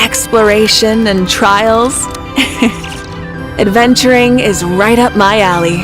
exploration and trials. Adventuring is right up my alley.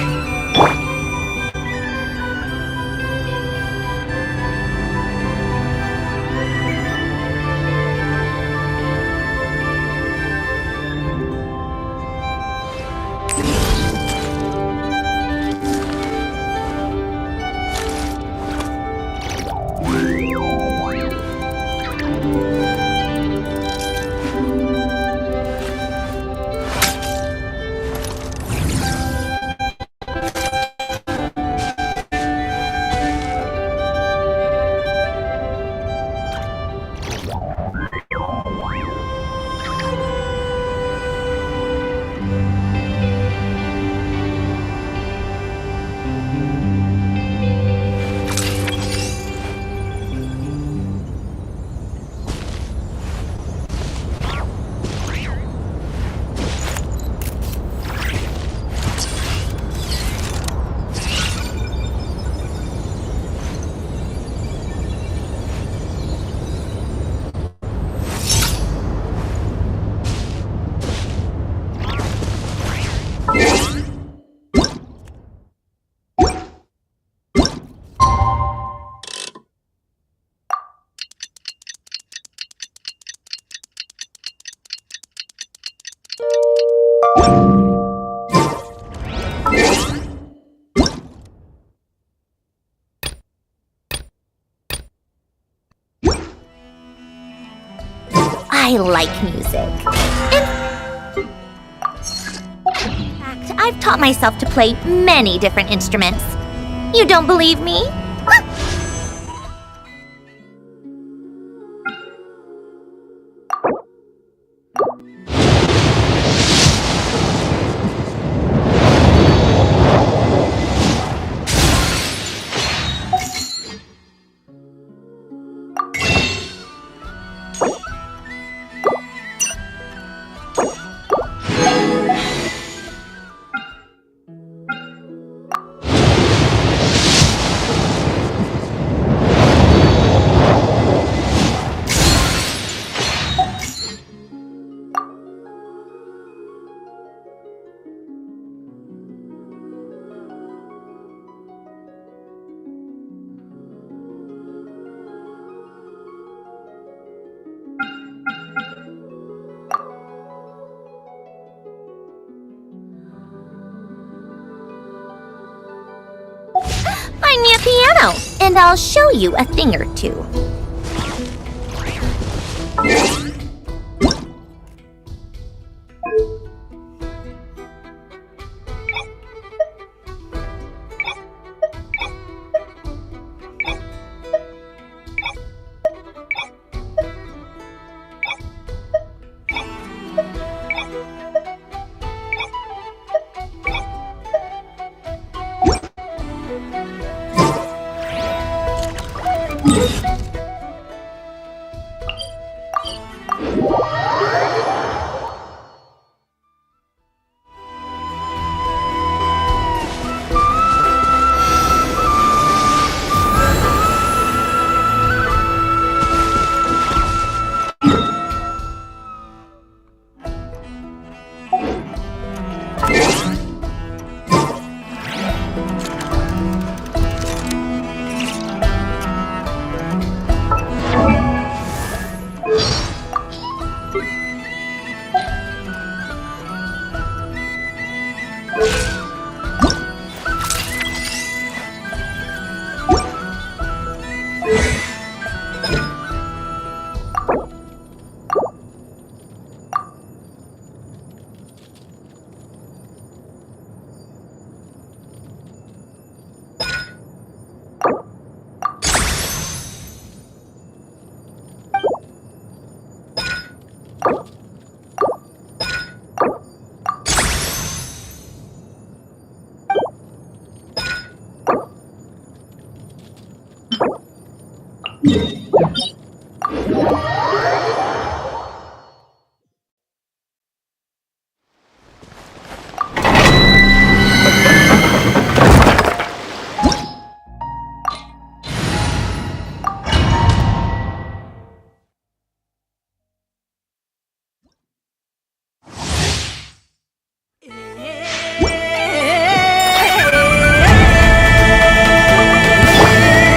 I like music. In fact, I've taught myself to play many different instruments. You don't believe me? Find me a piano, and I'll show you a thing or two.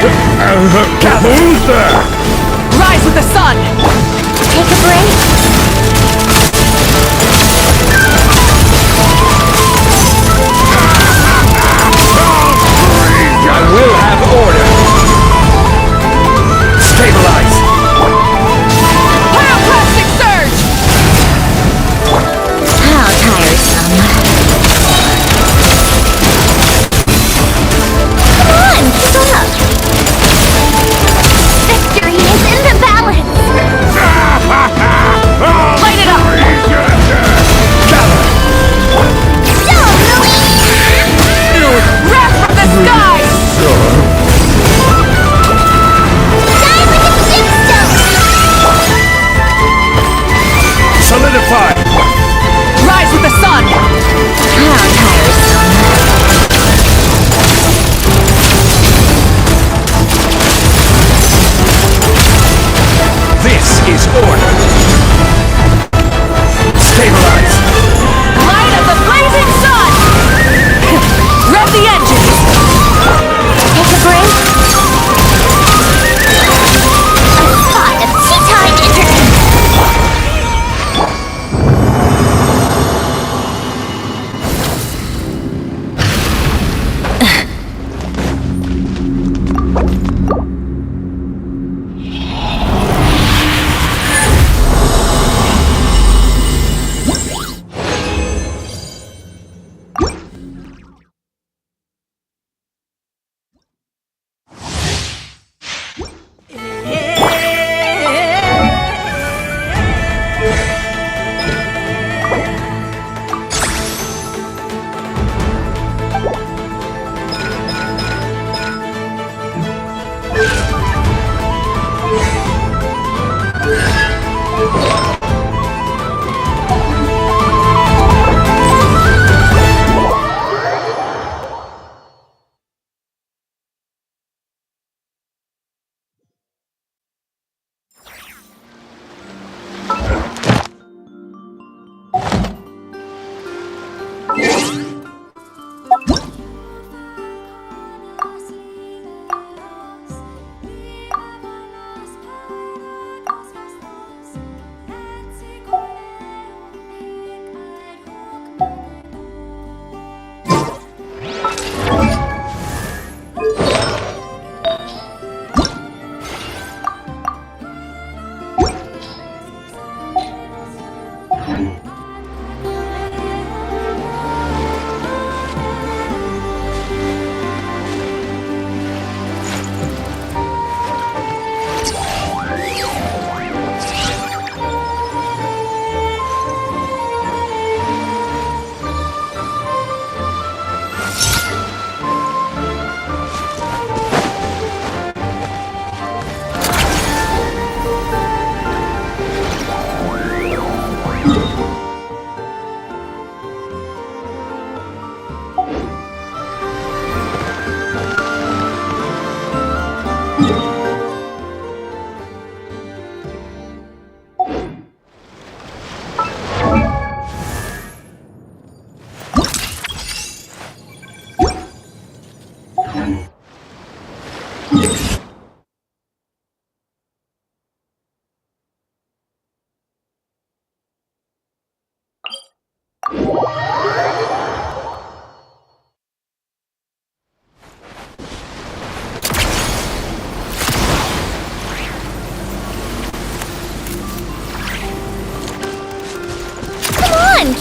Who's there? Rise with the sun! Take a break. I will have order. Stabilize. Pyroclastic surge! How tiresome. Come on, keep up. Victory is in the balance. Light it up! Gather. Wrath from the skies! Die with a gemstone! Solidify. Rise with the sun! How tiresome. This is order. Stabilize. Light of the blazing sun! Rev the engines! Take a break. A spot of tea-time entertainment.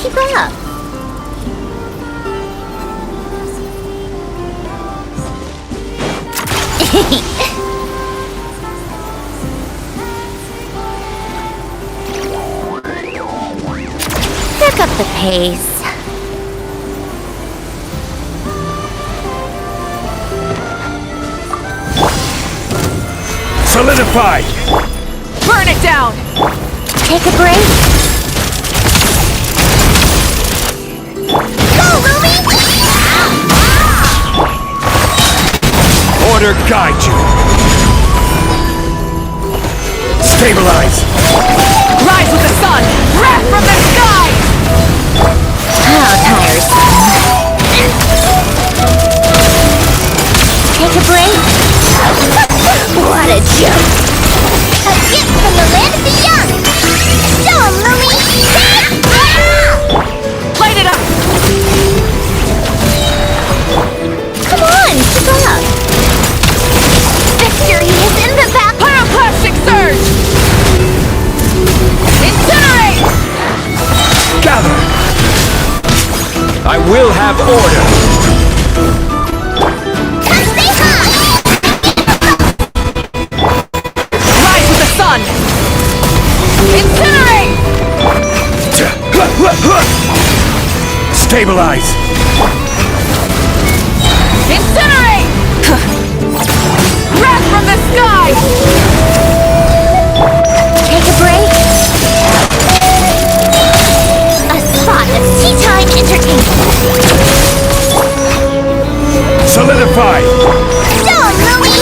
Keep up. Pick up the pace. Solidified. Burn it down! Take a break. Go, Lumi! Order guide you. Stabilize. Rise with the sun! Wrath from the sky! How tiresome. Take a break. order. Rise with the sun! Incinerate! Stabilize. Incinerate! Wrath from the sky! Take a break. A spot of tea time entertainment. Solidify. Don't Louis!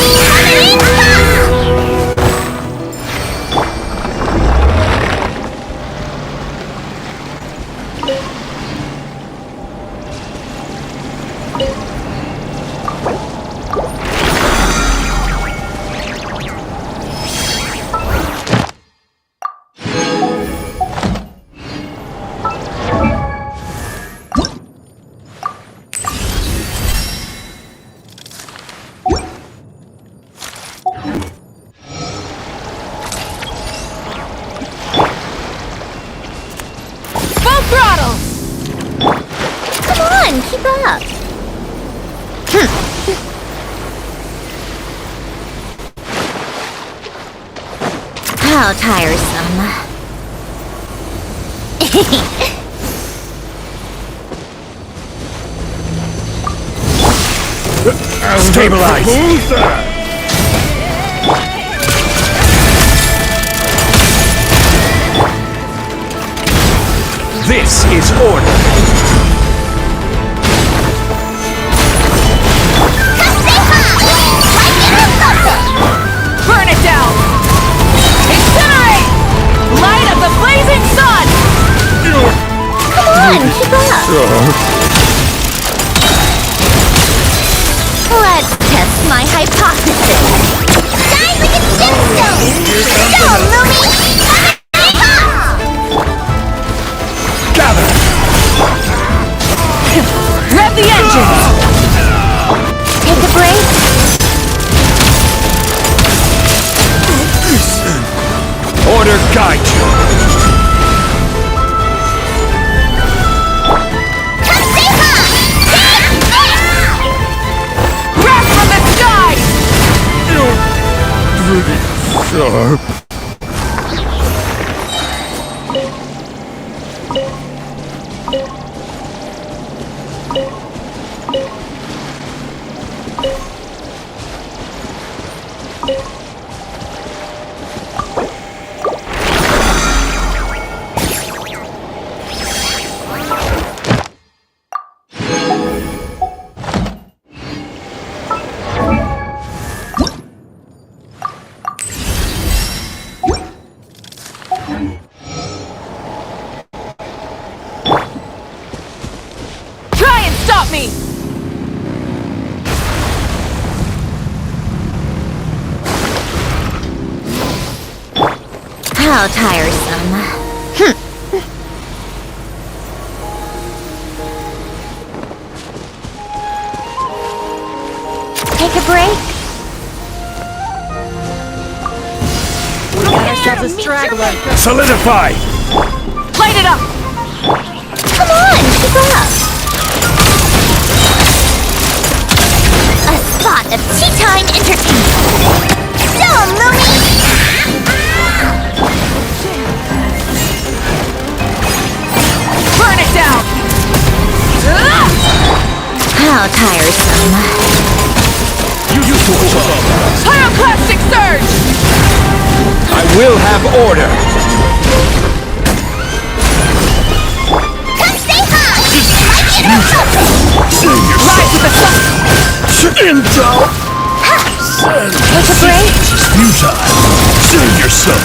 Full throttle! Come on, keep up. How tiresome. Stabilize. This is order. Burn it down! Incinerate! Light of the blazing sun! Come on, keep up. Let's test my hypothesis. Die like a gemstone! Go, Louie! Gather. Rev the engines! Take a break. Order guide you. Wrath from the sky! Sharp. Try and stop me! How tiresome. Take a break. That's a straggler. Solidify. Light it up! Come on, keep up. A spot of tea time entertainment. Don't, Louie! Burn it down! How tiresome. Pyroclastic surge! I will have order. Come stay high! Rise with the sun! Intel. Take a break. Futile. Save yourself.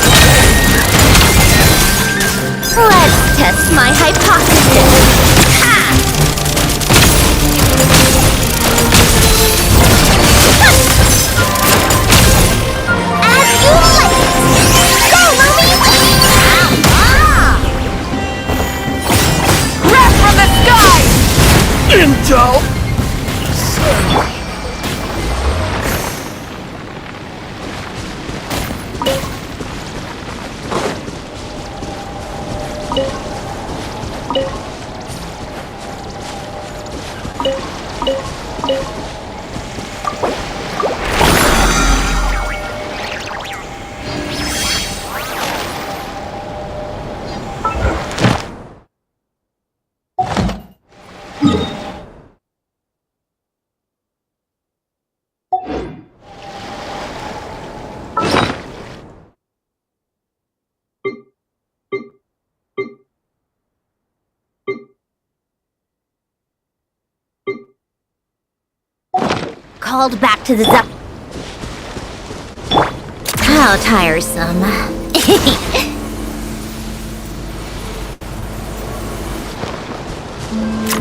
Let's test my hypothesis. Ha! As you like. Go, Louie! Wrath from the sky! Intel. called back to the How tiresome.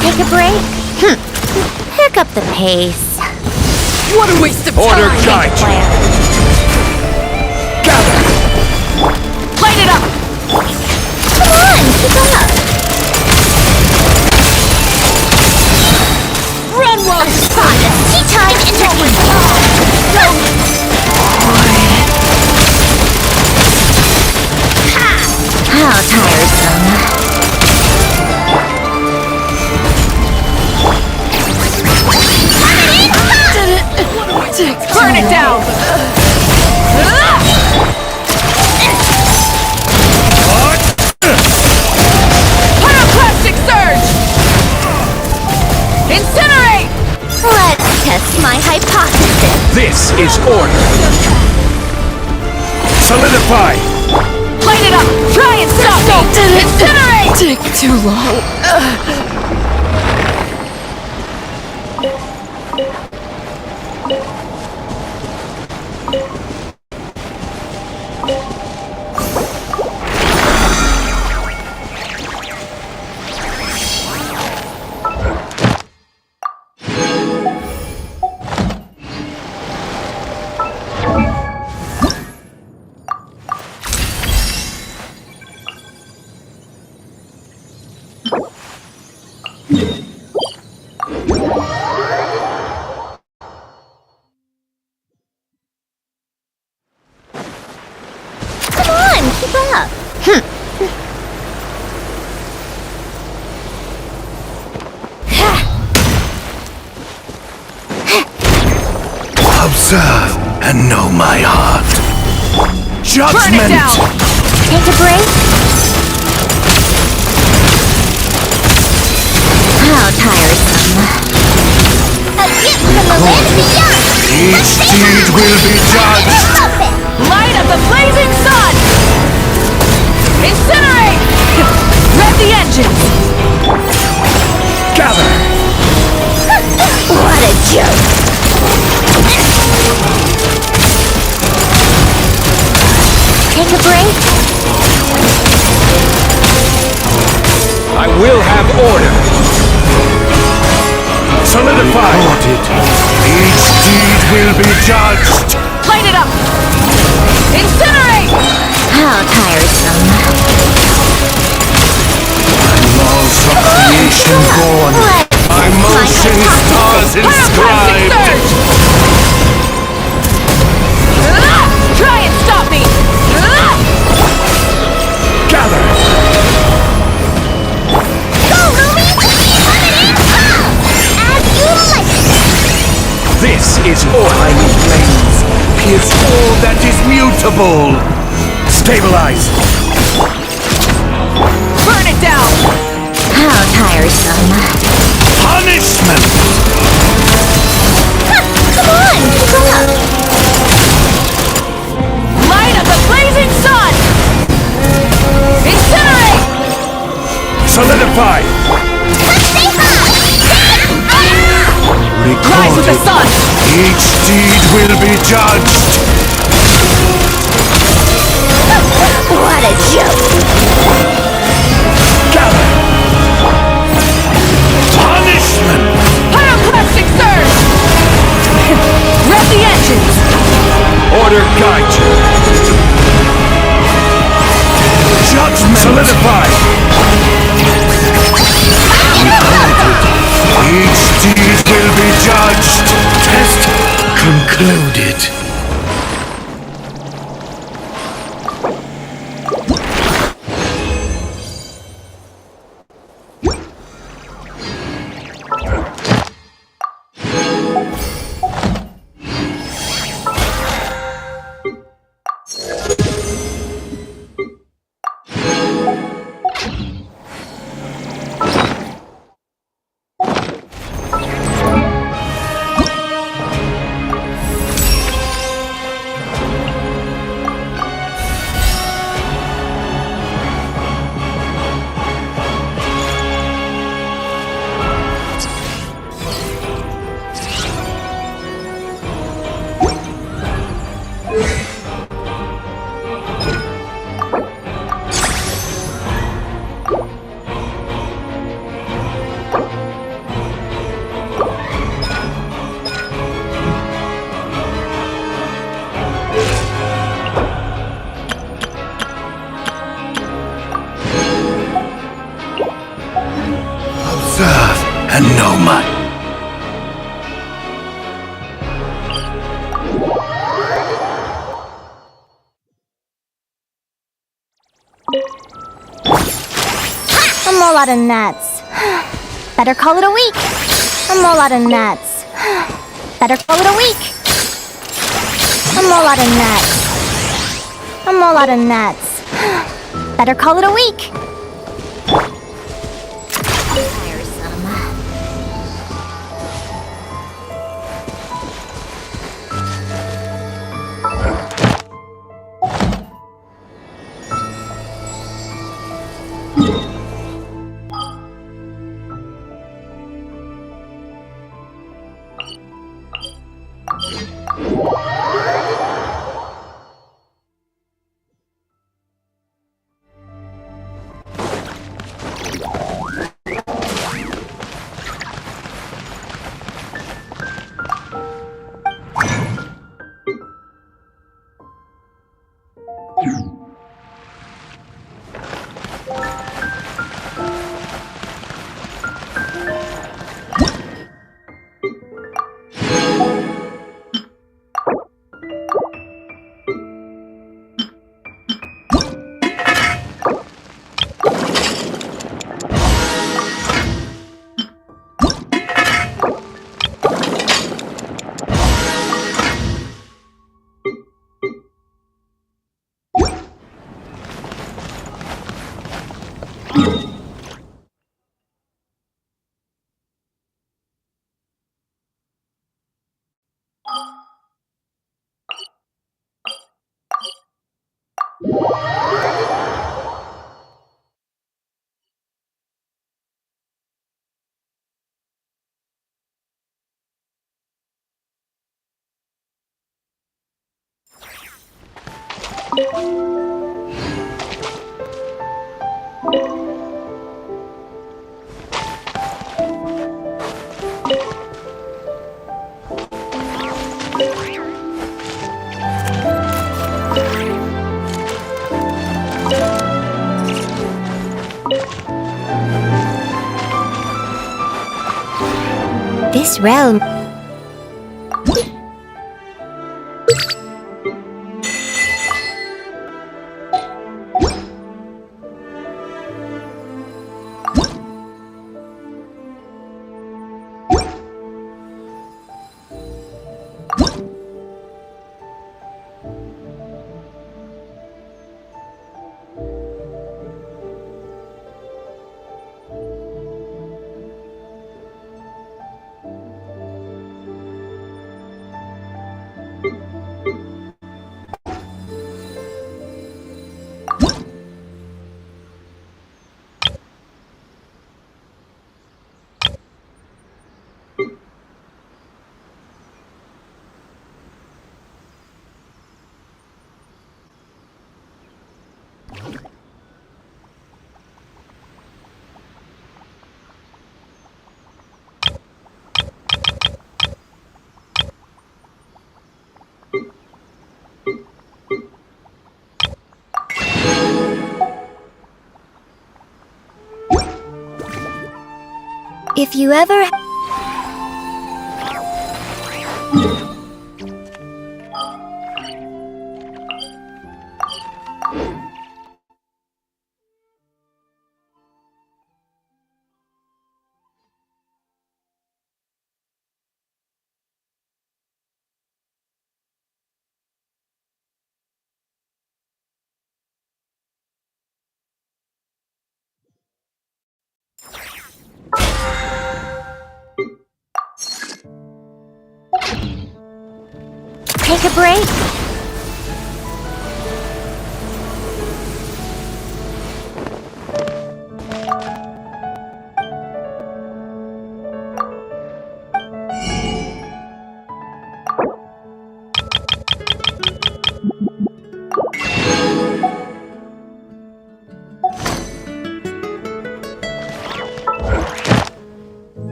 Take a break? Pick up the pace. What a waste of Order time! guide you. Gather. Light it up! Come on, keep up. Run while A spot of tea time entertainment. How tiresome. Burn it down! Pyroclastic surge! Incinerate! Let's test my hypothesis. This is order. Solidify. Light it up! Try and stop me! Incinerate! Take too long. Come on, keep up. Observe and know my heart. Burn it Judgment. down! Take a break. How tiresome. A gift from the land beyond. Each deed will be judged. Light of the blazing sun! Incinerate! Rev the engines! Gather. What a joke. Take a break. I will have order. Solidify. Each deed will be judged. Light it up! Incinerate! How tiresome. Laws of creation born. My motion stars Pyroclastic inscribed. surge! Try and stop me! Gather. Go, Ruby! Summoning power! As you like. This is all I need flames. Pierce all that is mutable. Stabilize. Burn it down! How tiresome. Punishment. Come on, keep up. Light of the blazing sun! Incinerate! Solidify. Stay Rise with the Recorded. sun! Each deed will be judged. What a joke. Gather. Punishment. Pyroclastic surge! Rev the engines! Order guide you. Judgment. Solidify. Each deed will be judged. Test concluded. Observe and know my... A mole out of nuts. Better call it a week. A mole out of nuts. Better call it a week. A mole out of nuts. A mole out of nuts. Better call it a week. Tiresome. This realm. If you ever... Take a break.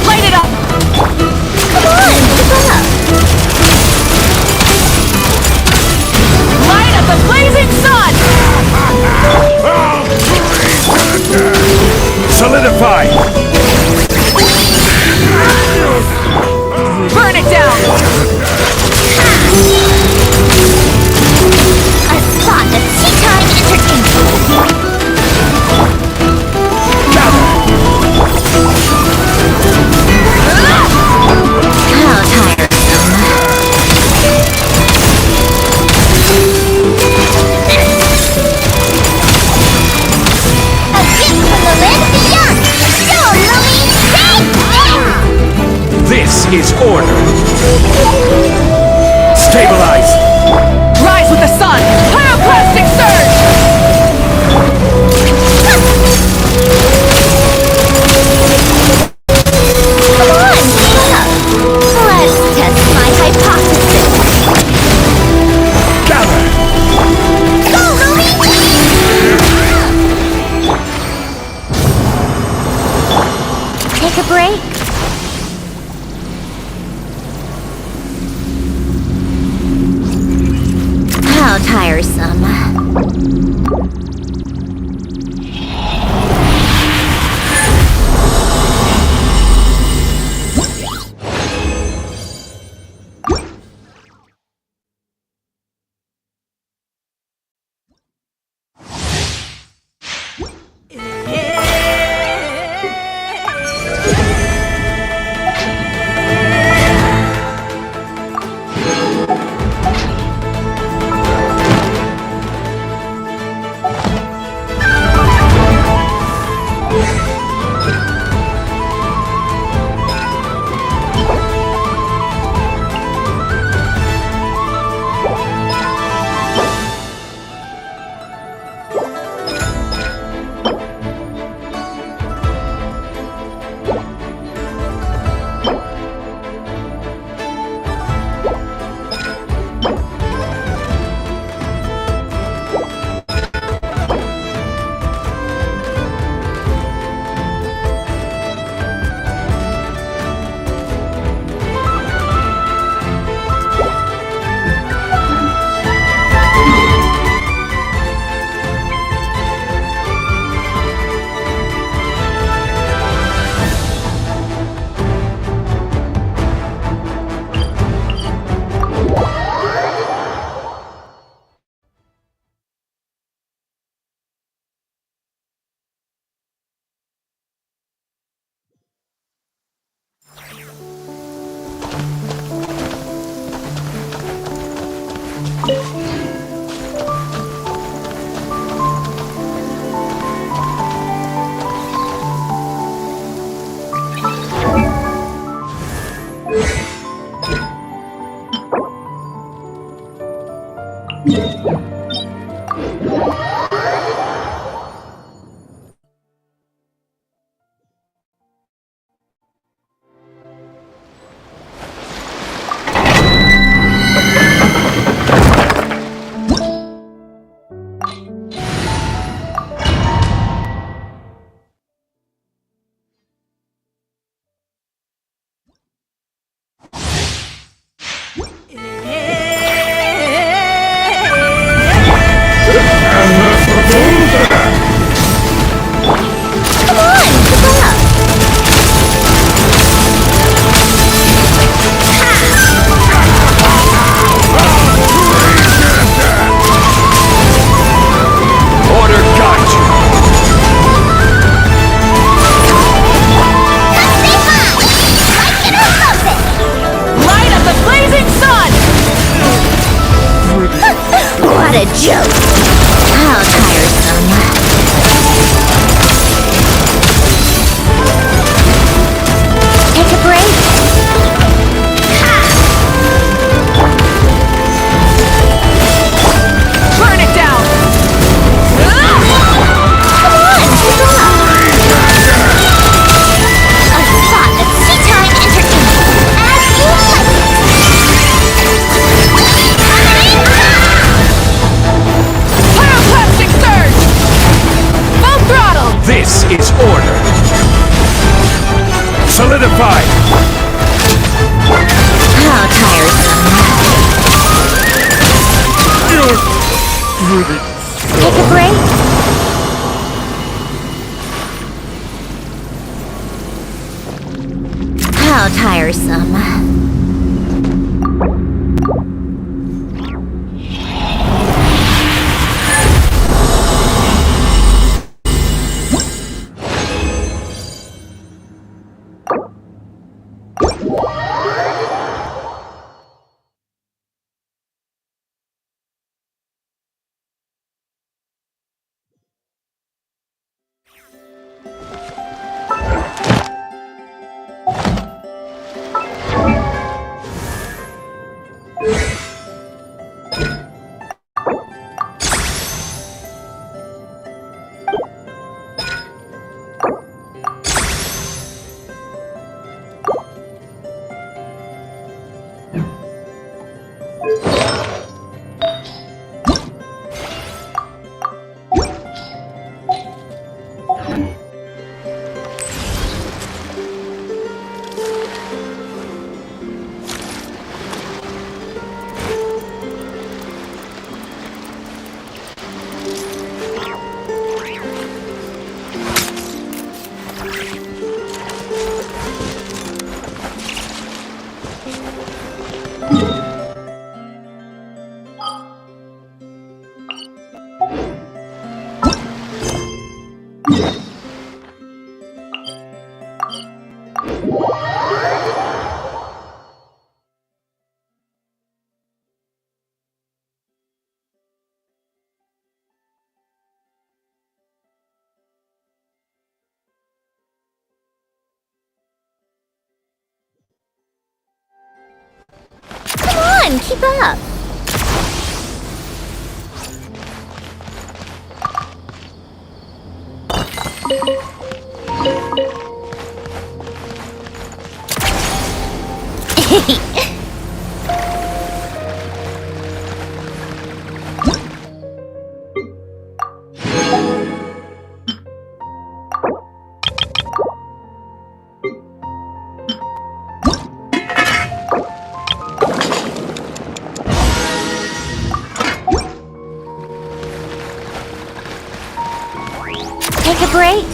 Light it up! Come on, keep up! Light up the blazing sun! Solidify! Burn it down! A spot of tea time entertainment! How tiresome! A gift from the land beyond! Don't know me! This is order! Stabilize! Rise with the sun! Pyroclastic surge! Come on, keep up! Let's test my hypothesis! Gather! Go, Ruby! Take a break. How tiresome. Solidified! How tiresome. Take a break. How tiresome. Come on, keep up. Take a break.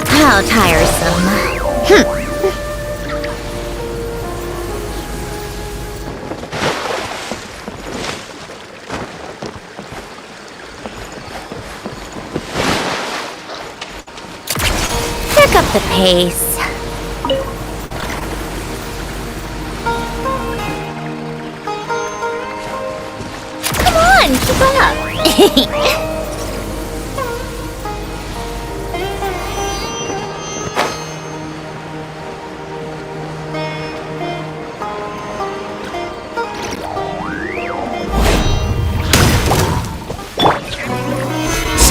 How tiresome. Pick up the pace. Come on, keep up.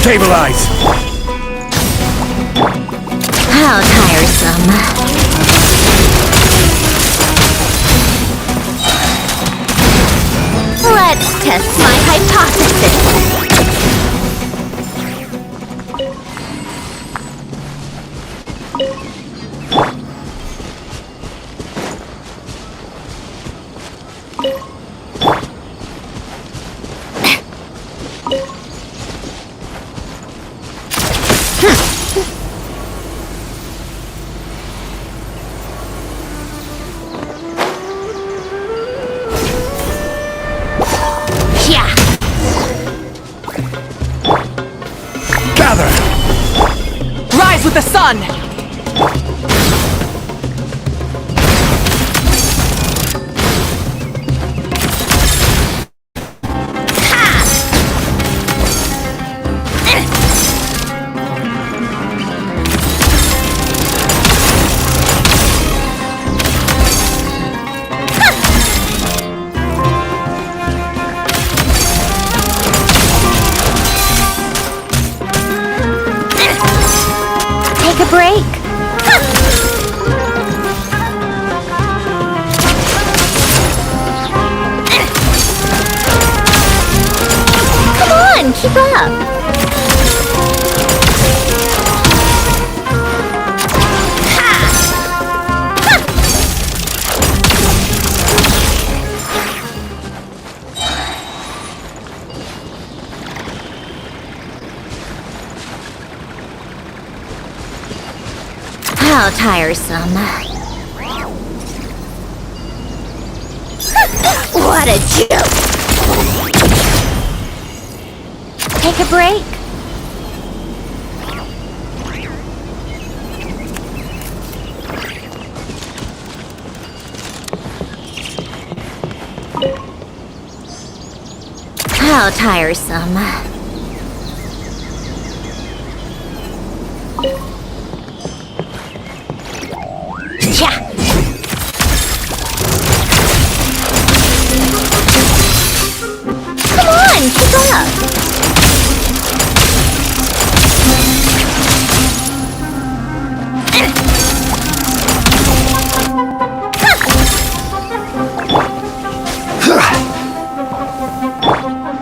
Stabilize! How tiresome. Let's test my hypothesis. Rise with the sun! How tiresome. What a joke! Take a break. How tiresome. Yeah. Come on, keep up.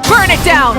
Burn it down!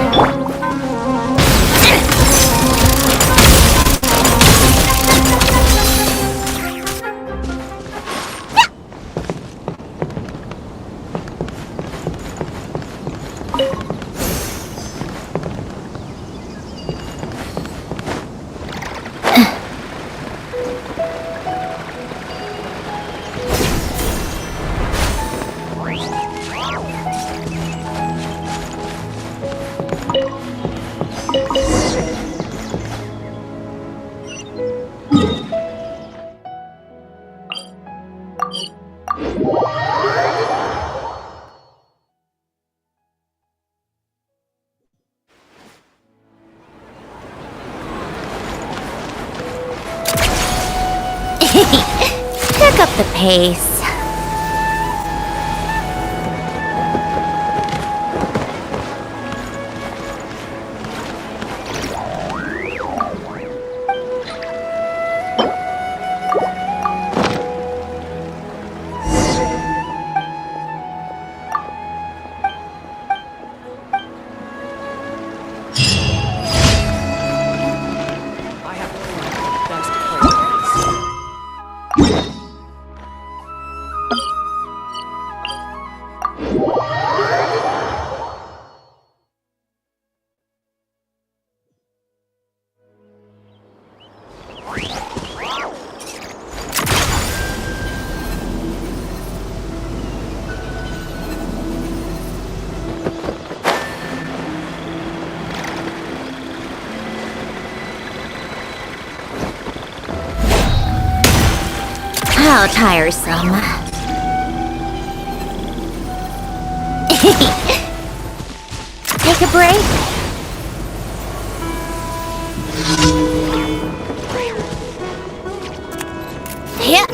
Pick up the pace. How tiresome. Take a break. Yeah.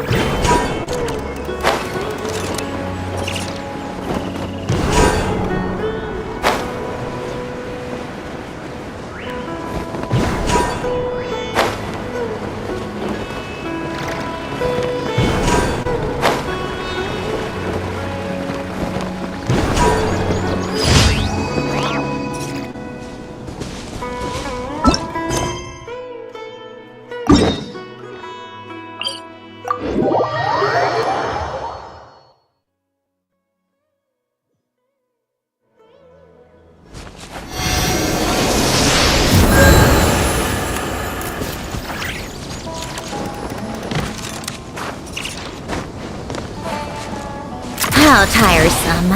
How tiresome.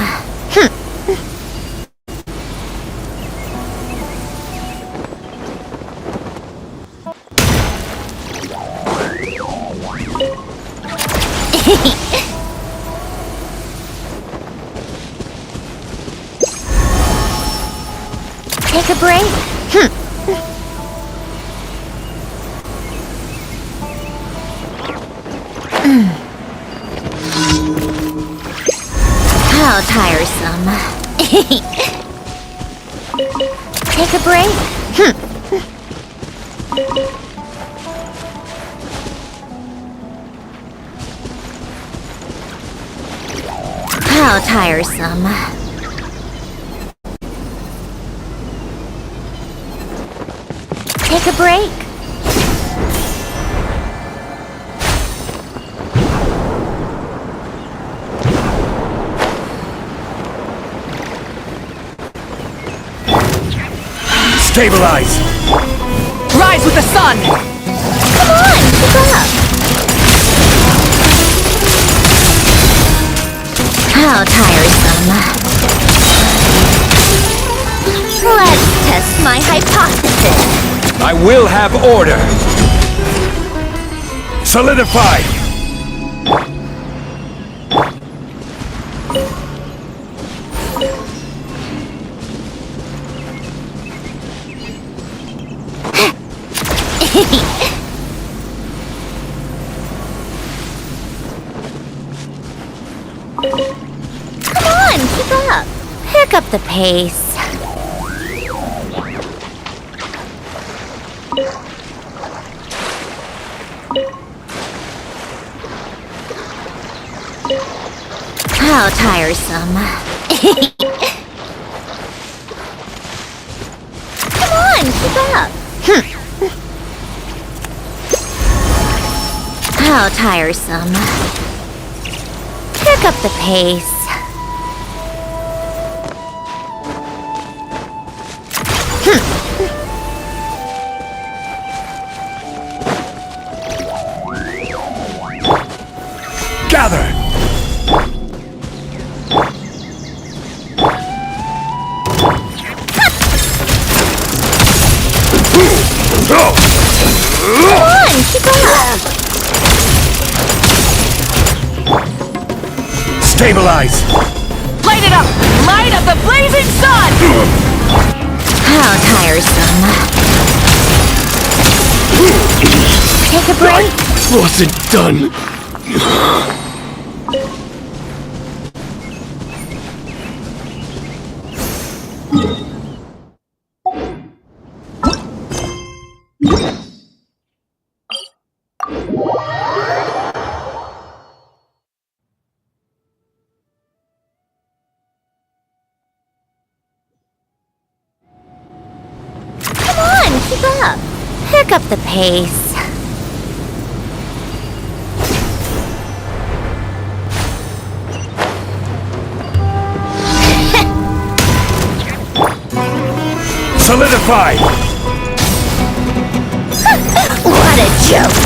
Take a break. How tiresome. Take a break. How tiresome. Take a break. Stabilize! Rise with the sun! Come on, keep up. How tiresome. Let's test my hypothesis. I will have order. Solidify. Come on, keep up. Pick up the pace. How tiresome. Come on, keep up. How tiresome. Pick up the pace. Gather. Come on, keep up. Stabilize. Light it up! Light up the blazing sun! How tiresome. Take a break. Wasn't done. Come on, keep up. Pick up the pace. Solidify. What a joke.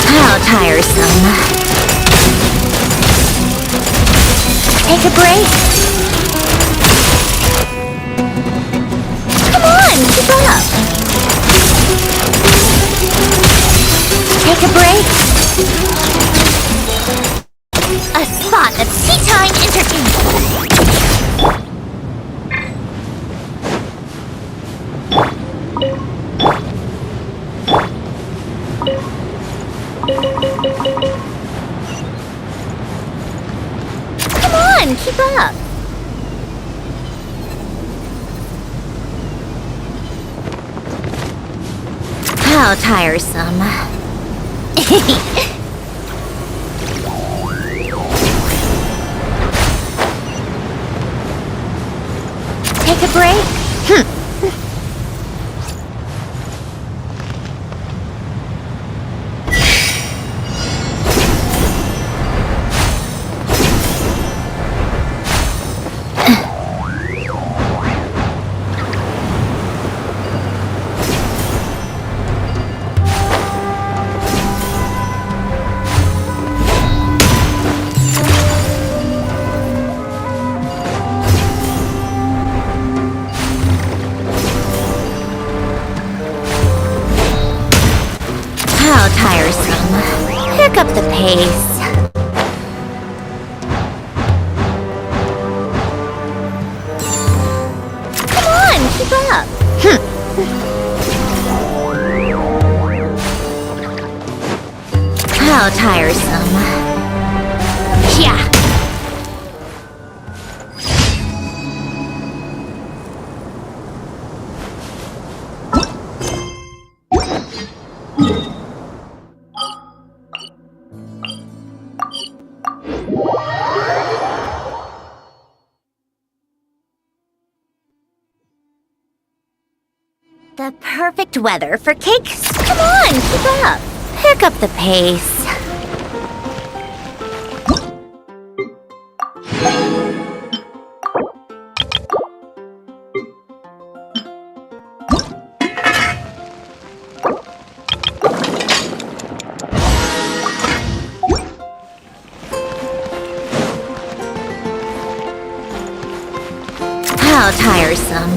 How tiresome. Take a break. Come on, keep up. Take a break. A spot of tea time entertainment. Come on, keep up. How tiresome. Take a break? How tiresome. Pick up the pace. Come on, keep up. How tiresome. Yeah. The perfect weather for cakes. Come on, keep up. Pick up the pace. How tiresome.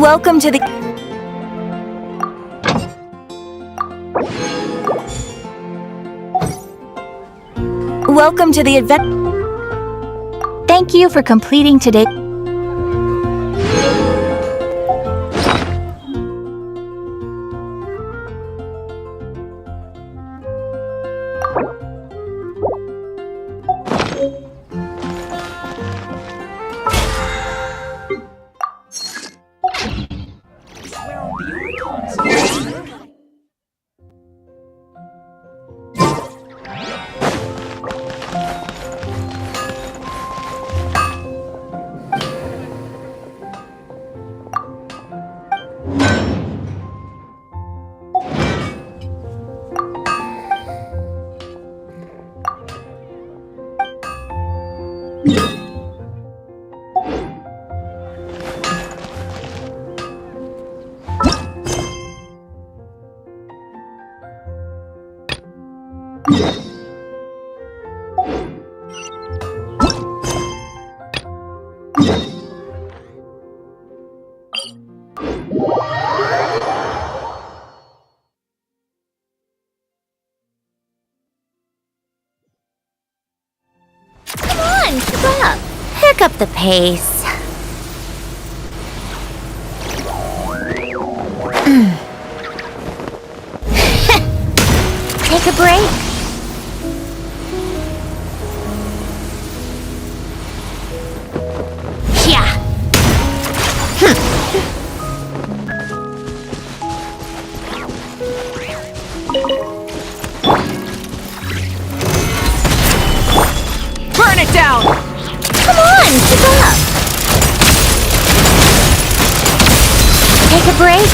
Welcome to the... Welcome to the event. Thank you for completing today. Come on, keep up. Pick up the pace. Take a break. Yeah. Burn it down! Come on, keep up. Take a break.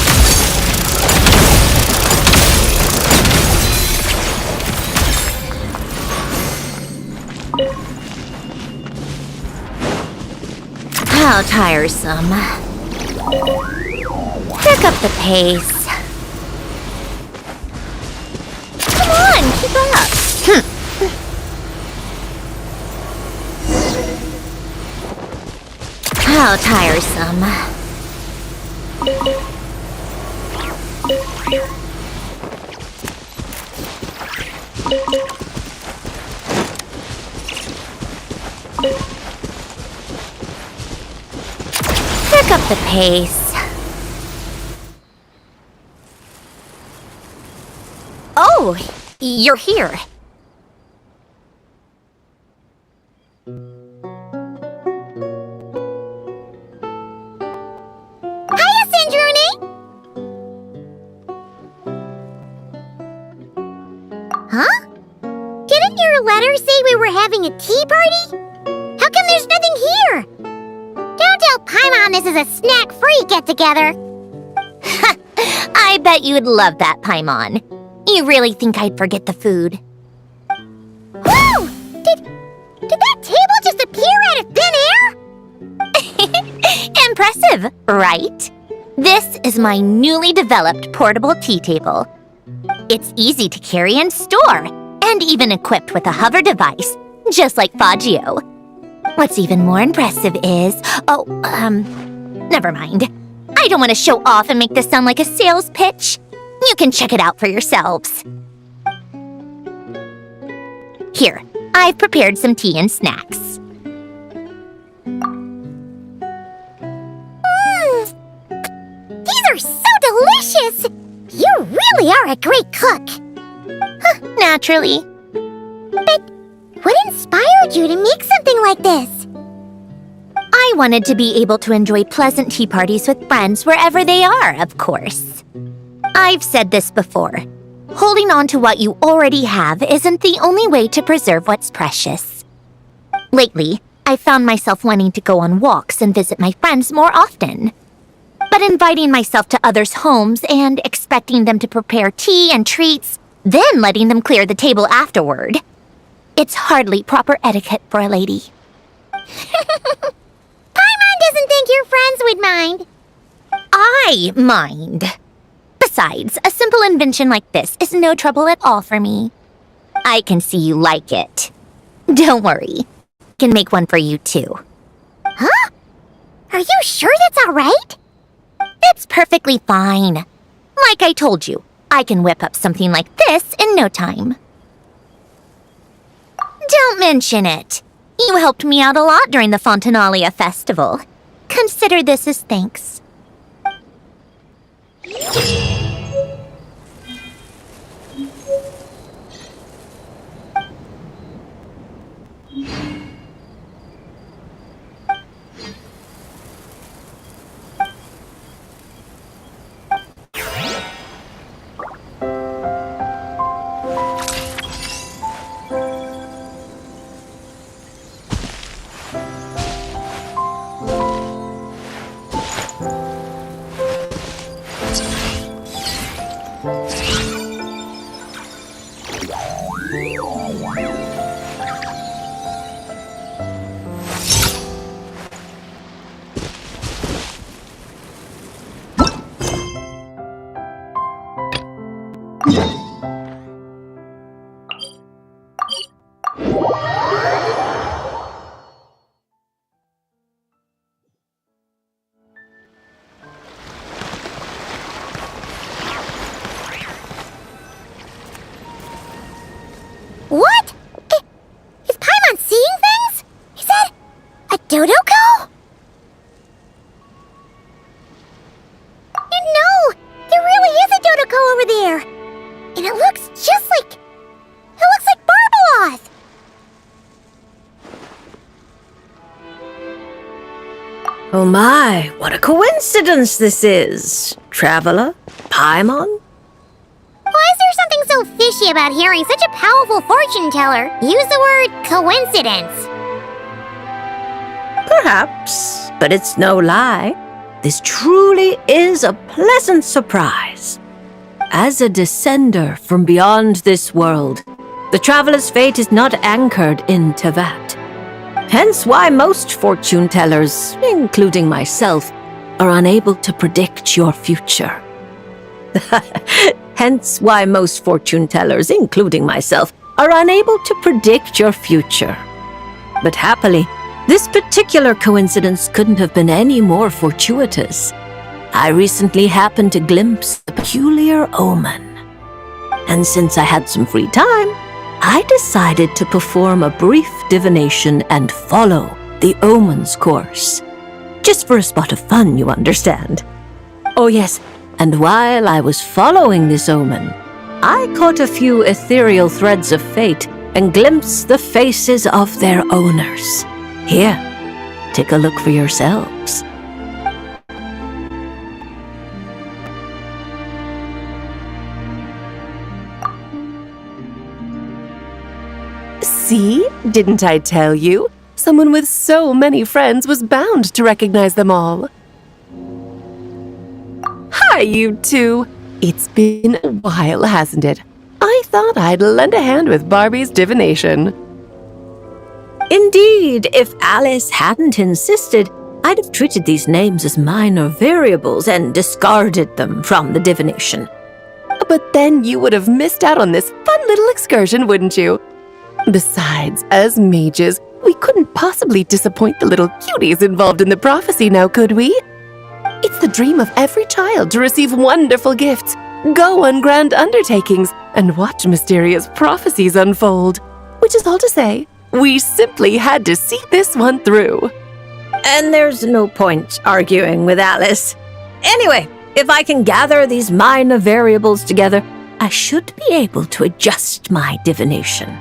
How tiresome. Pick up the pace. Come on, keep up. How tiresome. Pick up the pace. Oh, you're here. Hiya, Sandrone! Huh? Didn't your letter say we were having a tea party? How come there's nothing here? Don't tell Paimon this is a snack-free get-together. I bet you'd love that, Paimon. You really think I'd forget the food? Whoa! Did that table just appear out of thin air? Impressive, right? This is my newly developed portable tea table. It's easy to carry and store, and even equipped with a hover device, just like Faggio. What's even more impressive is... never mind. I don't want to show off and make this sound like a sales pitch. You can check it out for yourselves. Here, I've prepared some tea and snacks. These are so delicious! You really are a great cook. Naturally. But what inspired you to make something like this? I wanted to be able to enjoy pleasant tea parties with friends wherever they are, of course. I've said this before. Holding on to what you already have isn't the only way to preserve what's precious. Lately, I found myself wanting to go on walks and visit my friends more often. But inviting myself to others' homes and expecting them to prepare tea and treats, then letting them clear the table afterward. It's hardly proper etiquette for a lady. Paimon doesn't think your friends would mind. I mind. Besides, a simple invention like this is no trouble at all for me. I can see you like it. Don't worry. can make one for you too. Huh? Are you sure that's alright? It's perfectly fine. Like I told you, I can whip up something like this in no time. Don't mention it. You helped me out a lot during the Fontanalia festival. Consider this as thanks. What? Is Paimon seeing things? Is that a Dodoko? No! There really is a Dodoko over there! And it looks just like... It looks like Barbaloth! Oh my, what a coincidence this is! Traveler? Paimon? Why is there something so fishy about hearing such a powerful fortune teller use the word coincidence? Perhaps, but it's no lie. This truly is a pleasant surprise. As a descender from beyond this world, the traveler's fate is not anchored in Tevat. Hence why most fortune tellers, including myself, are unable to predict your future. Hence why most fortune tellers, including myself, are unable to predict your future. But happily, this particular coincidence couldn't have been any more fortuitous. I recently happened to glimpse a peculiar omen. And since I had some free time, I decided to perform a brief divination and follow the omen's course. Just for a spot of fun, you understand. Oh yes, and while I was following this omen, I caught a few ethereal threads of fate and glimpsed the faces of their owners. Here, take a look for yourselves. See? Didn't I tell you? Someone with so many friends was bound to recognize them all. Hi, you two. It's been a while, hasn't it? I thought I'd lend a hand with Barbie's divination. Indeed, if Alice hadn't insisted, I'd have treated these names as minor variables and discarded them from the divination. But then you would have missed out on this fun little excursion, wouldn't you? Besides, as mages, we couldn't possibly disappoint the little cuties involved in the prophecy now, could we? It's the dream of every child to receive wonderful gifts, go on grand undertakings, and watch mysterious prophecies unfold. Which is all to say, we simply had to see this one through. And there's no point arguing with Alice. Anyway, if I can gather these minor variables together, I should be able to adjust my divination.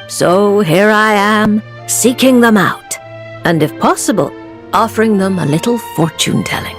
So here I am, seeking them out, and if possible, offering them a little fortune-telling.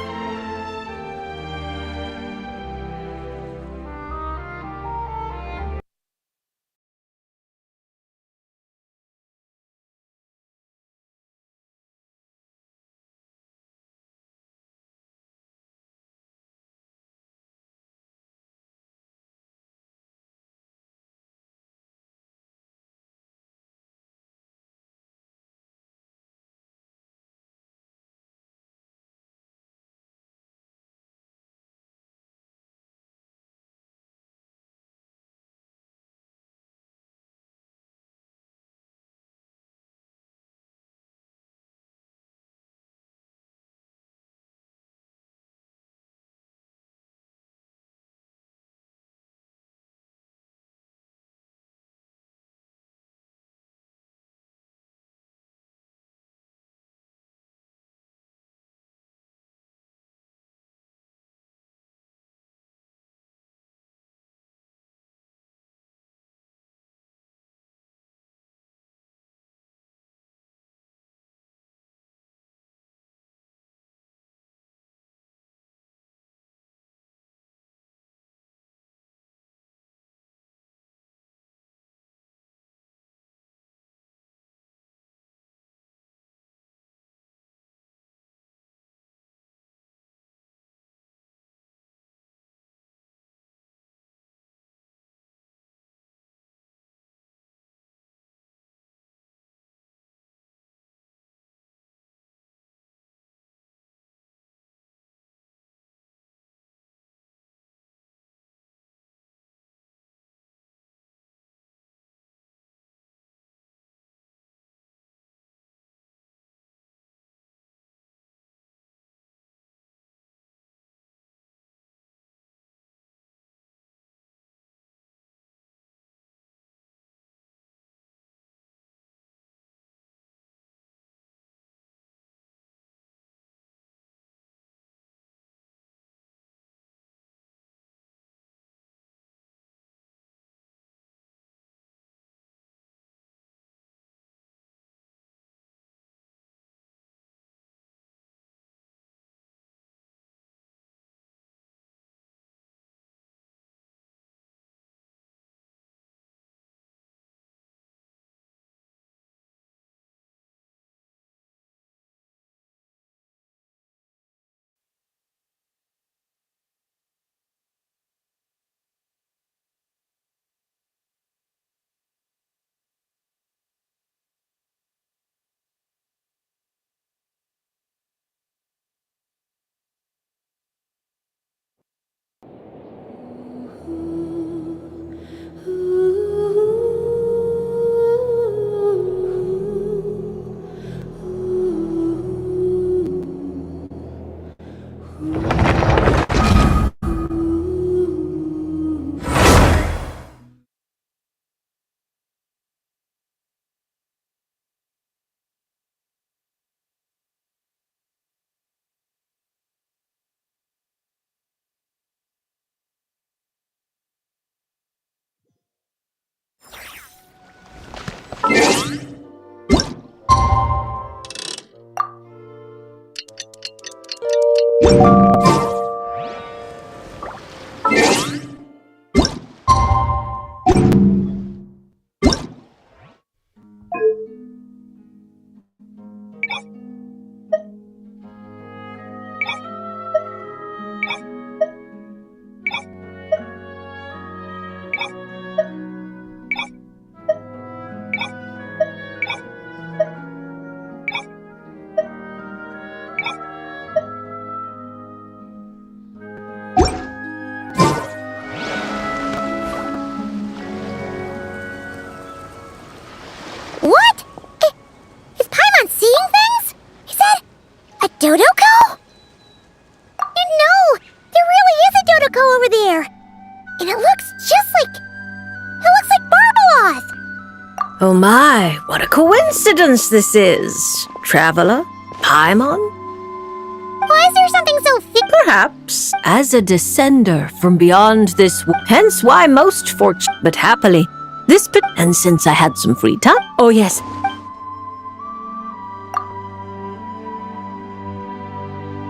What? Is Paimon seeing things? Is that a Dodoko? No, there really is a Dodoko over there. And it looks just like... It looks like Barbaloth. Oh my, what a coincidence this is. Traveler? Paimon? Why is there something so Perhaps as a descender from beyond this, hence why most fortunate, but happily, and since I had some free time, oh yes,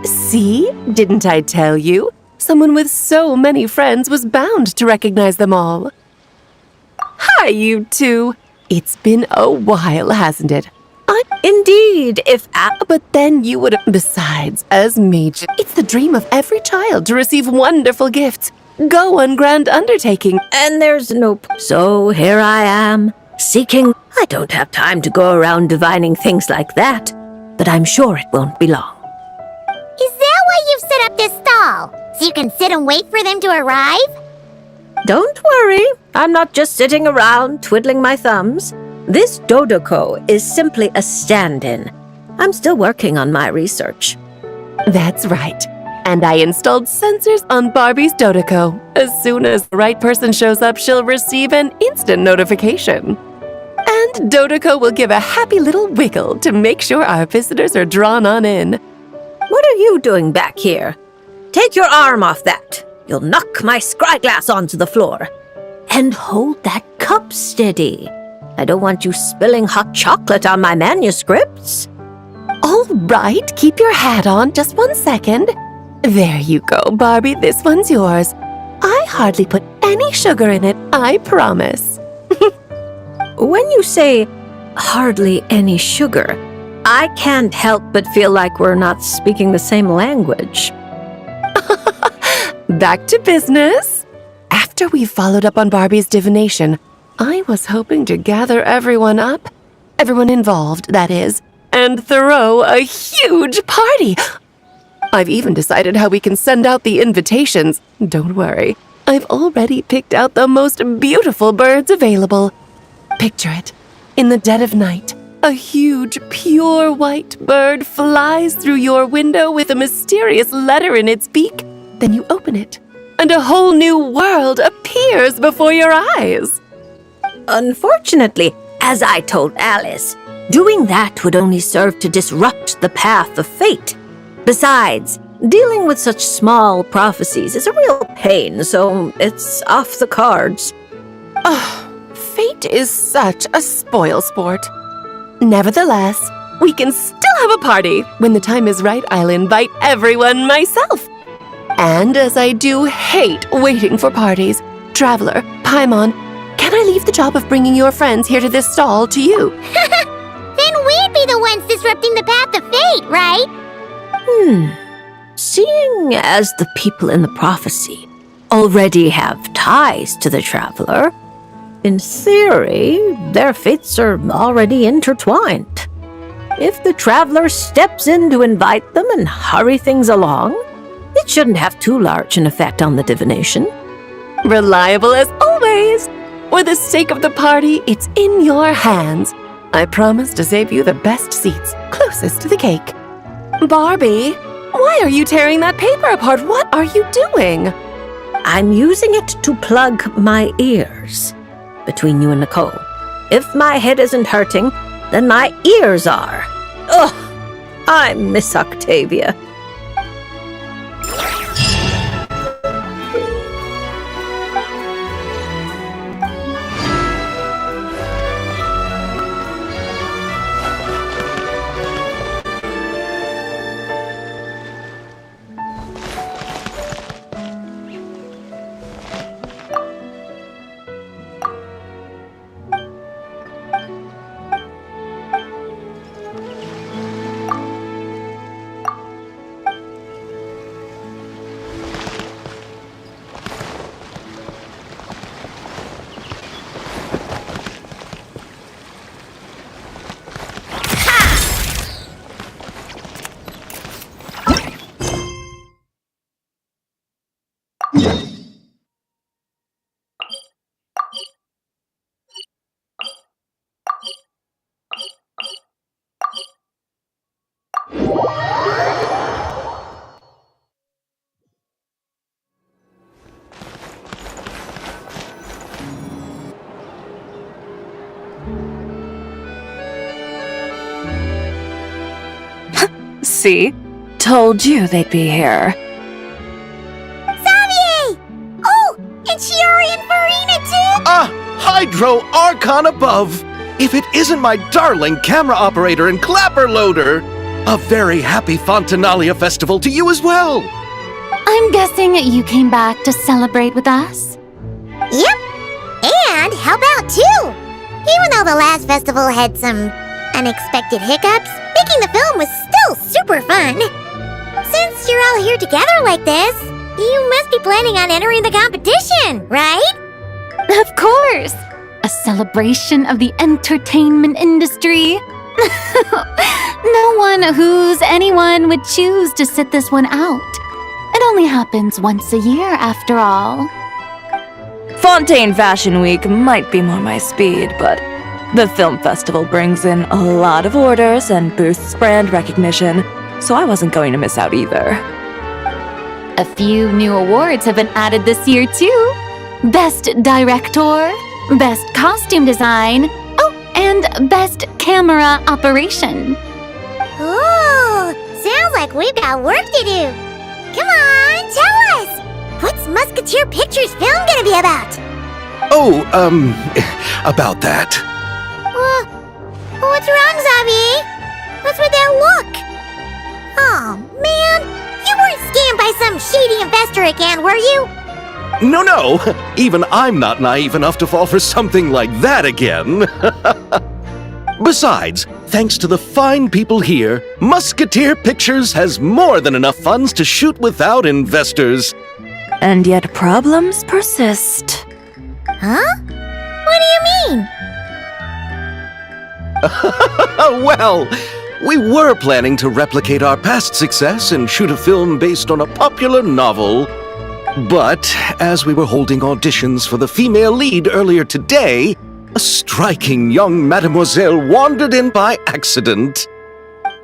See? Didn't I tell you? Someone with so many friends was bound to recognize them all. Hi, you two. It's been a while, hasn't it? indeed, But then you would have... Besides, as mage, it's the dream of every child to receive wonderful gifts. Go on grand undertaking. and there's no, so here I am, seeking, I don't have time to go around divining things like that, but I'm sure it won't be long. Is that why you've set up this stall? So you can sit and wait for them to arrive? Don't worry, I'm not just sitting around twiddling my thumbs. This Dodoko is simply a stand-in. I'm still working on my research. That's right. And I installed sensors on Barbie's Dodoko. As soon as the right person shows up, she'll receive an instant notification. And Dodoko will give a happy little wiggle to make sure our visitors are drawn on in. What are you doing back here? Take your arm off that. You'll knock my scryglass onto the floor. And hold that cup steady. I don't want you spilling hot chocolate on my manuscripts. All right, keep your hat on. Just 1 second. There you go, Barbie. This one's yours. I hardly put any sugar in it, I promise. When you say hardly any sugar, I can't help but feel like we're not speaking the same language. Back to business. After we followed up on Barbie's divination, I was hoping to gather everyone involved, that is, and throw a huge party. I've even decided how we can send out the invitations. Don't worry, I've already picked out the most beautiful birds available. Picture it. In the dead of night, a huge, pure white bird flies through your window with a mysterious letter in its beak. Then you open it, and a whole new world appears before your eyes. Unfortunately, as I told Alice, doing that would only serve to disrupt the path of fate. Besides, dealing with such small prophecies is a real pain, so it's off the cards. Fate is such a spoilsport. Nevertheless, we can still have a party. When the time is right, I'll invite everyone myself. And as I do hate waiting for parties, Traveler, Paimon, can I leave the job of bringing your friends here to this stall to you? Then we'd be the ones disrupting the path of fate, right? Seeing as the people in the prophecy already have ties to the Traveler, in theory, their fates are already intertwined. If the Traveler steps in to invite them and hurry things along, it shouldn't have too large an effect on the divination. Reliable as always. For the sake of the party, it's in your hands. I promise to save you the best seats, closest to the cake. Barbie, why are you tearing that paper apart? What are you doing? I'm using it to plug my ears. Between you and Nicole, if my head isn't hurting, then my ears are. Ugh, I miss Octavia. See? Told you they'd be here. Xavier! Oh, and Shiori and Farina too! Hydro Archon above! If it isn't my darling camera operator and clapper loader! A very happy Fontanalia festival to you as well! I'm guessing you came back to celebrate with us? Yep. And how about two? Even though the last festival had some unexpected hiccups, making the film was still super fun. Since you're all here together like this, you must be planning on entering the competition, right? Of course! A celebration of the entertainment industry. No one who's anyone would choose to sit this one out. It only happens once a year, after all. Fontaine Fashion Week might be more my speed, but the film festival brings in a lot of orders and boosts brand recognition, so I wasn't going to miss out either. A few new awards have been added this year, too. Best Director, Best Costume Design, and Best Camera Operation. Ooh, sounds like we've got work to do. Come on, tell us! What's Musketeer Pictures film gonna be about? Oh, about that. What's wrong, Xavier? What's with that look? Oh, man, you weren't scammed by some shady investor again, were you? No, even I'm not naive enough to fall for something like that again. Besides, thanks to the fine people here, Musketeer Pictures has more than enough funds to shoot without investors. And yet problems persist. Huh? What do you mean? Well, we were planning to replicate our past success and shoot a film based on a popular novel. But as we were holding auditions for the female lead earlier today, a striking young mademoiselle wandered in by accident.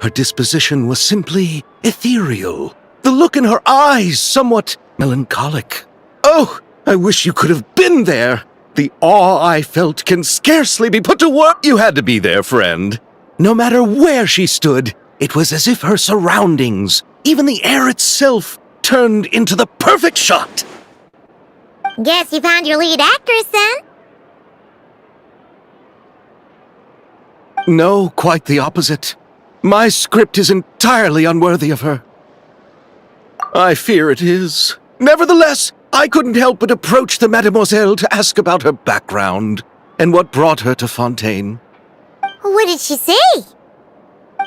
Her disposition was simply ethereal, the look in her eyes somewhat melancholic. Oh, I wish you could have been there. The awe I felt can scarcely be put to word. You had to be there, friend. No matter where she stood, it was as if her surroundings, even the air itself, turned into the perfect shot. Guess you found your lead actress, then? No, quite the opposite. My script is entirely unworthy of her. I fear it is. Nevertheless, I couldn't help but approach the mademoiselle to ask about her background and what brought her to Fontaine. What did she say?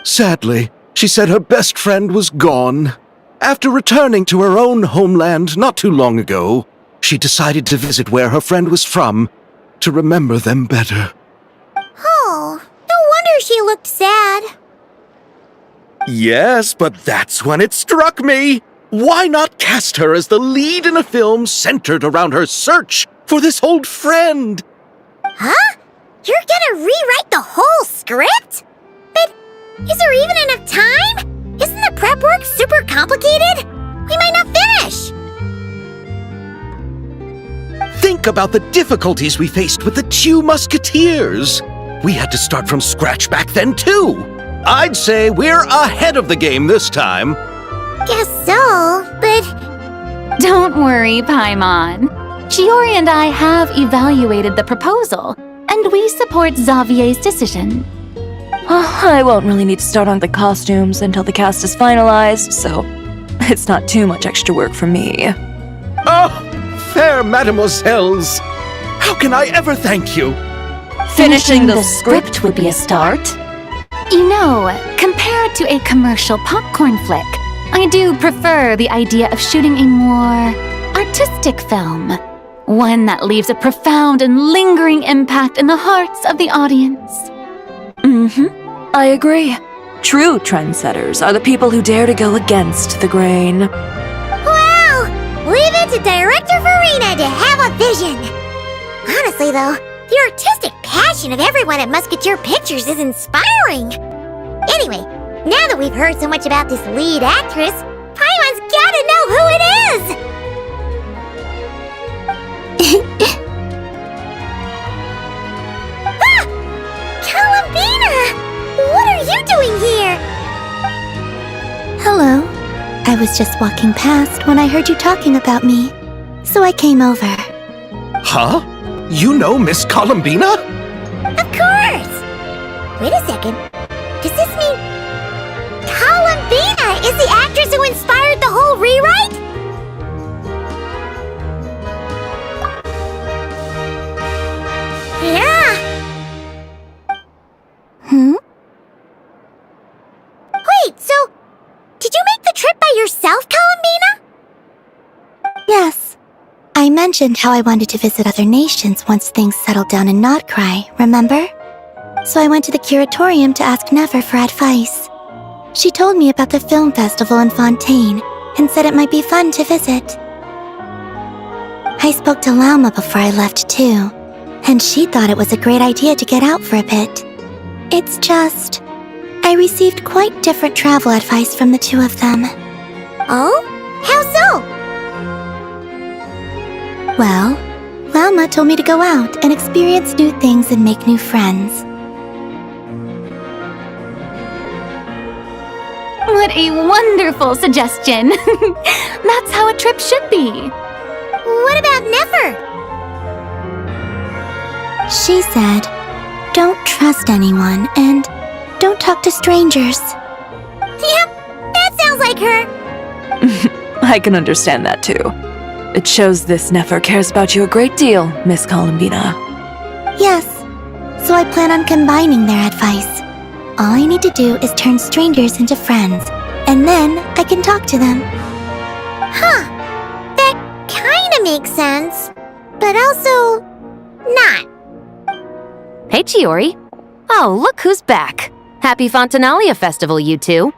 Sadly, she said her best friend was gone. After returning to her own homeland not too long ago, she decided to visit where her friend was from to remember them better. Oh, no wonder she looked sad. Yes, but that's when it struck me. Why not cast her as the lead in a film centered around her search for this old friend? Huh? You're gonna rewrite the whole script? But is there even enough time? Isn't the prep work super complicated? We might not finish. Think about the difficulties we faced with the two Musketeers. We had to start from scratch back then, too. I'd say we're ahead of the game this time. Guess so, but... Don't worry, Paimon. Shiori and I have evaluated the proposal, and we support Xavier's decision. I won't really need to start on the costumes until the cast is finalized, so it's not too much extra work for me. Oh, fair mademoiselles. How can I ever thank you? Finishing the script would be a start. You know, compared to a commercial popcorn flick, I do prefer the idea of shooting a more artistic film. One that leaves a profound and lingering impact in the hearts of the audience. I agree. True trendsetters are the people who dare to go against the grain. Wow! Leave it to director vision! Honestly, though, the artistic passion of everyone at Musketeer Pictures is inspiring. Anyway, now that we've heard so much about this lead actress, Paimon's gotta know who it is! Ah! Columbina! What are you doing here? Hello. I was just walking past when I heard you talking about me, so I came over. Huh? You know Miss Columbina? Of course! Wait a second. Does this mean Columbina is the actress who inspired the whole rewrite? Yeah! Wait, so did you make the trip by yourself, Columbina? Yes. I mentioned how I wanted to visit other nations once things settled down in Nodcry, remember? So I went to the curatorium to ask Never for advice. She told me about the film festival in Fontaine and said it might be fun to visit. I spoke to Lauma before I left too, and she thought it was a great idea to get out for a bit. It's just, I received quite different travel advice from the two of them. Oh? How so? Well, Lauma told me to go out and experience new things and make new friends. What a wonderful suggestion! That's how a trip should be. What about Nefer? She said, don't trust anyone and don't talk to strangers. Yep, that sounds like her. I can understand that too. It shows this Nefer cares about you a great deal, Miss Columbina. Yes, so I plan on combining their advice. All I need to do is turn strangers into friends, and then I can talk to them. Huh. That kinda makes sense, but also not. Hey, Chiori. Oh, look who's back. Happy Fontanalia Festival, you two.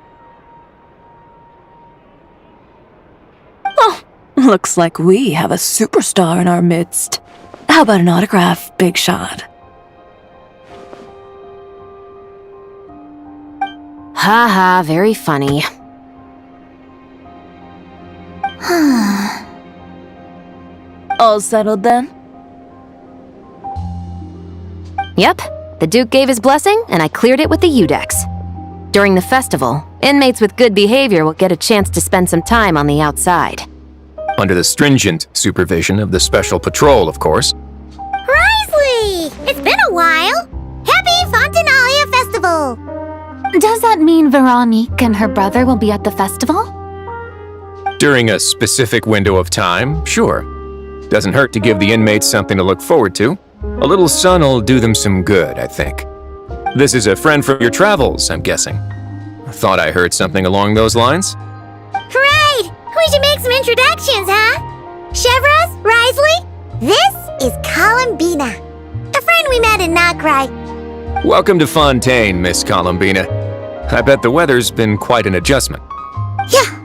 Oh, looks like we have a superstar in our midst. How about an autograph, Big Shot? Haha, very funny. All settled then? Yep, the Duke gave his blessing, and I cleared it with the Udex. During the festival, inmates with good behavior will get a chance to spend some time on the outside. Under the stringent supervision of the Special Patrol, of course. Risley! It's been a while! Happy Fontanalia Festival! Does that mean Veronique and her brother will be at the festival? During a specific window of time, sure. Doesn't hurt to give the inmates something to look forward to. A little sun'll do them some good, I think. This is a friend from your travels, I'm guessing. Thought I heard something along those lines. Great! We should make some introductions, huh? Chevros, Risley, this is Columbina, a friend we met in Nodcry. Welcome to Fontaine, Miss Columbina. I bet the weather's been quite an adjustment. Yeah.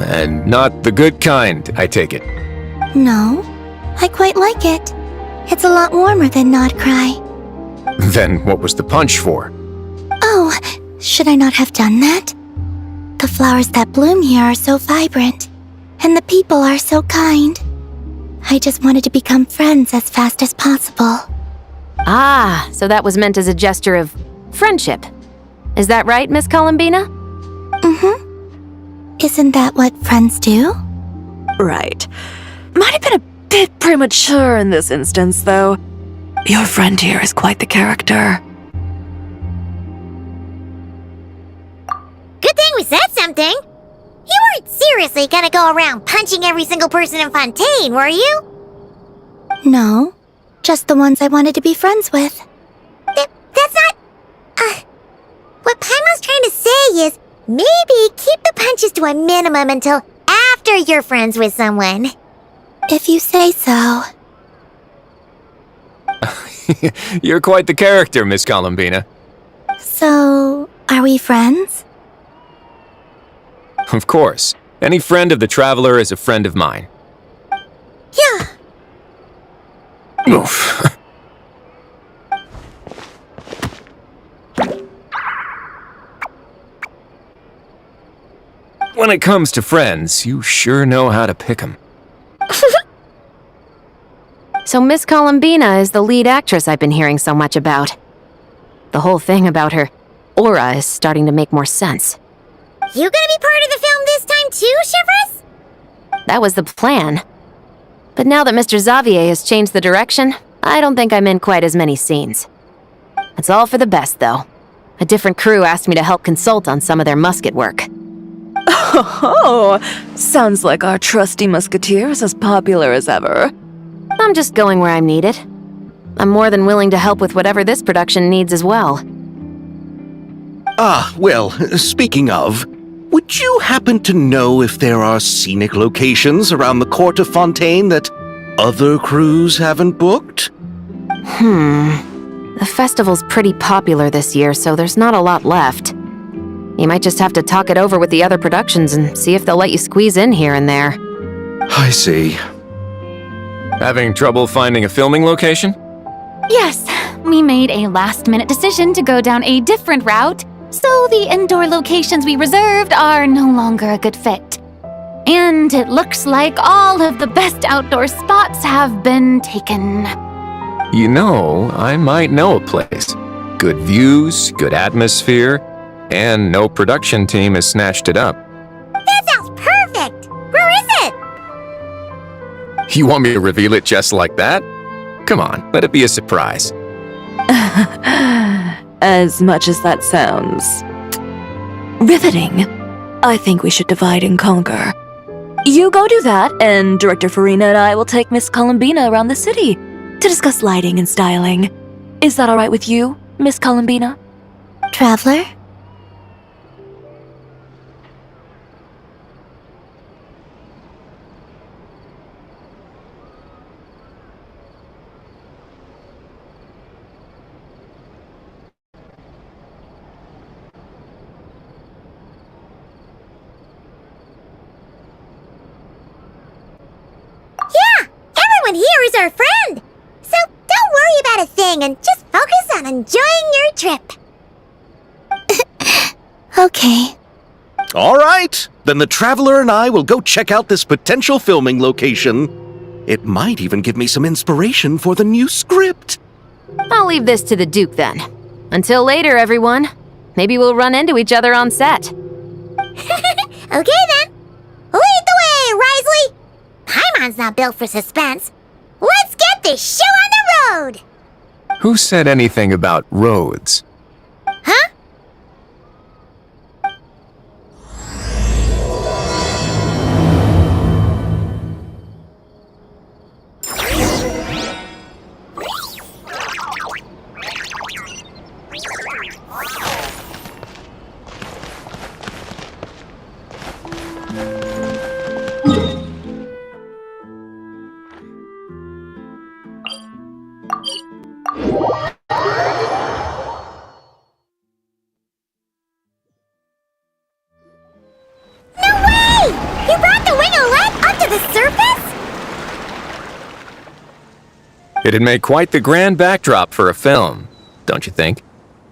And not the good kind, I take it. No, I quite like it. It's a lot warmer than Nodcry. Then what was the punch for? Oh, should I not have done that? The flowers that bloom here are so vibrant, and the people are so kind. I just wanted to become friends as fast as possible. Ah, so that was meant as a gesture of friendship. Is that right, Miss Columbina? Mm-hmm. Isn't that what friends do? Right. Might have been a bit premature in this instance, though. Your friend here is quite the character. Good thing we said something. You weren't seriously gonna go around punching every single person in Fontaine, were you? No, just the ones I wanted to be friends with. That's not... What Paimon's trying to say is, maybe keep the punches to a minimum until after you're friends with someone. If you say so. You're quite the character, Miss Columbina. So, are we friends? Of course. Any friend of the Traveler is a friend of mine. Yeah. Oof. When it comes to friends, you sure know how to pick 'em. So Miss Columbina is the lead actress I've been hearing so much about. The whole thing about her aura is starting to make more sense. You gonna be part of the film this time too, Shivers? That was the plan. But now that Mr. Xavier has changed the direction, I don't think I'm in quite as many scenes. It's all for the best, though. A different crew asked me to help consult on some of their musket work. Oh, sounds like our trusty musketeer is as popular as ever. I'm just going where I'm needed. I'm more than willing to help with whatever this production needs as well. Ah, well, speaking of, would you happen to know if there are scenic locations around the court of Fontaine that other crews haven't booked? The festival's pretty popular this year, so there's not a lot left. You might just have to talk it over with the other productions and see if they'll let you squeeze in here and there. I see. Having trouble finding a filming location? Yes, we made a last-minute decision to go down a different route, so the indoor locations we reserved are no longer a good fit. And it looks like all of the best outdoor spots have been taken. You know, I might know a place. Good views, good atmosphere, and no production team has snatched it up. That sounds perfect! Where is it? You want me to reveal it just like that? Come on, let it be a surprise. As much as that sounds riveting, I think we should divide and conquer. You go do that, and Director Farina and I will take Miss Columbina around the city to discuss lighting and styling. Is that all right with you, Miss Columbina? Traveler? Everyone here is our friend! So don't worry about a thing and just focus on enjoying your trip. Okay. All right, then the Traveler and I will go check out this potential filming location. It might even give me some inspiration for the new script. I'll leave this to the Duke then. Until later, everyone. Maybe we'll run into each other on set. Okay then. Lead the way, Risley! Paimon's not built for suspense. Let's get this show on the road! Who said anything about roads? Huh? You brought the wing-o-let up to the surface? It'd make quite the grand backdrop for a film, don't you think?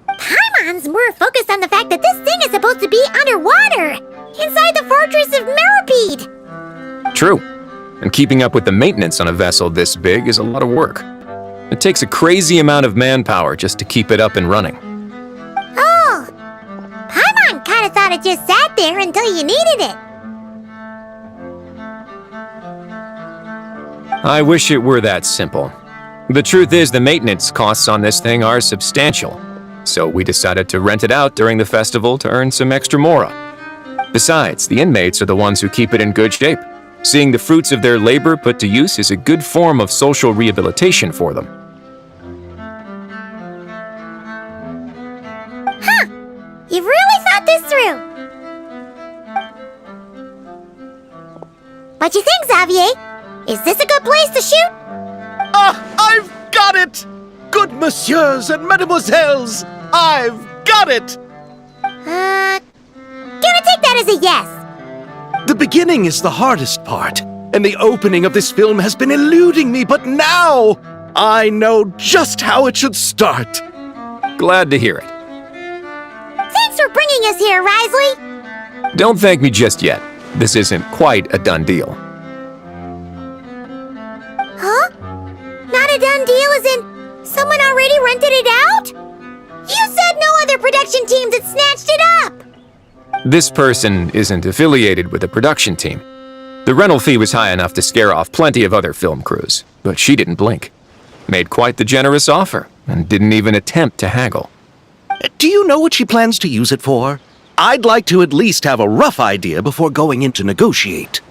Paimon's more focused on the fact that this thing is supposed to be underwater, inside the fortress of Meropide. True. And keeping up with the maintenance on a vessel this big is a lot of work. It takes a crazy amount of manpower just to keep it up and running. Oh, Paimon kind of thought it just sat there until you needed it. I wish it were that simple. The truth is the maintenance costs on this thing are substantial, so we decided to rent it out during the festival to earn some extra mora. Besides, the inmates are the ones who keep it in good shape. Seeing the fruits of their labor put to use is a good form of social rehabilitation for them. Huh, you've really thought this through. What you think, Xavier? Is this a good place to shoot? Ah, I've got it! Good messieurs and mesdemoiselles, I've got it! Gonna take that as a yes. The beginning is the hardest part, and the opening of this film has been eluding me, but now I know just how it should start. Glad to hear it. Thanks for bringing us here, Risley. Don't thank me just yet. This isn't quite a done deal. Huh? Not a done deal as in someone already rented it out? You said no other production teams had snatched it up! This person isn't affiliated with a production team. The rental fee was high enough to scare off plenty of other film crews, but she didn't blink. Made quite the generous offer, and didn't even attempt to haggle. Do you know what she plans to use it for? I'd like to at least have a rough idea before going in to negotiate.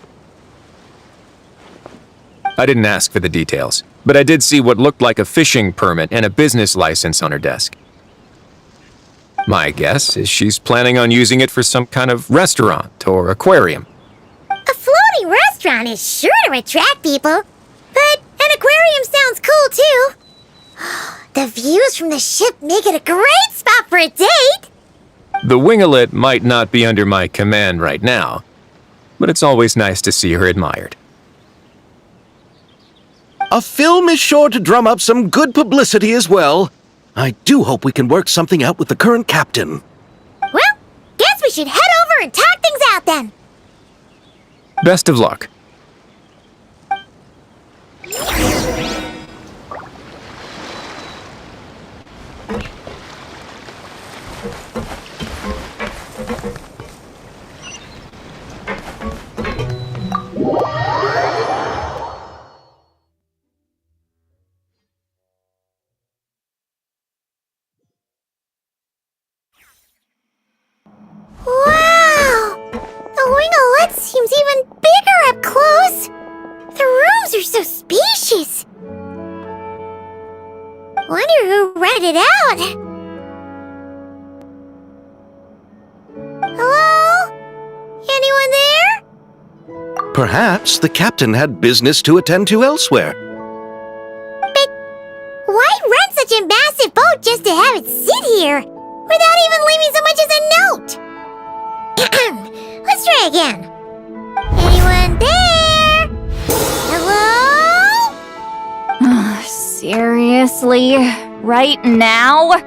I didn't ask for the details, but I did see what looked like a fishing permit and a business license on her desk. My guess is she's planning on using it for some kind of restaurant or aquarium. A floating restaurant is sure to attract people, but an aquarium sounds cool too. The views from the ship make it a great spot for a date. The winglet might not be under my command right now, but it's always nice to see her admired. A film is sure to drum up some good publicity as well. I do hope we can work something out with the current captain. Well, guess we should head over and talk things out then. Best of luck. Wow! The winglet seems even bigger up close. The rooms are so spacious. Wonder who rented it out. Hello? Anyone there? Perhaps the captain had business to attend to elsewhere. But why rent such a massive boat just to have it sit here, without even leaving so much as a note? Let's try again. Anyone there? Hello? Seriously? Right now?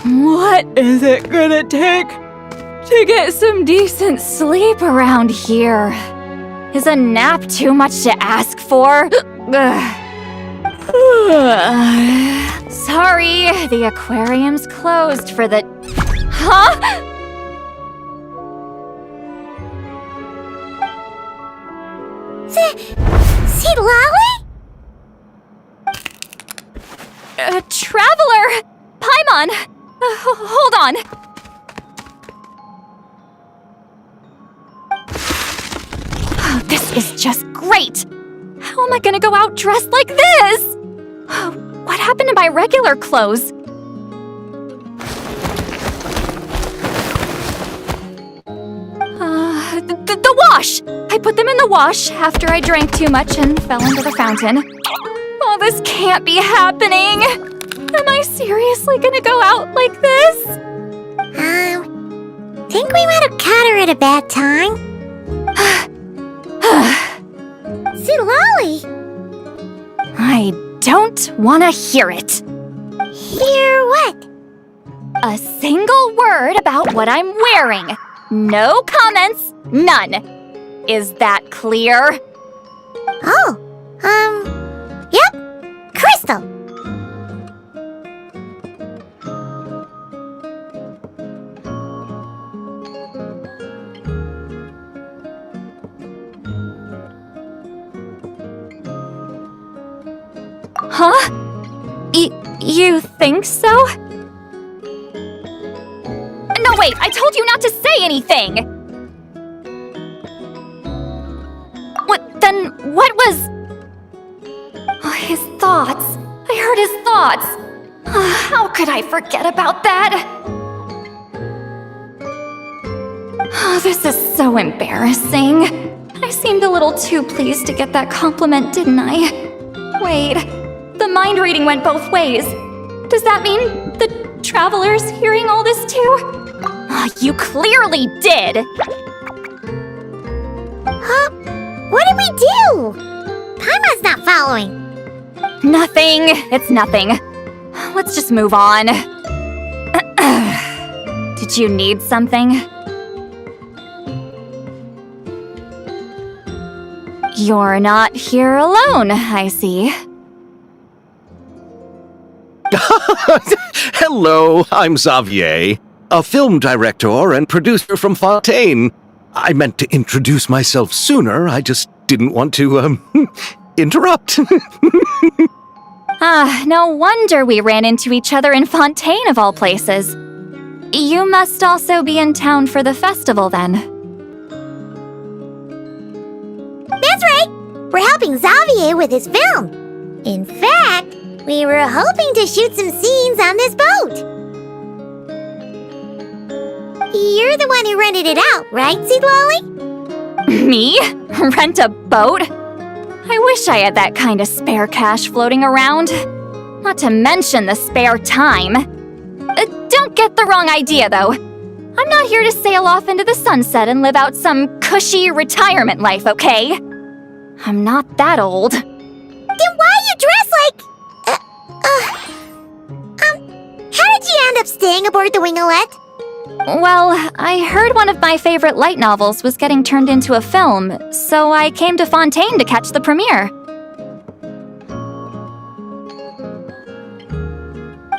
What is it gonna take to get some decent sleep around here? Is a nap too much to ask for? Sorry, the aquarium's closed for the... Huh? See Lolly? Traveler! Paimon! Hold on! Oh, this is just great! How am I gonna go out dressed like this? What happened to my regular clothes? The wash! I put them in the wash after I drank too much and fell into the fountain. Oh, this can't be happening! Am I seriously gonna go out like this? Think we might have caught her at a bad time. See Lolly? I don't want to hear it. Hear what? A single word about what I'm wearing. No comments, none. Is that clear? Oh, yep. Crystal. Huh? You think so? No, wait, I told you not to say anything! What was... Oh, his thoughts. I heard his thoughts. How could I forget about that? Oh, this is so embarrassing. I seemed a little too pleased to get that compliment, didn't I? Wait, the mind reading went both ways. Does that mean the traveler's hearing all this too? You clearly did! Huh? What did we do? Paimon's not following. Nothing. It's nothing. Let's just move on. Did you need something? You're not here alone, I see. Hello, I'm Xavier, a film director and producer from Fontaine. I meant to introduce myself sooner, I just didn't want to, interrupt. No wonder we ran into each other in Fontaine of all places. You must also be in town for the festival then. That's right! We're helping Xavier with his film. In fact, we were hoping to shoot some scenes on this boat. You're the one who rented it out, right, Seed Lolly? Me? Rent a boat? I wish I had that kind of spare cash floating around. Not to mention the spare time. Don't get the wrong idea, though. I'm not here to sail off into the sunset and live out some cushy retirement life, okay? I'm not that old. Then why you dress like... how did you end up staying aboard the Winglet? Well, I heard one of my favorite light novels was getting turned into a film, so I came to Fontaine to catch the premiere.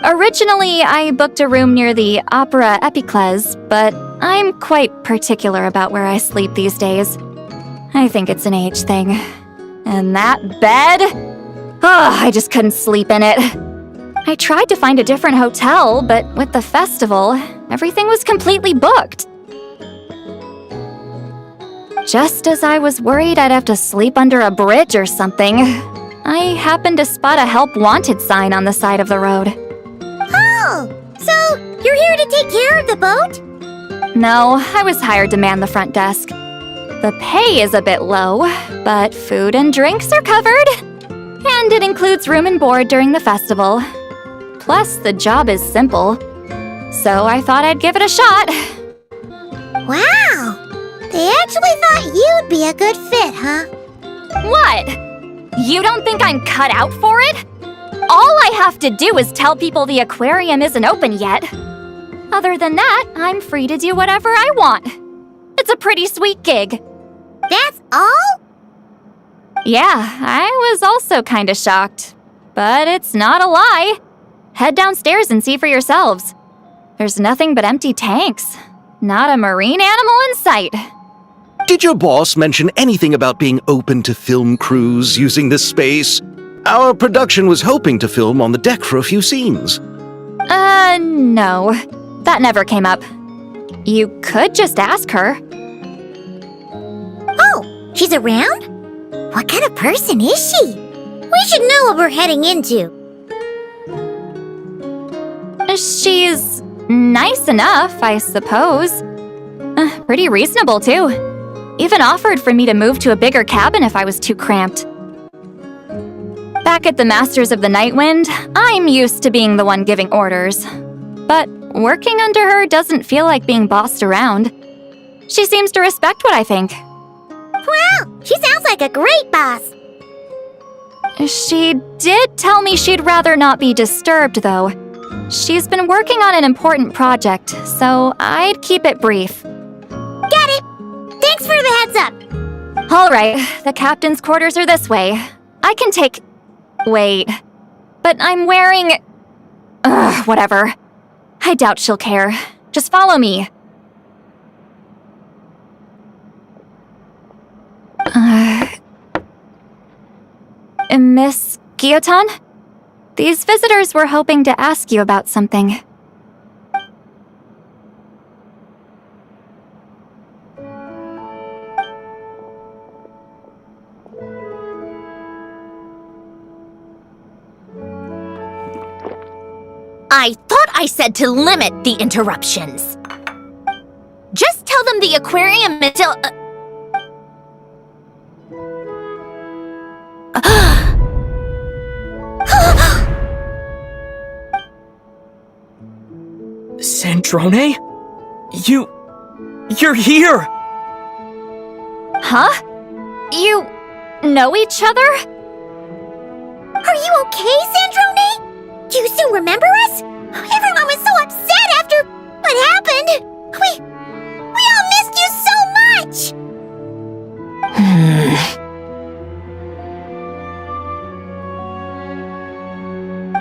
Originally, I booked a room near the Opera Epicles, but I'm quite particular about where I sleep these days. I think it's an age thing. And that bed? I just couldn't sleep in it. I tried to find a different hotel, but with the festival, everything was completely booked. Just as I was worried I'd have to sleep under a bridge or something, I happened to spot a help wanted sign on the side of the road. Oh, so you're here to take care of the boat? No, I was hired to man the front desk. The pay is a bit low, but food and drinks are covered. And it includes room and board during the festival. Plus, the job is simple. So I thought I'd give it a shot. Wow! They actually thought you'd be a good fit, huh? What? You don't think I'm cut out for it? All I have to do is tell people the aquarium isn't open yet. Other than that, I'm free to do whatever I want. It's a pretty sweet gig. That's all? Yeah, I was also kinda shocked. But it's not a lie. Head downstairs and see for yourselves. There's nothing but empty tanks. Not a marine animal in sight. Did your boss mention anything about being open to film crews using this space? Our production was hoping to film on the deck for a few scenes. No. That never came up. You could just ask her. Oh, she's around? What kind of person is she? We should know what we're heading into. She's nice enough, I suppose. Pretty reasonable, too. Even offered for me to move to a bigger cabin if I was too cramped. Back at the Masters of the Nightwind, I'm used to being the one giving orders. But working under her doesn't feel like being bossed around. She seems to respect what I think. Wow, she sounds like a great boss. She did tell me she'd rather not be disturbed, though. She's been working on an important project, so I'd keep it brief. Got it. Thanks for the heads up. All right, the captain's quarters are this way. I can take... Wait. But I'm wearing... whatever. I doubt she'll care. Just follow me. Miss Guillotin? These visitors were hoping to ask you about something. I thought I said to limit the interruptions. Just tell them the aquarium is still... Centrone? You're here! Huh? You know each other? Are you okay, Sandrone? Do you still remember us? Everyone was so upset after what happened. We all missed you so much!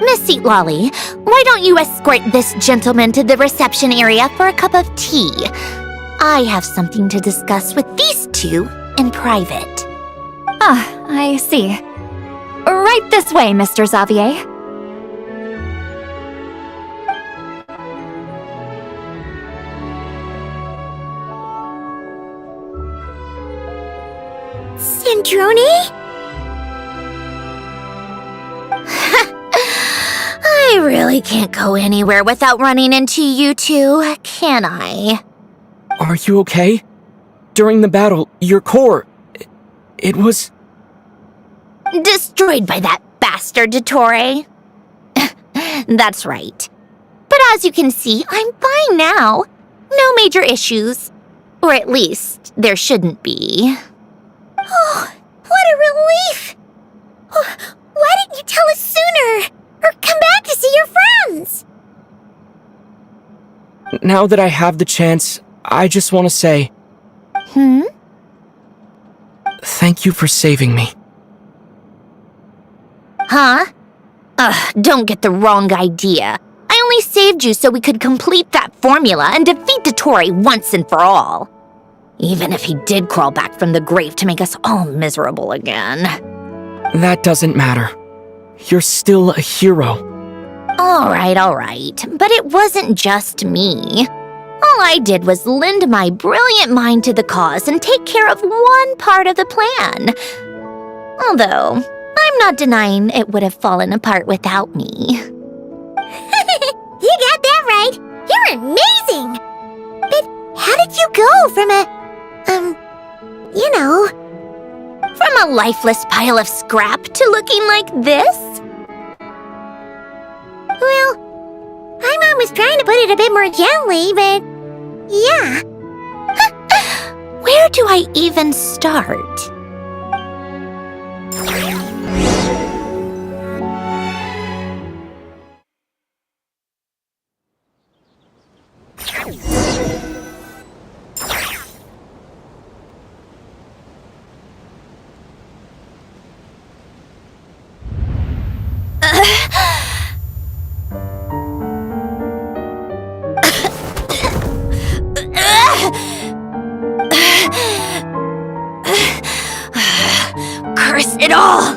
Miss Seat Lolly, why don't you escort this gentleman to the reception area for a cup of tea? I have something to discuss with these two in private. Ah, I see. Right this way, Mr. Xavier. Sandrone? I really can't go anywhere without running into you two, can I? Are you okay? During the battle, your core... It was... Destroyed by that bastard Dottore. That's right. But as you can see, I'm fine now. No major issues. Or at least, there shouldn't be. Oh, what a relief! Oh, why didn't you tell us sooner? Or come back to see your friends? Now that I have the chance, I just want to say... Thank you for saving me. Huh? Don't get the wrong idea. I only saved you so we could complete that formula and defeat Dottore once and for all. Even if he did crawl back from the grave to make us all miserable again. That doesn't matter. You're still a hero. All right. But it wasn't just me. All I did was lend my brilliant mind to the cause and take care of one part of the plan. Although, I'm not denying it would have fallen apart without me. You got that right. You're amazing. But how did you go from From a lifeless pile of scrap to looking like this? Well, my mom was trying to put it a bit more gently, but yeah. Where do I even start? Curse it all!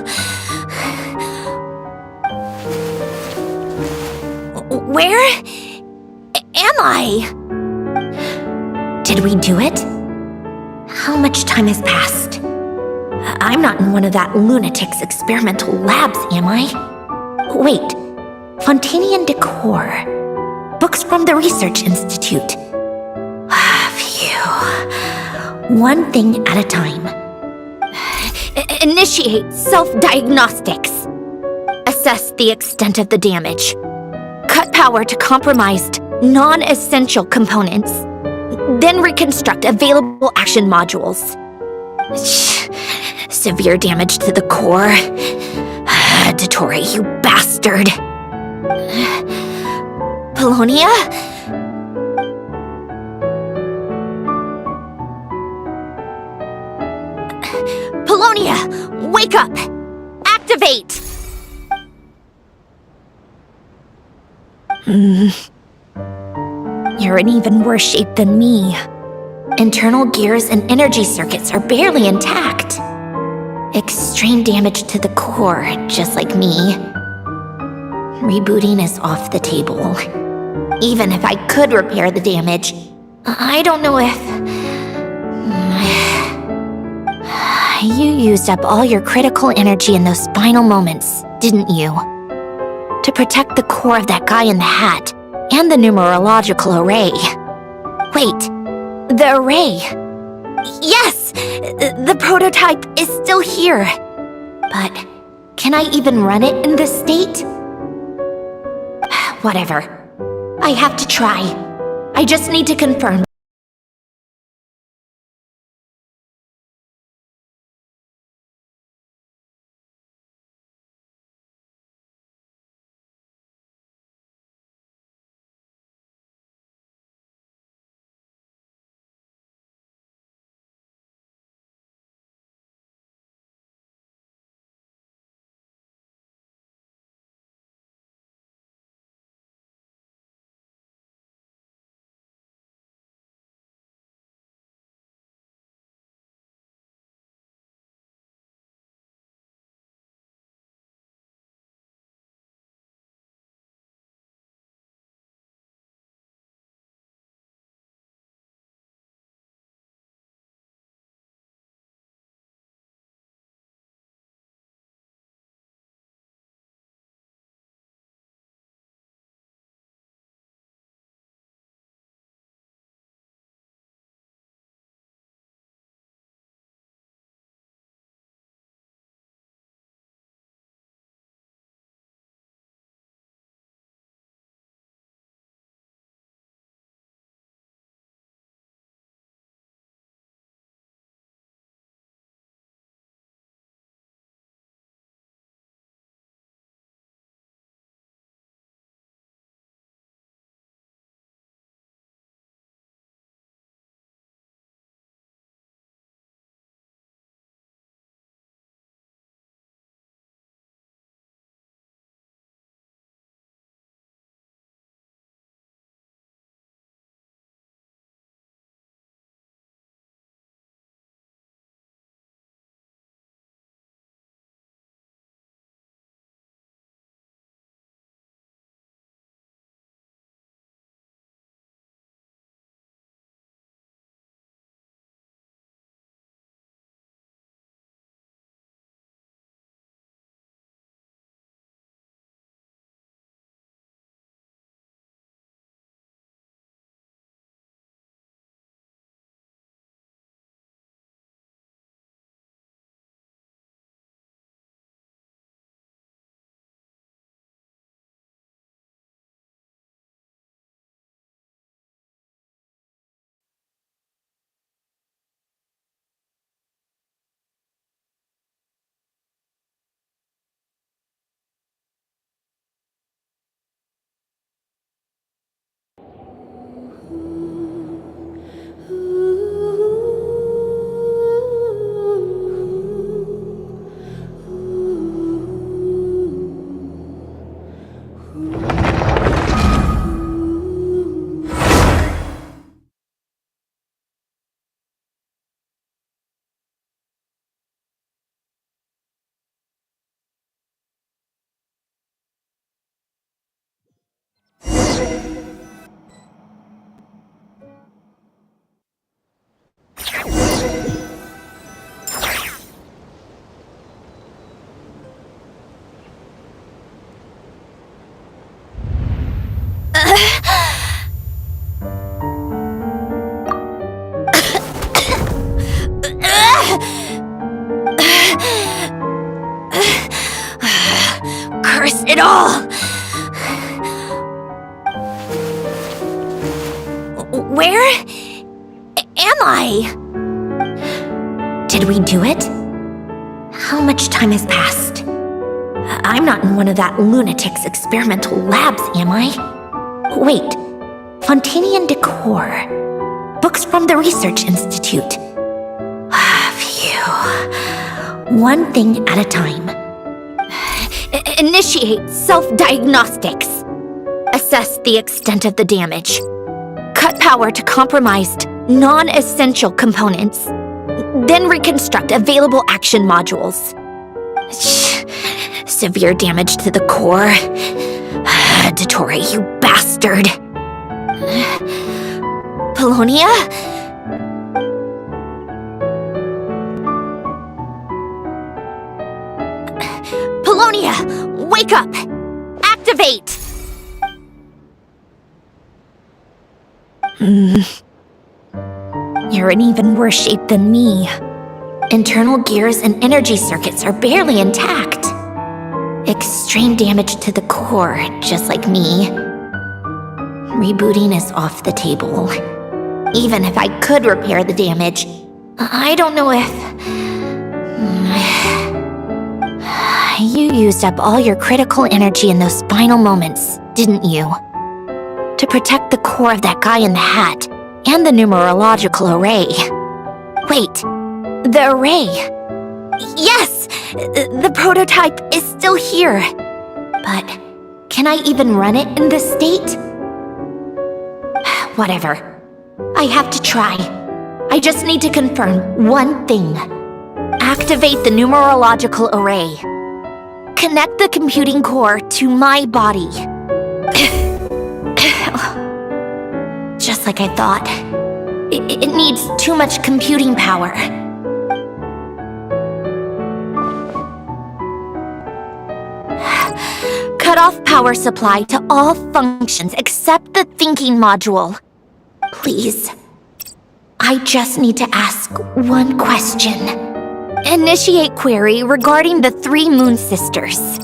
Where am I? Did we do it? How much time has passed? I'm not in one of that lunatic's experimental labs, am I? Wait, Fontanian Decor. Books from the Research Institute. Phew. One thing at a time. Initiate self-diagnostics. Assess the extent of the damage. Cut power to compromised, non-essential components. Then reconstruct available action modules. Severe damage to the core. Dottore, you bastard. Polonia? Polonia, wake up! Activate! You're in even worse shape than me. Internal gears and energy circuits are barely intact. Extreme damage to the core, just like me. Rebooting is off the table. Even if I could repair the damage, I don't know if... You used up all your critical energy in those final moments, didn't you? To protect the core of that guy in the hat, and the numerological array. Wait, the array. Yes! The prototype is still here. But can I even run it in this state? Whatever. I have to try. I just need to confirm. Curse it all! Where am I? Did we do it? How much time has passed? I'm not in one of that lunatic's experimental labs, am I? Wait, Fontanian Decor. Books from the Research Institute. Phew. One thing at a time. Initiate self-diagnostics. Assess the extent of the damage. Cut power to compromised, non-essential components. Then reconstruct available action modules. Severe damage to the core. Dottore, you bastard. Polonia? Polonia, wake up! Activate! You're in even worse shape than me. Internal gears and energy circuits are barely intact. Extreme damage to the core, just like me. Rebooting is off the table. Even if I could repair the damage, I don't know if... You used up all your critical energy in those final moments, didn't you? To protect the core of that guy in the hat and the numerological array. Wait, the array. Yes! The prototype is still here. But can I even run it in this state? Whatever. I have to try. I just need to confirm one thing. Activate the numerological array. Connect the computing core to my body. Just like I thought. It needs too much computing power. Cut off power supply to all functions except the thinking module. Please. I just need to ask one question. Initiate query regarding the 3 moon sisters.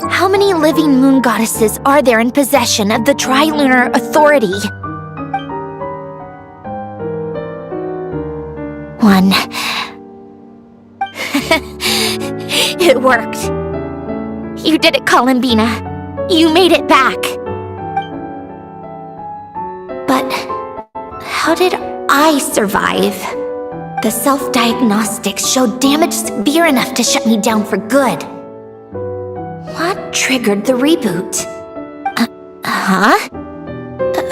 How many living moon goddesses are there in possession of the Trilunar Authority? 1. It worked. You did it, Columbina. You made it back. But how did I survive? The self-diagnostics showed damage severe enough to shut me down for good. What triggered the reboot?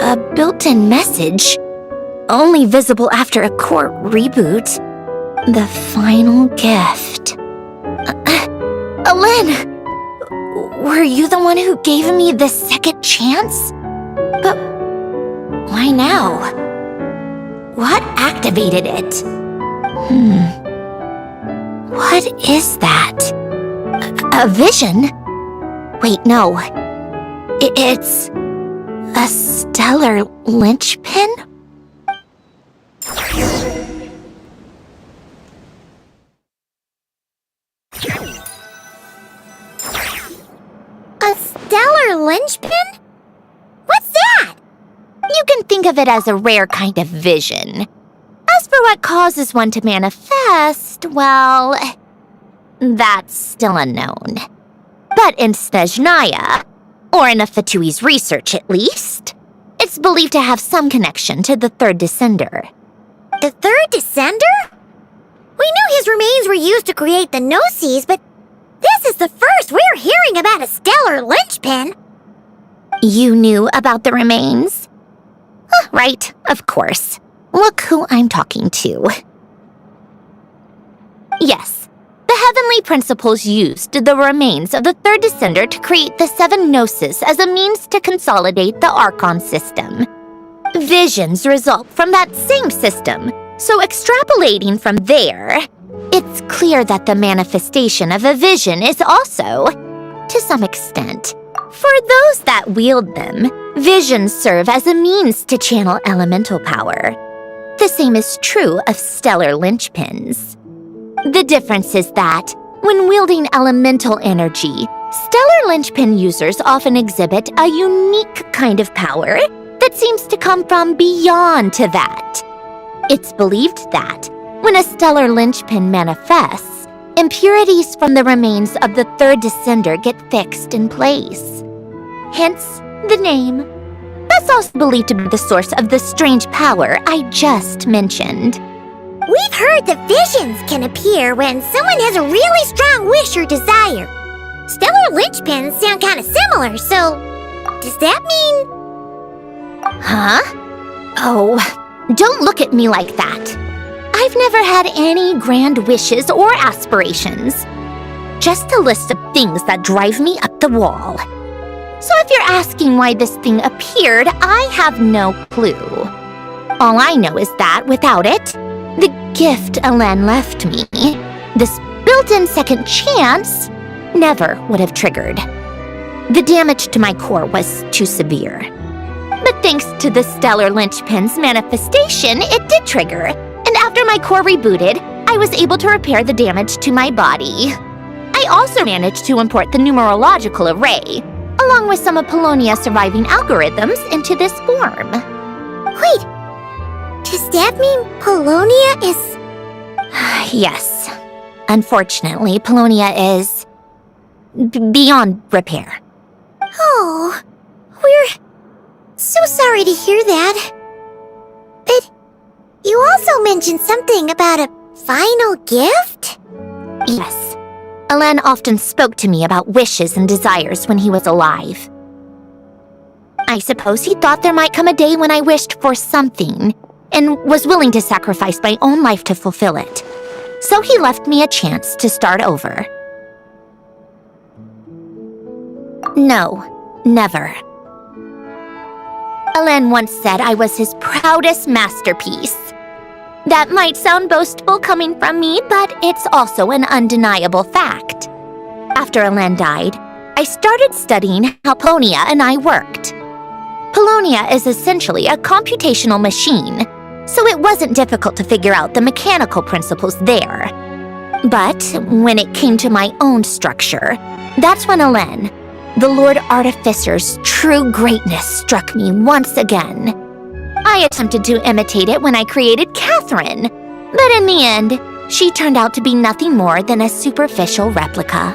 A built-in message? Only visible after a core reboot. The final gift. Alen! Were you the one who gave me the second chance? But why now? What activated it? What is that? A vision? Wait, no. It's a stellar linchpin? A stellar linchpin? What's that? You can think of it as a rare kind of vision. As for what causes one to manifest, well, that's still unknown. But in Snezhnaya, or in a Fatui's research at least, it's believed to have some connection to the third descender. The third descender? We knew his remains were used to create the Gnosis, but this is the first we're hearing about a stellar linchpin. You knew about the remains? Right, of course. Look who I'm talking to. Yes, the heavenly principles used the remains of the third descender to create the 7 Gnosis as a means to consolidate the Archon system. Visions result from that same system, so extrapolating from there, it's clear that the manifestation of a vision is also, to some extent, for those that wield them, visions serve as a means to channel elemental power. The same is true of stellar linchpins. The difference is that, when wielding elemental energy, stellar linchpin users often exhibit a unique kind of power that seems to come from beyond to that. It's believed that, when a stellar linchpin manifests, impurities from the remains of the third descender get fixed in place. Hence, the name. That's also believed to be the source of the strange power I just mentioned. We've heard that visions can appear when someone has a really strong wish or desire. Stellar linchpins sound kind of similar, so does that mean... Huh? Oh, don't look at me like that. I've never had any grand wishes or aspirations. Just a list of things that drive me up the wall. So if you're asking why this thing appeared, I have no clue. All I know is that without it, the gift Alen left me, this built-in second chance, never would have triggered. The damage to my core was too severe. But thanks to the stellar linchpin's manifestation, it did trigger. And after my core rebooted, I was able to repair the damage to my body. I also managed to import the numerological array, along with some of Polonia's surviving algorithms into this form. Wait, does that mean Polonia is... Yes. Unfortunately, Polonia is... beyond repair. Oh, we're so sorry to hear that. But you also mentioned something about a final gift? Yes. Alain often spoke to me about wishes and desires when he was alive. I suppose he thought there might come a day when I wished for something and was willing to sacrifice my own life to fulfill it. So he left me a chance to start over. No, never. Alain once said I was his proudest masterpiece. That might sound boastful coming from me, but it's also an undeniable fact. After Alain died, I started studying how Polonia and I worked. Polonia is essentially a computational machine, so it wasn't difficult to figure out the mechanical principles there. But when it came to my own structure, that's when Alain, the Lord Artificer's true greatness, struck me once again. I attempted to imitate it when I created Catherine, but in the end, she turned out to be nothing more than a superficial replica.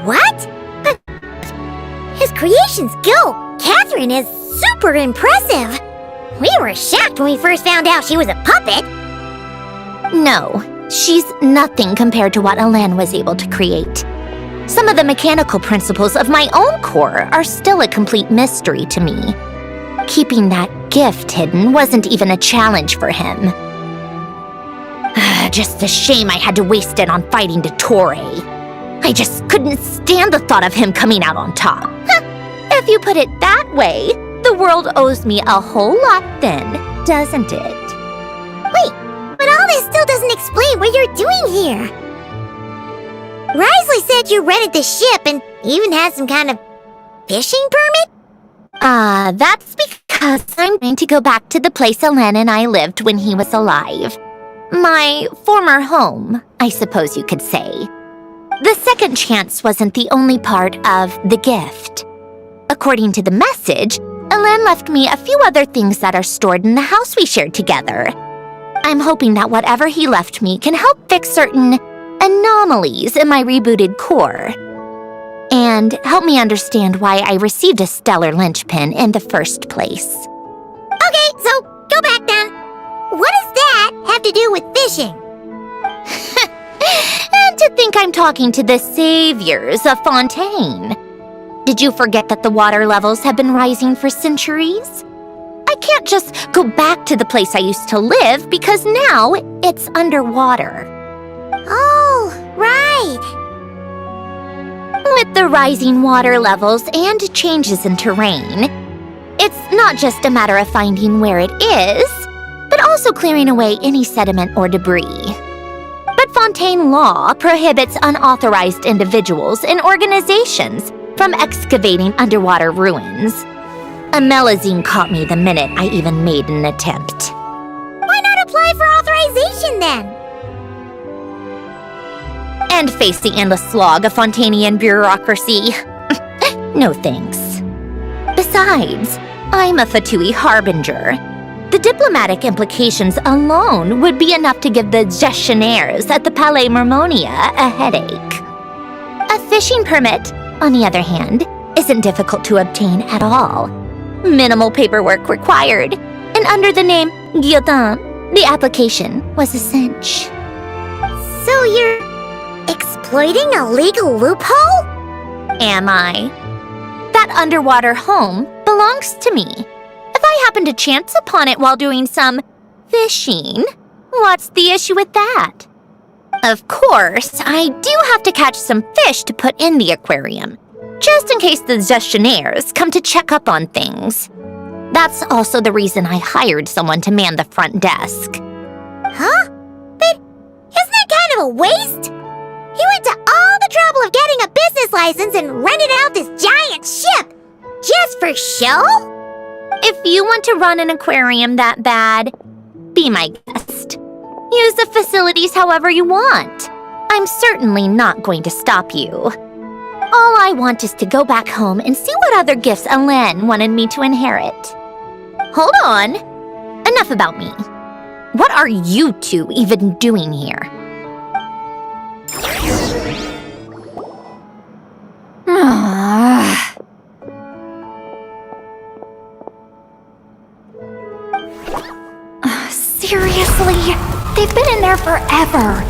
What? His creation skill, Catherine, is super impressive. We were shocked when we first found out she was a puppet. No, she's nothing compared to what Alain was able to create. Some of the mechanical principles of my own core are still a complete mystery to me. Keeping that gift hidden wasn't even a challenge for him. Just a shame I had to waste it on fighting Dottore. I just couldn't stand the thought of him coming out on top. If you put it that way, the world owes me a whole lot then, doesn't it? Wait, but all this still doesn't explain what you're doing here. Risley said you rented the ship and even had some kind of fishing permit? That's because I'm going to go back to the place Alain and I lived when he was alive. My former home, I suppose you could say. The second chance wasn't the only part of the gift. According to the message, Alain left me a few other things that are stored in the house we shared together. I'm hoping that whatever he left me can help fix certain anomalies in my rebooted core. And help me understand why I received a stellar linchpin in the first place. Okay, so go back then. What does that have to do with fishing? And to think I'm talking to the saviors of Fontaine. Did you forget that the water levels have been rising for centuries? I can't just go back to the place I used to live because now it's underwater. Oh, right. With the rising water levels and changes in terrain, it's not just a matter of finding where it is, but also clearing away any sediment or debris. But Fontaine law prohibits unauthorized individuals and organizations from excavating underwater ruins. A Melazine caught me the minute I even made an attempt. Why not apply for authorization then? And face the endless slog of Fontainian bureaucracy. No thanks. Besides, I'm a Fatui harbinger. The diplomatic implications alone would be enough to give the gestionnaires at the Palais Mermonia a headache. A fishing permit, on the other hand, isn't difficult to obtain at all. Minimal paperwork required, and under the name Guillotin, the application was a cinch. So you're exploiting a legal loophole? Am I? That underwater home belongs to me. If I happen to chance upon it while doing some fishing, what's the issue with that? Of course, I do have to catch some fish to put in the aquarium, just in case the gestionnaires come to check up on things. That's also the reason I hired someone to man the front desk. Huh? But isn't that kind of a waste? He went to all the trouble of getting a business license and rented out this giant ship, just for show? If you want to run an aquarium that bad, be my guest. Use the facilities however you want. I'm certainly not going to stop you. All I want is to go back home and see what other gifts Alen wanted me to inherit. Hold on. Enough about me. What are you two even doing here? Seriously? They've been in there forever.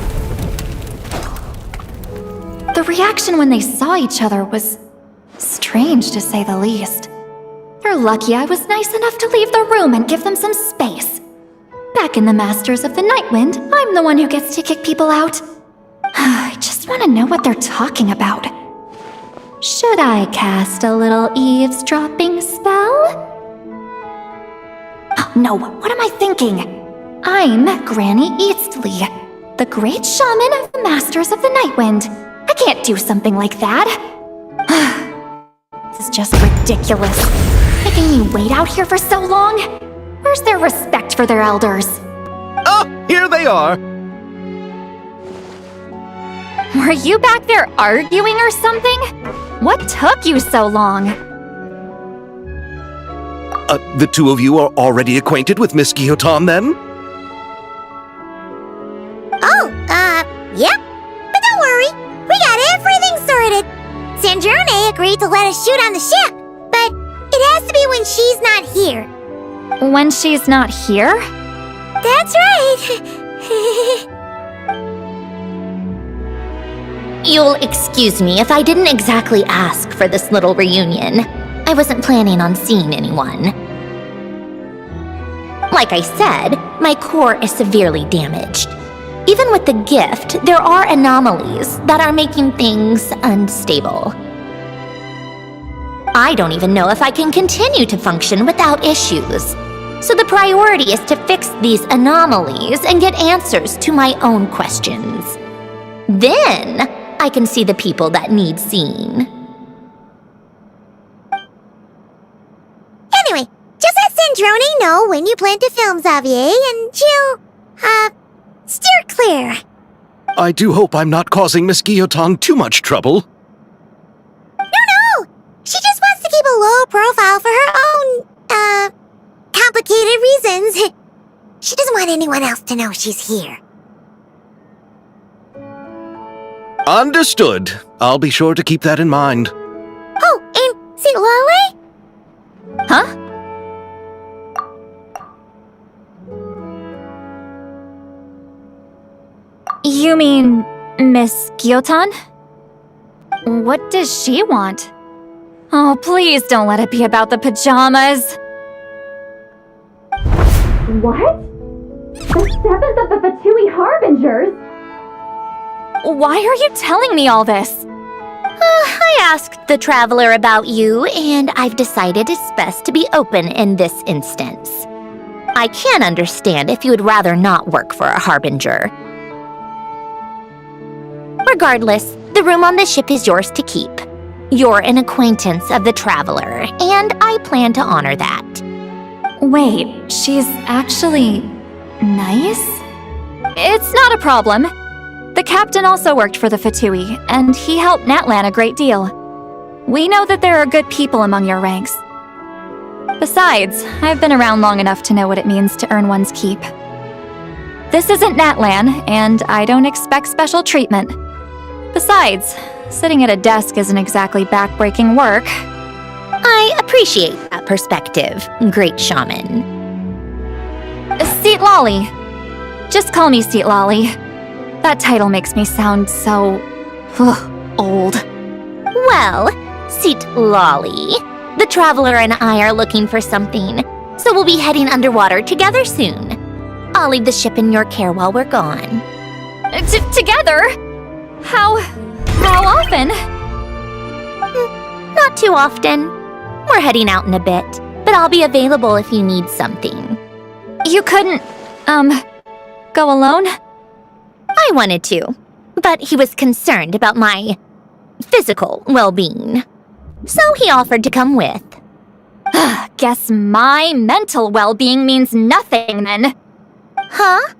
The reaction when they saw each other was strange, to say the least. They're lucky I was nice enough to leave the room and give them some space. Back in the Masters of the Nightwind, I'm the one who gets to kick people out. I just want to know what they're talking about. Should I cast a little eavesdropping spell? No, what am I thinking? I'm Granny Eastly, the great shaman of the Masters of the Nightwind. I can't do something like that. This is just ridiculous. Making me wait out here for so long? Where's their respect for their elders? Oh, here they are! Were you back there arguing or something? What took you so long? The two of you are already acquainted with Miss Guillotin, then? Yep. But don't worry, we got everything sorted. Sandrone agreed to let us shoot on the ship, but it has to be when she's not here. When she's not here? That's right. You'll excuse me if I didn't exactly ask for this little reunion. I wasn't planning on seeing anyone. Like I said, my core is severely damaged. Even with the gift, there are anomalies that are making things unstable. I don't even know if I can continue to function without issues. So the priority is to fix these anomalies and get answers to my own questions. Then I can see the people that need seeing. Anyway, just let Sandrone know when you plan to film Xavier, and she'll, steer clear. I do hope I'm not causing Miss Guillotin too much trouble. No! She just wants to keep a low profile for her own, complicated reasons. She doesn't want anyone else to know she's here. Understood. I'll be sure to keep that in mind. Oh, and see Lale? Huh? You mean Miss Guillotin? What does she want? Oh, please don't let it be about the pajamas. What? The 7th of the Fatui Harbingers? Why are you telling me all this? I asked the Traveler about you, and I've decided it's best to be open in this instance. I can understand if you would rather not work for a Harbinger. Regardless, the room on the ship is yours to keep. You're an acquaintance of the Traveler, and I plan to honor that. Wait, she's actually nice? It's not a problem. The captain also worked for the Fatui, and he helped Natlan a great deal. We know that there are good people among your ranks. Besides, I've been around long enough to know what it means to earn one's keep. This isn't Natlan, and I don't expect special treatment. Besides, sitting at a desk isn't exactly back-breaking work. I appreciate that perspective, great shaman. Seat Lolly. Just call me Seat Lolly. That title makes me sound so... old. Well, Seat Lolly, the Traveler and I are looking for something, so we'll be heading underwater together soon. I'll leave the ship in your care while we're gone. Together? How often? Not too often. We're heading out in a bit, but I'll be available if you need something. You couldn't, go alone? I wanted to, but he was concerned about my physical well-being. So he offered to come with. Guess my mental well-being means nothing then. Huh?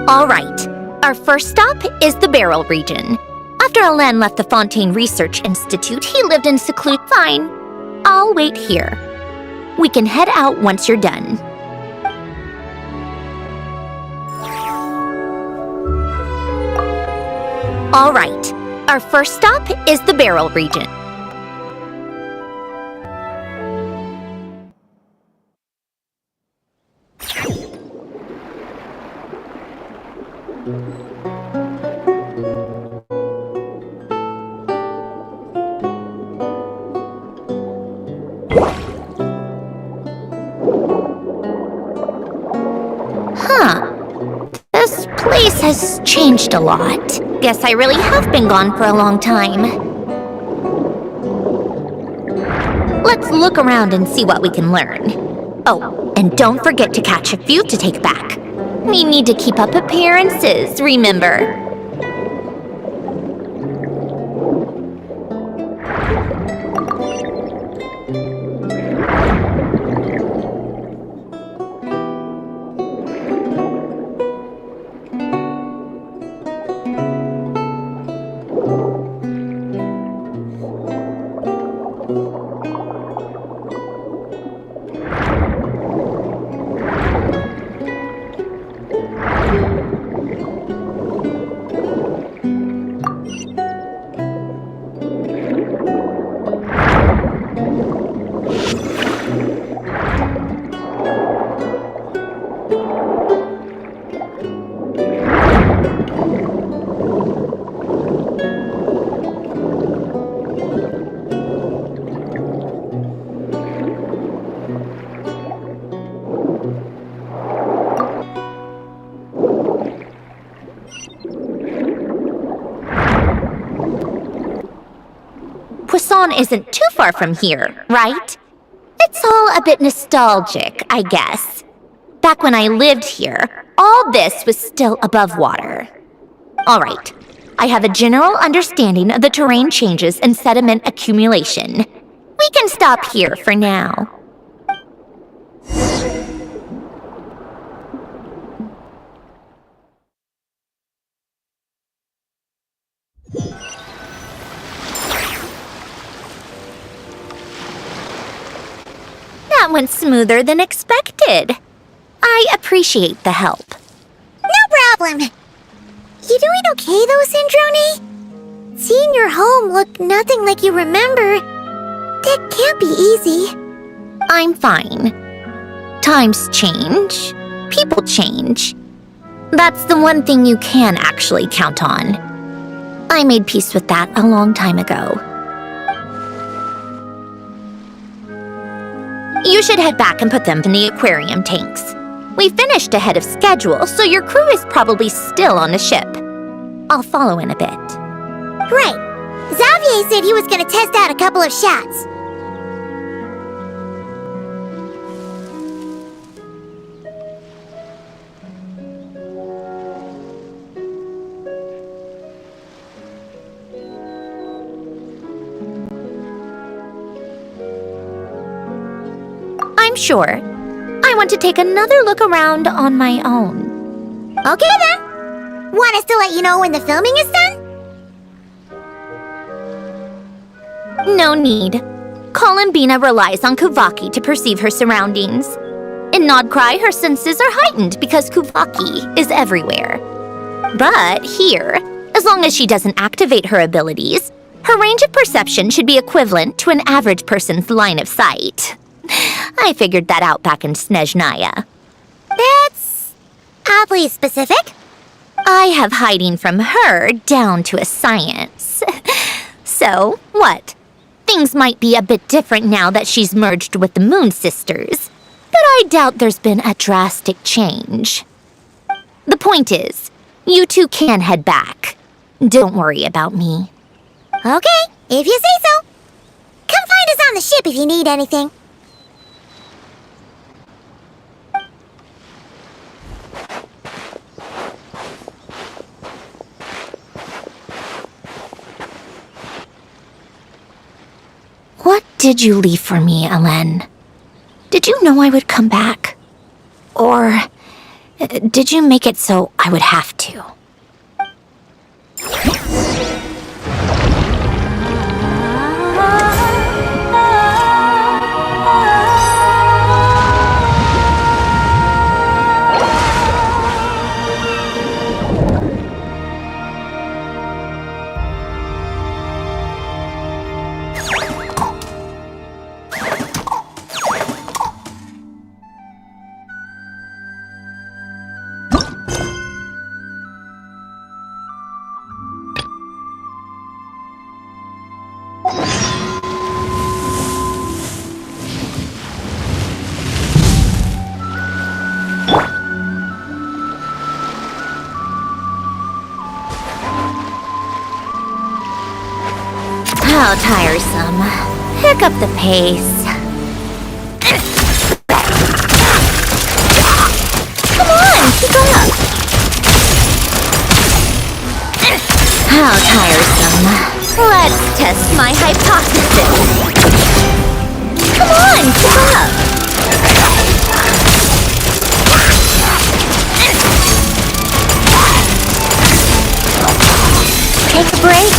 All right, our first stop is the Barrel region. After Alain left the Fontaine Research Institute, he lived in secluded. Fine, I'll wait here. We can head out once you're done. All right, our first stop is the Barrel region. This place has changed a lot. Guess I really have been gone for a long time. Let's look around and see what we can learn. Oh, and don't forget to catch a few to take back. We need to keep up appearances, remember? Poisson isn't too far from here, right? It's all a bit nostalgic, I guess. Back when I lived here, all this was still above water. All right, I have a general understanding of the terrain changes and sediment accumulation. We can stop here for now. That went smoother than expected. I appreciate the help. No problem. You doing okay though, Syndrome? Seeing your home look nothing like you remember, that can't be easy. I'm fine. Times change. People change. That's the one thing you can actually count on. I made peace with that a long time ago. You should head back and put them in the aquarium tanks. We finished ahead of schedule, so your crew is probably still on the ship. I'll follow in a bit. Right. Xavier said he was gonna test out a couple of shots. I'm sure. I want to take another look around on my own. Okay then. Want us to let you know when the filming is done? No need. Columbina relies on Kuvaki to perceive her surroundings. In Nodcry, her senses are heightened because Kuvaki is everywhere. But here, as long as she doesn't activate her abilities, her range of perception should be equivalent to an average person's line of sight. I figured that out back in Snezhnaya. That's oddly specific. I have hiding from her down to a science. So, what? Things might be a bit different now that she's merged with the Moon Sisters, but I doubt there's been a drastic change. The point is, you two can head back. Don't worry about me. Okay, if you say so. Come find us on the ship if you need anything. What did you leave for me, Alain? Did you know I would come back? Or Did you make it so I would have to? How tiresome. Pick up the pace. Come on, keep up. How tiresome. Let's test my hypothesis. Come on, keep up. Take a break.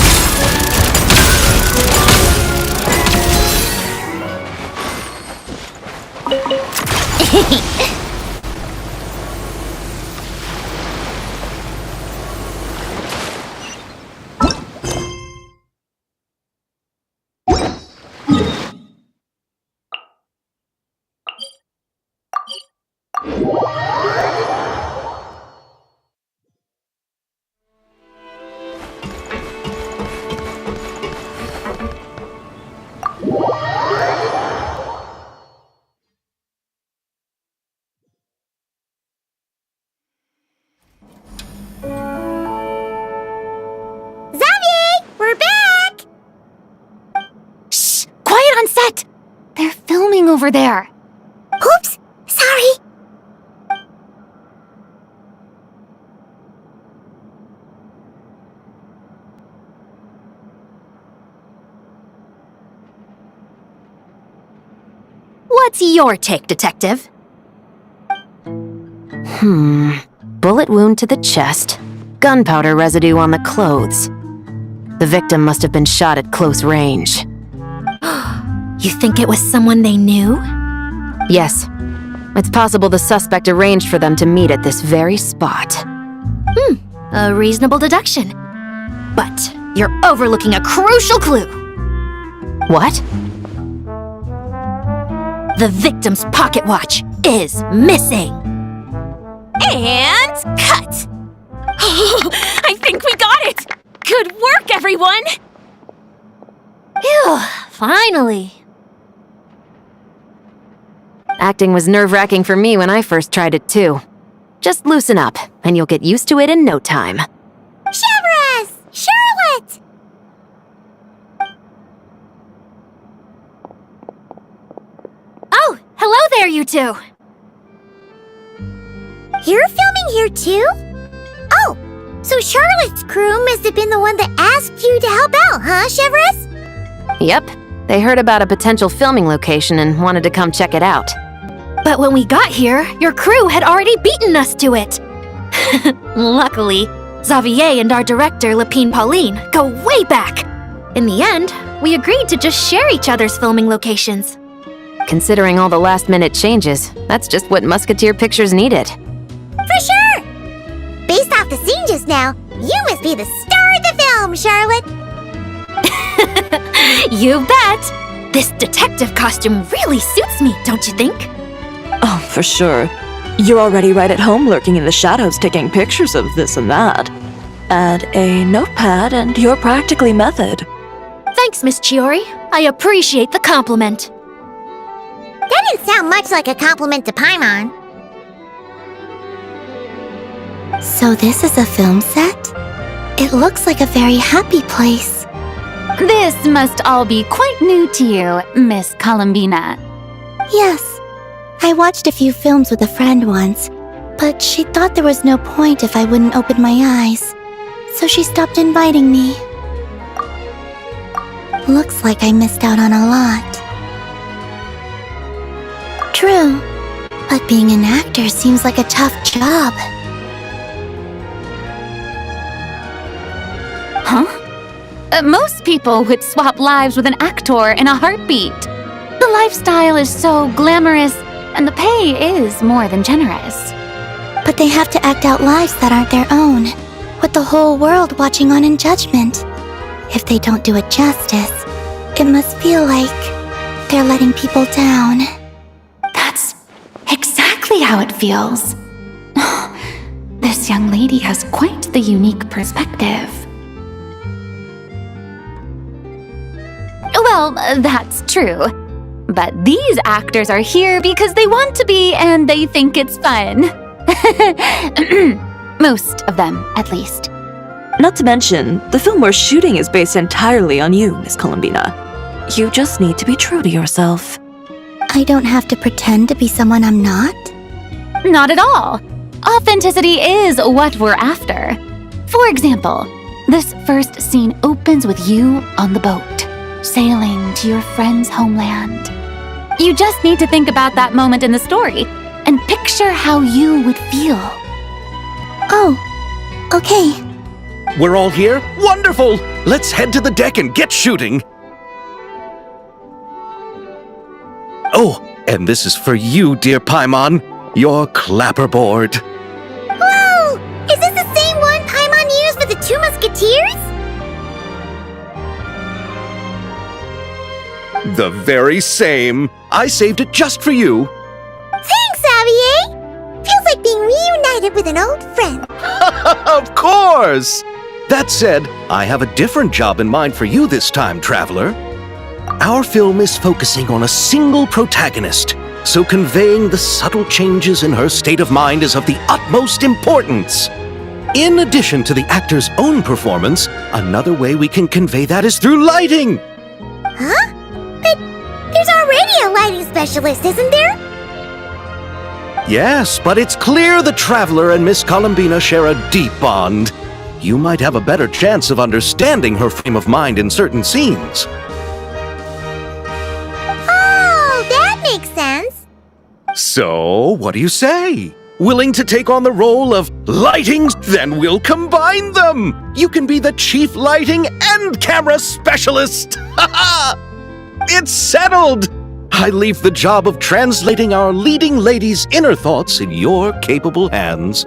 On set! They're filming over there. Oops, sorry. What's your take, Detective? Bullet wound to the chest. Gunpowder residue on the clothes. The victim must have been shot at close range. You think it was someone they knew? Yes. It's possible the suspect arranged for them to meet at this very spot. A reasonable deduction. But you're overlooking a crucial clue. What? The victim's pocket watch is missing. And cut! I think we got it! Good work, everyone! Phew, finally. Acting was nerve-wracking for me when I first tried it too. Just loosen up, and you'll get used to it in no time. Chevrus! Charlotte! Oh, hello there, you two! You're filming here too? Oh, so Charlotte's crew must have been the one that asked you to help out, huh, Chevrus? Yep. They heard about a potential filming location and wanted to come check it out. But when we got here, your crew had already beaten us to it. Luckily, Xavier and our director, Lapine Pauline, go way back. In the end, we agreed to just share each other's filming locations. Considering all the last-minute changes, that's just what Musketeer Pictures needed. For sure! Based off the scene just now, you must be the star of the film, Charlotte! You bet! This detective costume really suits me, don't you think? Oh, for sure. You're already right at home lurking in the shadows taking pictures of this and that. Add a notepad and you're practically method. Thanks, Miss Chiori. I appreciate the compliment. That didn't sound much like a compliment to Paimon. So this is a film set? It looks like a very happy place. This must all be quite new to you, Miss Columbina. Yes. I watched a few films with a friend once, but she thought there was no point if I wouldn't open my eyes. So she stopped inviting me. Looks like I missed out on a lot. True, But being an actor seems like a tough job. Huh? Most people would swap lives with an actor in a heartbeat. The lifestyle is so glamorous, and the pay is more than generous. But they have to act out lives that aren't their own, with the whole world watching on in judgment. If they don't do it justice, it must feel like they're letting people down. That's exactly how it feels. This young lady has quite the unique perspective. Well, that's true. But these actors are here because they want to be and they think it's fun. Most of them, at least. Not to mention, the film we're shooting is based entirely on you, Miss Columbina. You just need to be true to yourself. I don't have to pretend to be someone I'm not? Not at all. Authenticity is what we're after. For example, this first scene opens with you on the boat, sailing to your friend's homeland. You just need to think about that moment in the story and picture how you would feel. Oh, okay. We're all here? Wonderful! Let's head to the deck and get shooting. Oh, and this is for you, dear Paimon, your clapperboard. Whoa! Is this the same one Paimon used for the Two Musketeers? The very same. I saved it just for you. Thanks, Xavier! Feels like being reunited with an old friend. Of course! That said, I have a different job in mind for you this time, traveler. Our film is focusing on a single protagonist, so conveying the subtle changes in her state of mind is of the utmost importance. In addition to the actor's own performance, another way we can convey that is through lighting. Huh? But there's already a lighting specialist, isn't there? Yes, but it's clear the traveler and Miss Columbina share a deep bond. You might have a better chance of understanding her frame of mind in certain scenes. Oh, that makes sense. So, what do you say? Willing to take on the role of lighting? Then we'll combine them! You can be the chief lighting and camera specialist! Ha ha! It's settled! I leave the job of translating our leading lady's inner thoughts in your capable hands.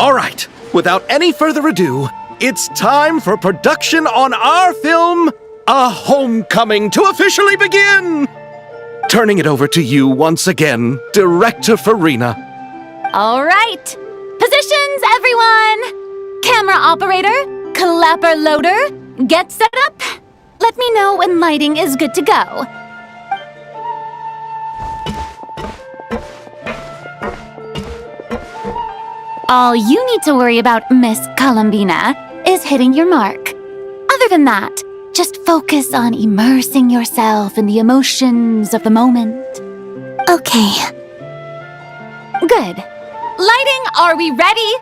All right, without any further ado, it's time for production on our film, A Homecoming, to officially begin! Turning it over to you once again, Director Farina. All right. Positions, everyone! Camera operator, clapper loader, get set up. Let me know when lighting is good to go. All you need to worry about, Miss Columbina, is hitting your mark. Other than that, just focus on immersing yourself in the emotions of the moment. Okay. Good. Lighting, are we ready?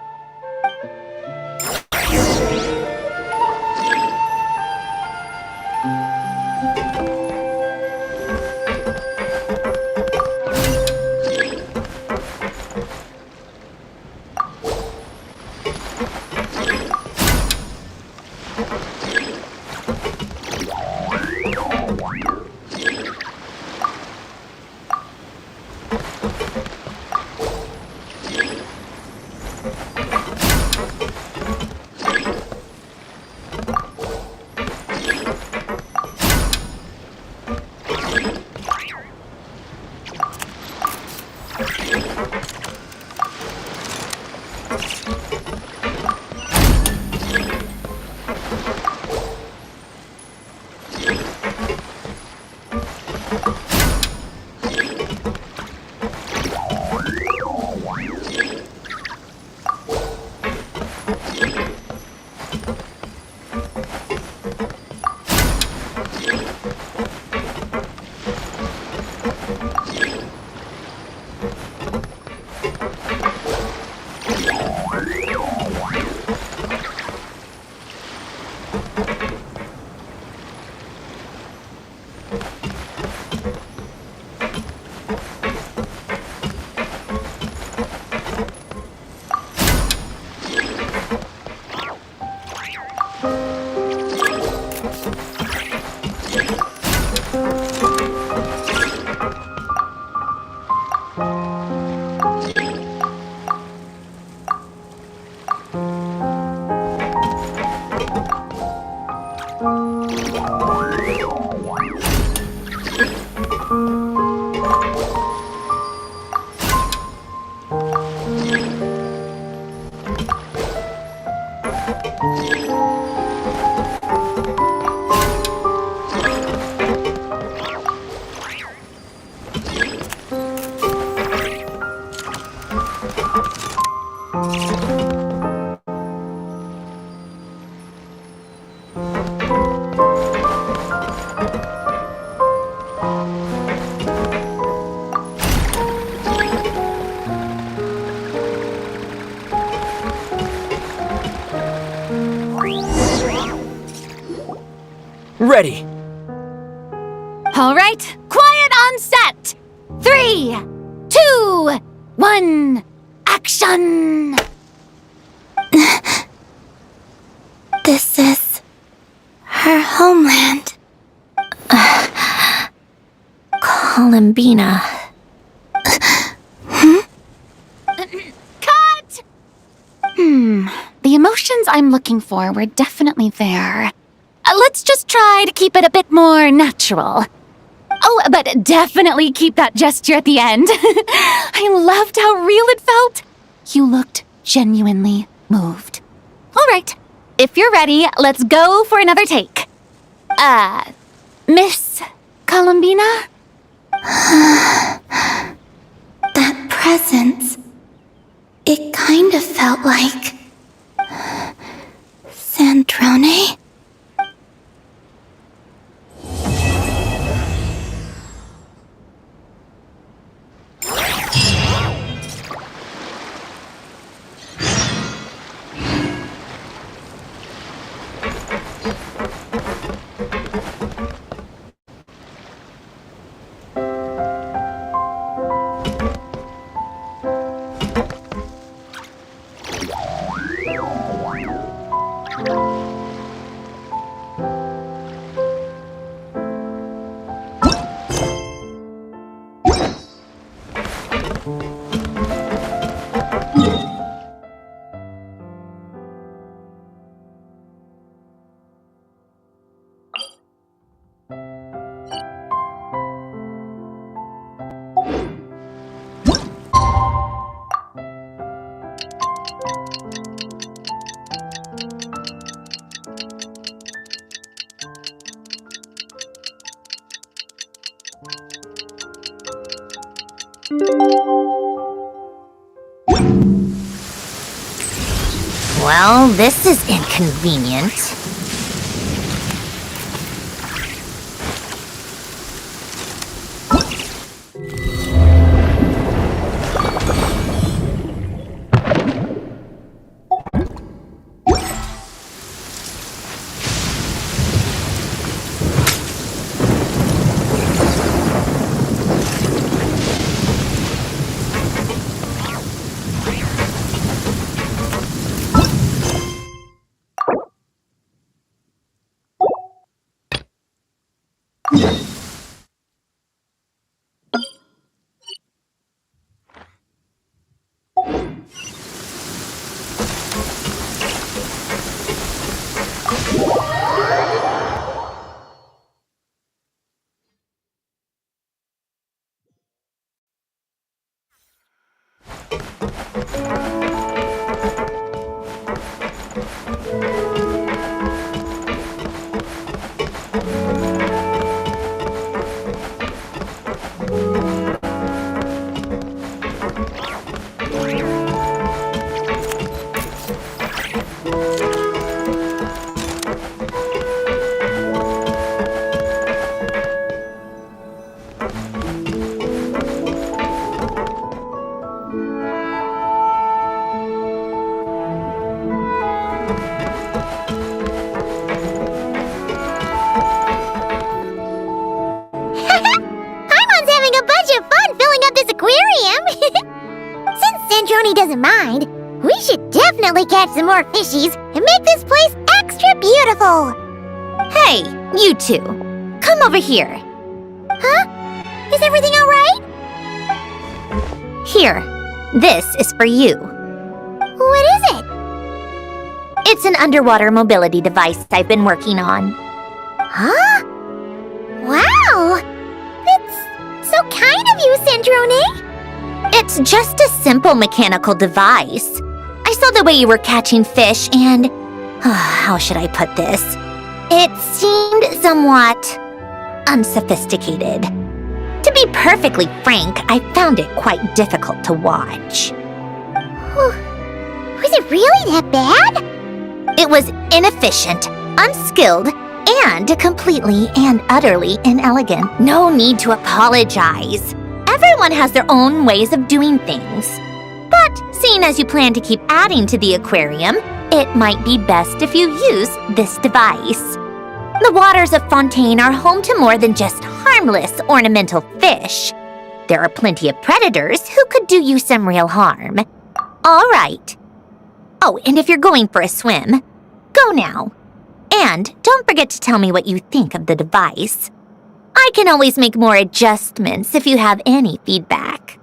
Ready. All right, quiet on set. 3, 2, 1, action! This is her homeland. Columbina. Cut! The emotions I'm looking for were definitely there. Let's just try to keep it a bit more natural. Oh, but definitely keep that gesture at the end. I loved how real it felt. You looked genuinely moved. All right, if you're ready, let's go for another take. Miss Columbina? That presence. It kind of felt like Sandrone. Well, this is inconvenient. Doesn't mind, we should definitely catch some more fishies and make this place extra beautiful. Hey, you two. Come over here. Huh? Is everything all right? Here. This is for you. What is it? It's an underwater mobility device I've been working on. Huh? Wow! That's so kind of you, Centrone. It's just a simple mechanical device. I saw the way you were catching fish and... how should I put this? It seemed somewhat... unsophisticated. To be perfectly frank, I found it quite difficult to watch. Was it really that bad? It was inefficient, unskilled, and completely and utterly inelegant. No need to apologize. Everyone has their own ways of doing things. But seeing as you plan to keep adding to the aquarium, it might be best if you use this device. The waters of Fontaine are home to more than just harmless ornamental fish. There are plenty of predators who could do you some real harm. All right. Oh, and if you're going for a swim, go now. And don't forget to tell me what you think of the device. I can always make more adjustments if you have any feedback.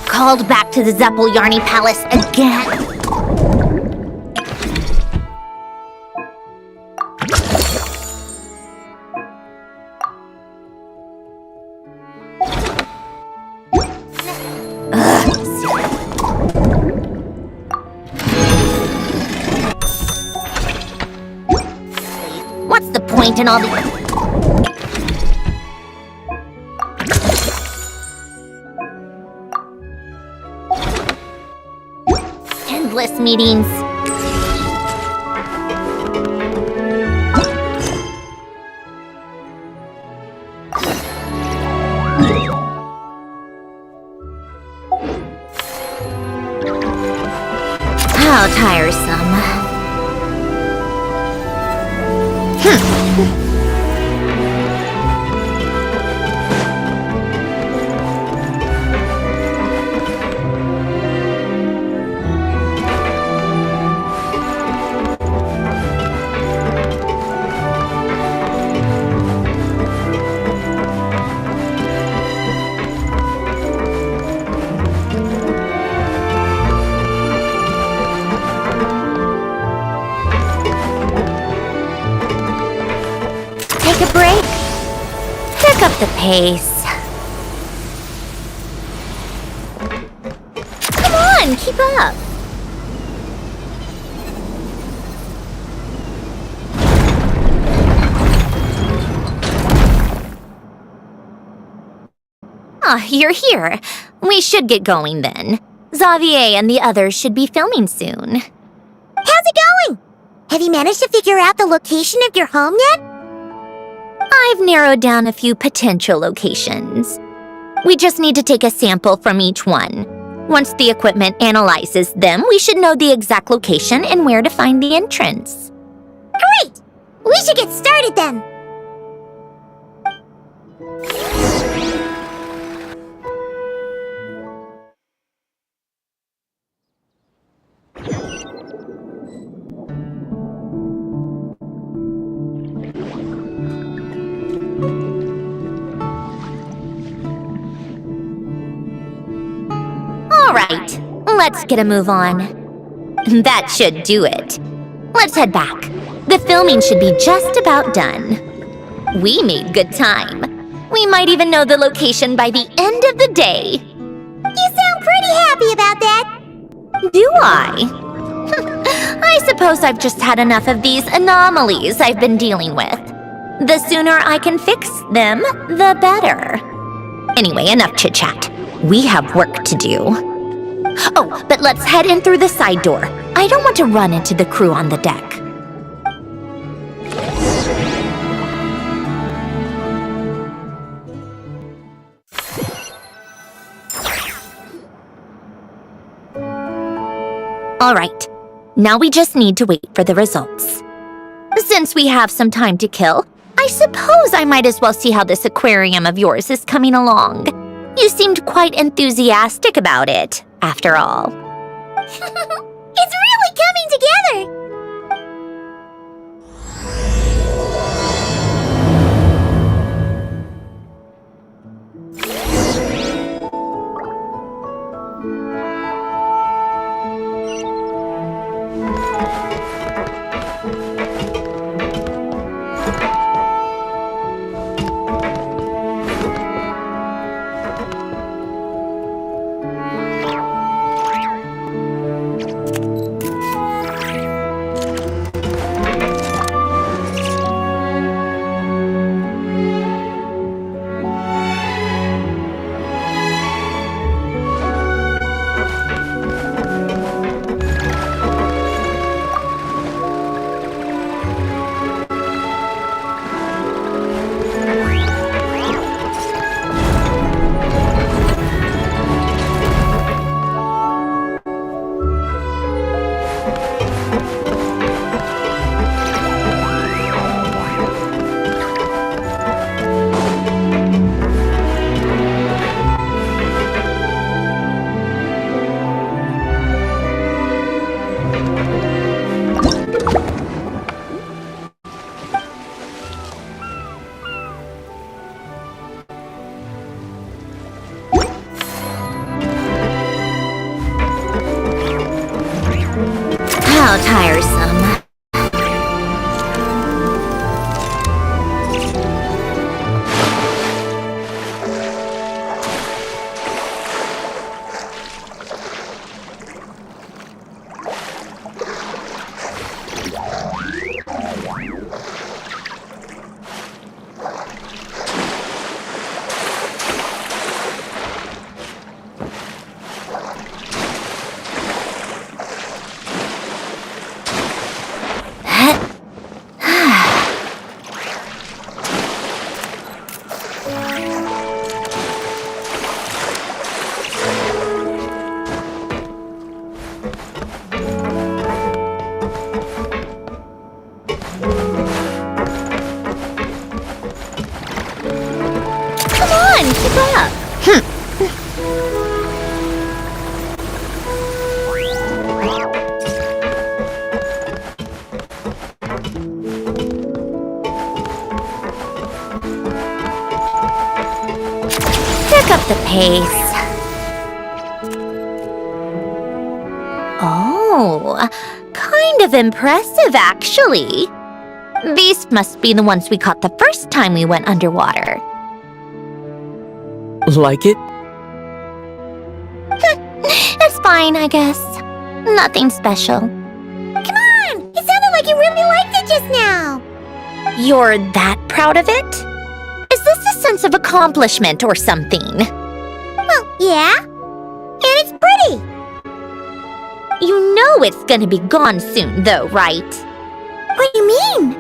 Called back to the Zeppeljärny Palace again. What's the point in all the... endless meetings? How tiresome. a break. Pick up the pace. Come on, keep up. Ah, you're here. We should get going then. Xavier and the others should be filming soon. How's it going? Have you managed to figure out the location of your home yet? I've narrowed down a few potential locations. We just need to take a sample from each one. Once the equipment analyzes them, we should know the exact location and where to find the entrance. Great! We should get started then. All right, let's get a move on. That should do it. Let's head back. The filming should be just about done. We made good time. We might even know the location by the end of the day. You sound pretty happy about that. Do I? I suppose I've just had enough of these anomalies I've been dealing with. The sooner I can fix them, the better. Anyway, enough chit-chat. We have work to do. Oh, but let's head in through the side door. I don't want to run into the crew on the deck. All right, now we just need to wait for the results. Since we have some time to kill, I suppose I might as well see how this aquarium of yours is coming along. You seemed quite enthusiastic about it, after all. It's really coming together. How tiresome. Pick up the pace. Oh, kind of impressive, actually. These must be the ones we caught the first time we went underwater. Like it? It's fine, I guess. Nothing special. Come on! It sounded like you really liked it just now! You're that proud of it? Is this a sense of accomplishment or something? Well, yeah. And it's pretty! You know it's gonna be gone soon, though, right? What do you mean?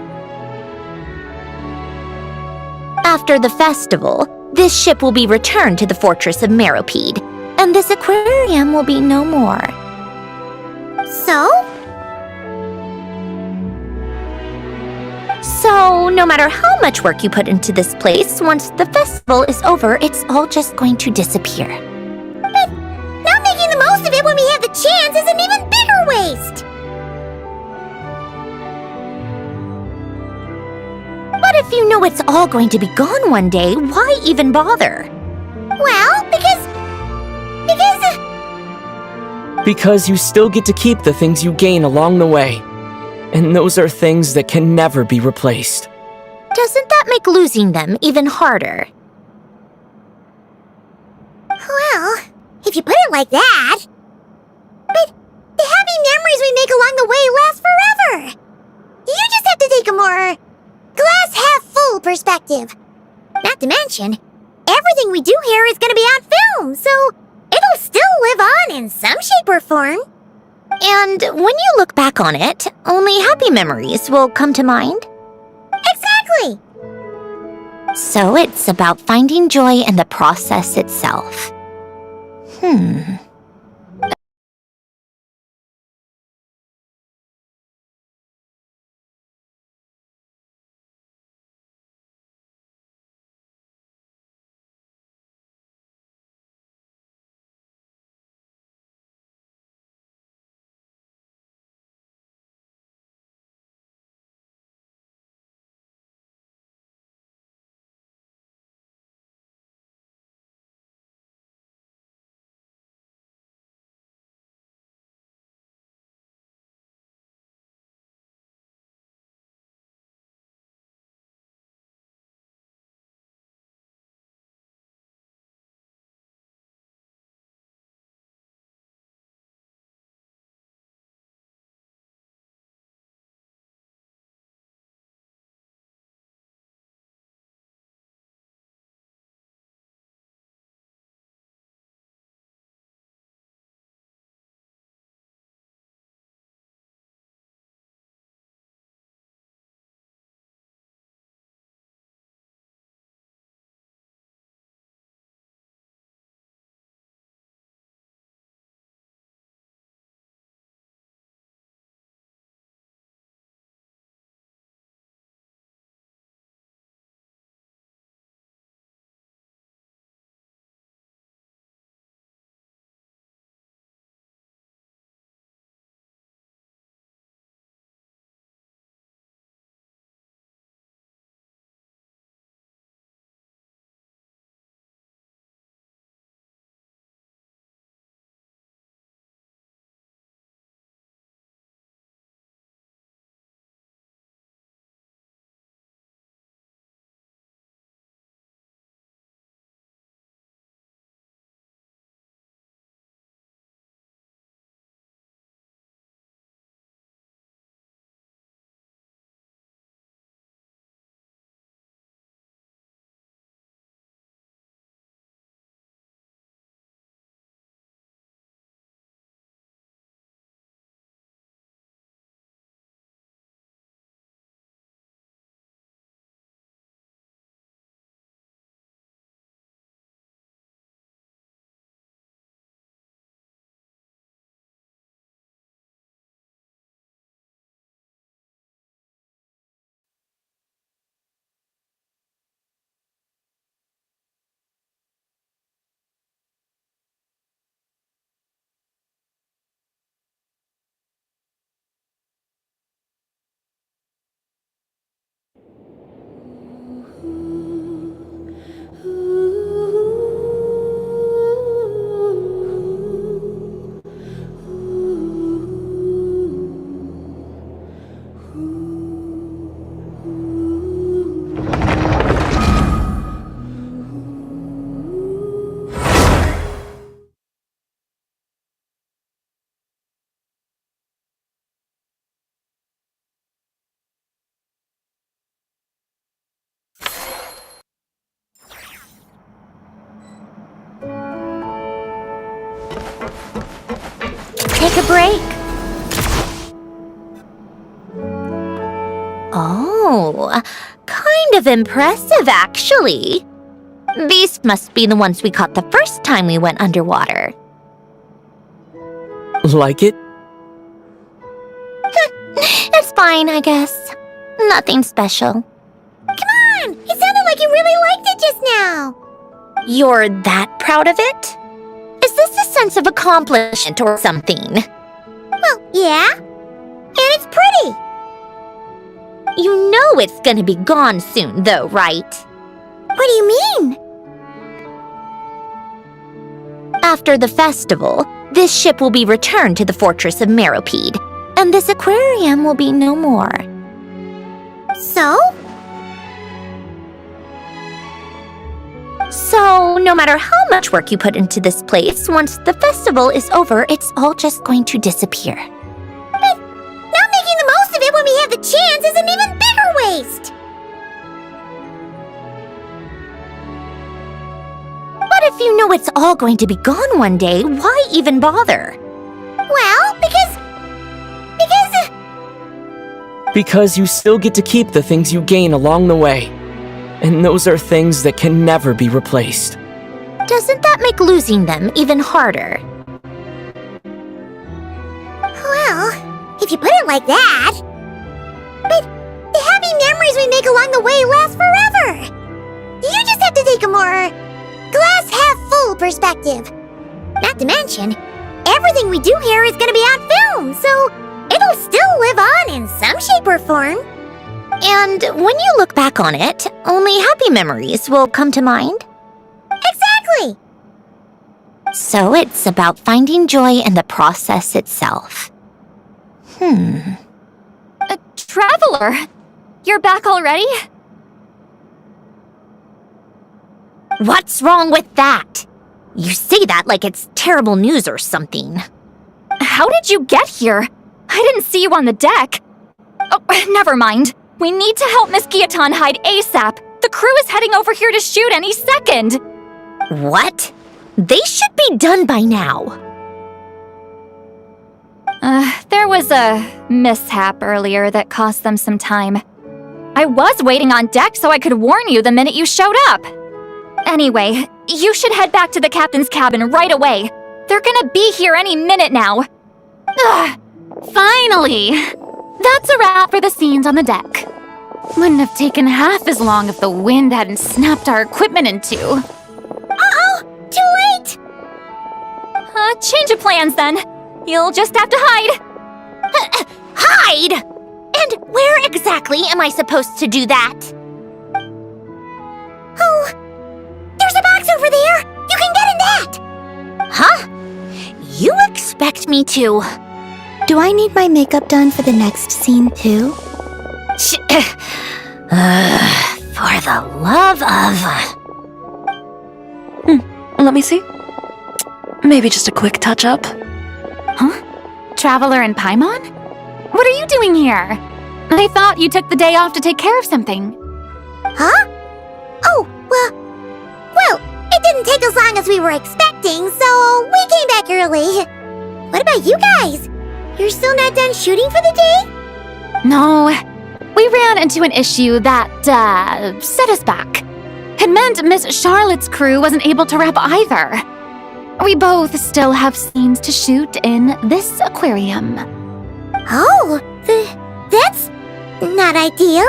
After the festival, this ship will be returned to the fortress of Meropide, and this aquarium will be no more. So? So, no matter how much work you put into this place, once the festival is over, it's all just going to disappear. But not making the most of it when we have the chance is an even bigger waste! But if you know it's all going to be gone one day, why even bother? Well, because... Because you still get to keep the things you gain along the way. And those are things that can never be replaced. Doesn't that make losing them even harder? Well, if you put it like that... But the happy memories we make along the way last forever! You just have to take a more... glass-half-full perspective. Not to mention, everything we do here is gonna be on film, so it'll still live on in some shape or form. And when you look back on it, only happy memories will come to mind? Exactly! So it's about finding joy in the process itself. Take a break. Oh, kind of impressive, actually. These must be the ones we caught the first time we went underwater. Like it? It's fine, I guess. Nothing special. Come on! It sounded like you really liked it just now! You're that proud of it? Is this a sense of accomplishment or something? Well, yeah. And it's pretty! You know it's gonna be gone soon, though, right? What do you mean? After the festival, this ship will be returned to the fortress of Meropide, and this aquarium will be no more. So? So, no matter how much work you put into this place, once the festival is over, it's all just going to disappear. But not making the most of it when we have the chance is an even bigger waste! But if you know it's all going to be gone one day, why even bother? Well, because... Because you still get to keep the things you gain along the way. And those are things that can never be replaced. Doesn't that make losing them even harder? Well, if you put it like that... But the happy memories we make along the way last forever! You just have to take a more... glass-half-full perspective. Not to mention, everything we do here is gonna be on film, so it'll still live on in some shape or form. And when you look back on it, only happy memories will come to mind? Exactly! So it's about finding joy in the process itself. Traveler! You're back already? What's wrong with that? You say that like it's terrible news or something. How did you get here? I didn't see you on the deck. Oh, never mind. We need to help Miss Guillotin hide ASAP. The crew is heading over here to shoot any second. What? They should be done by now. There was a mishap earlier that cost them some time. I was waiting on deck so I could warn you the minute you showed up. Anyway, you should head back to the captain's cabin right away. They're gonna be here any minute now. Ugh, finally! That's a wrap for the scenes on the deck. Wouldn't have taken half as long if the wind hadn't snapped our equipment in two. Uh-oh! Too late! Change of plans then. You'll just have to hide. Hide? And where exactly am I supposed to do that? Oh, there's a box over there! You can get in that! Huh? You expect me to... Do I need my makeup done for the next scene too? For the love of... Let me see. Maybe just a quick touch-up. Huh? Traveler and Paimon? What are you doing here? I thought you took the day off to take care of something. Huh? Oh, well, it didn't take as long as we were expecting, so we came back early. What about you guys? You're still not done shooting for the day? No, we ran into an issue that, set us back. It meant Miss Charlotte's crew wasn't able to wrap either. We both still have scenes to shoot in this aquarium. Oh, that's not ideal.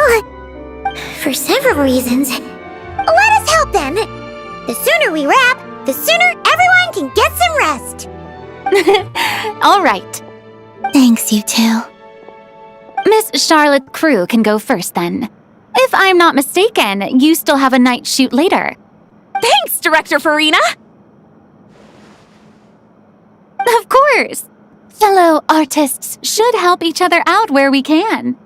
For several reasons. Let us help then. The sooner we wrap, the sooner everyone can get some rest. All right. Thanks, you two. Miss Charlotte's crew can go first then. If I'm not mistaken, you still have a night shoot later. Thanks, Director Farina! Of course. Fellow artists should help each other out where we can.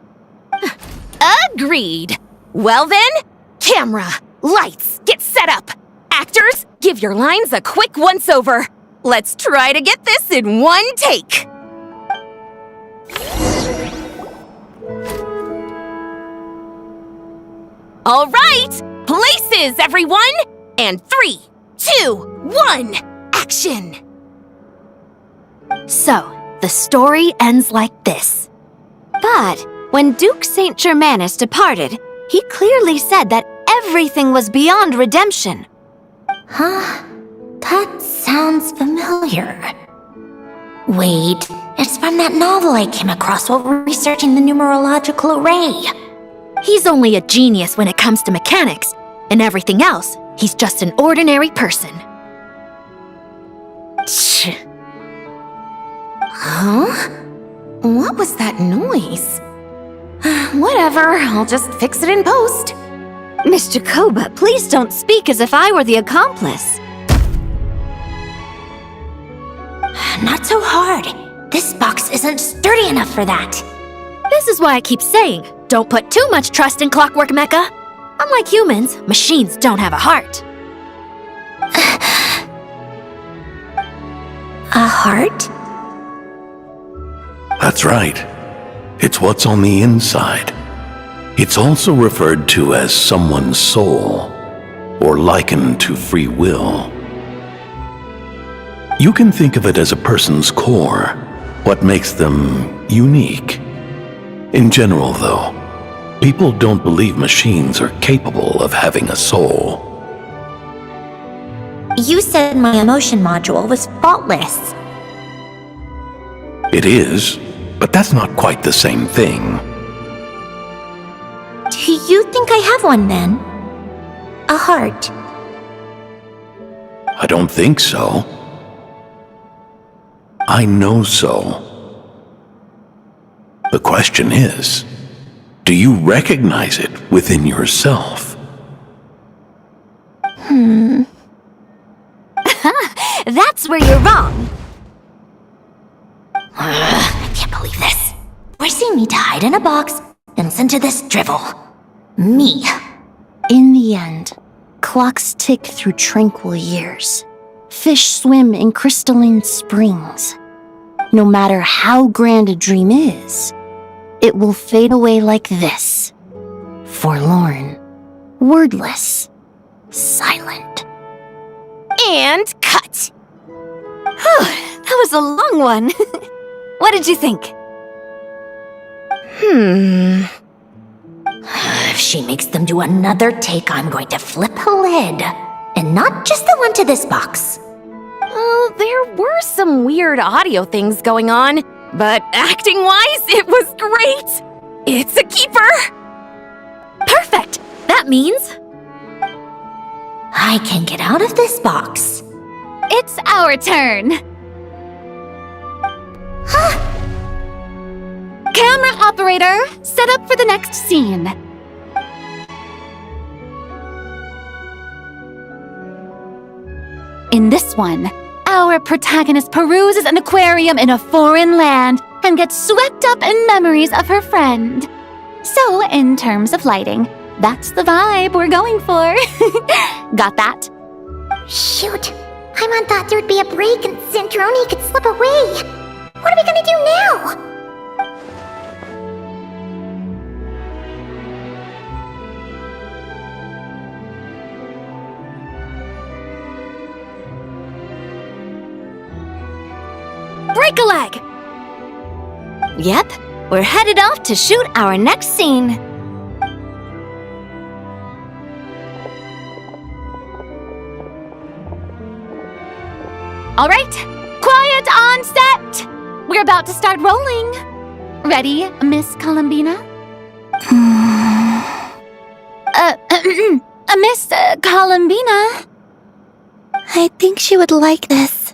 Agreed. Well then, camera, lights, get set up. Actors, give your lines a quick once-over. Let's try to get this in one take. All right, places, everyone! And 3, 2, 1, action! So, the story ends like this. But when Duke Saint Germanus departed, he clearly said that everything was beyond redemption. Huh? That sounds familiar. Wait, it's from that novel I came across while researching the numerological array. He's only a genius when it comes to mechanics, and everything else, he's just an ordinary person. Huh? What was that noise? Whatever, I'll just fix it in post. Miss Jacoba, please don't speak as if I were the accomplice. Not so hard. This box isn't sturdy enough for that. This is why I keep saying, don't put too much trust in Clockwork Mecha. Unlike humans, machines don't have a heart. A heart? That's right. It's what's on the inside. It's also referred to as someone's soul, or likened to free will. You can think of it as a person's core, what makes them unique. In general, though, people don't believe machines are capable of having a soul. You said my emotion module was faultless. It is, but that's not quite the same thing. Do you think I have one then? A heart? I don't think so. I know so. The question is, do you recognize it within yourself? That's where you're wrong. I can't believe this. Forcing me to hide in a box and listen to this drivel. Me. In the end, clocks tick through tranquil years. Fish swim in crystalline springs. No matter how grand a dream is, it will fade away like this. Forlorn, wordless, silent. And cut. That was a long one. What did you think? If she makes them do another take, I'm going to flip her lid. And not just the one to this box. Well, there were some weird audio things going on, but acting-wise, it was great! It's a keeper! Perfect! That means I can get out of this box. it's our turn. Camera operator, set up for the next scene. In this one, our protagonist peruses an aquarium in a foreign land and gets swept up in memories of her friend. So, in terms of lighting, that's the vibe we're going for. Got that? Shoot. I thought there'd be a break and Centroni could slip away. What are we gonna do now? Break a leg! Yep, we're headed off to shoot our next scene. All right, quiet on set! We're about to start rolling. Ready, Miss Columbina? Miss Columbina? I think she would like this.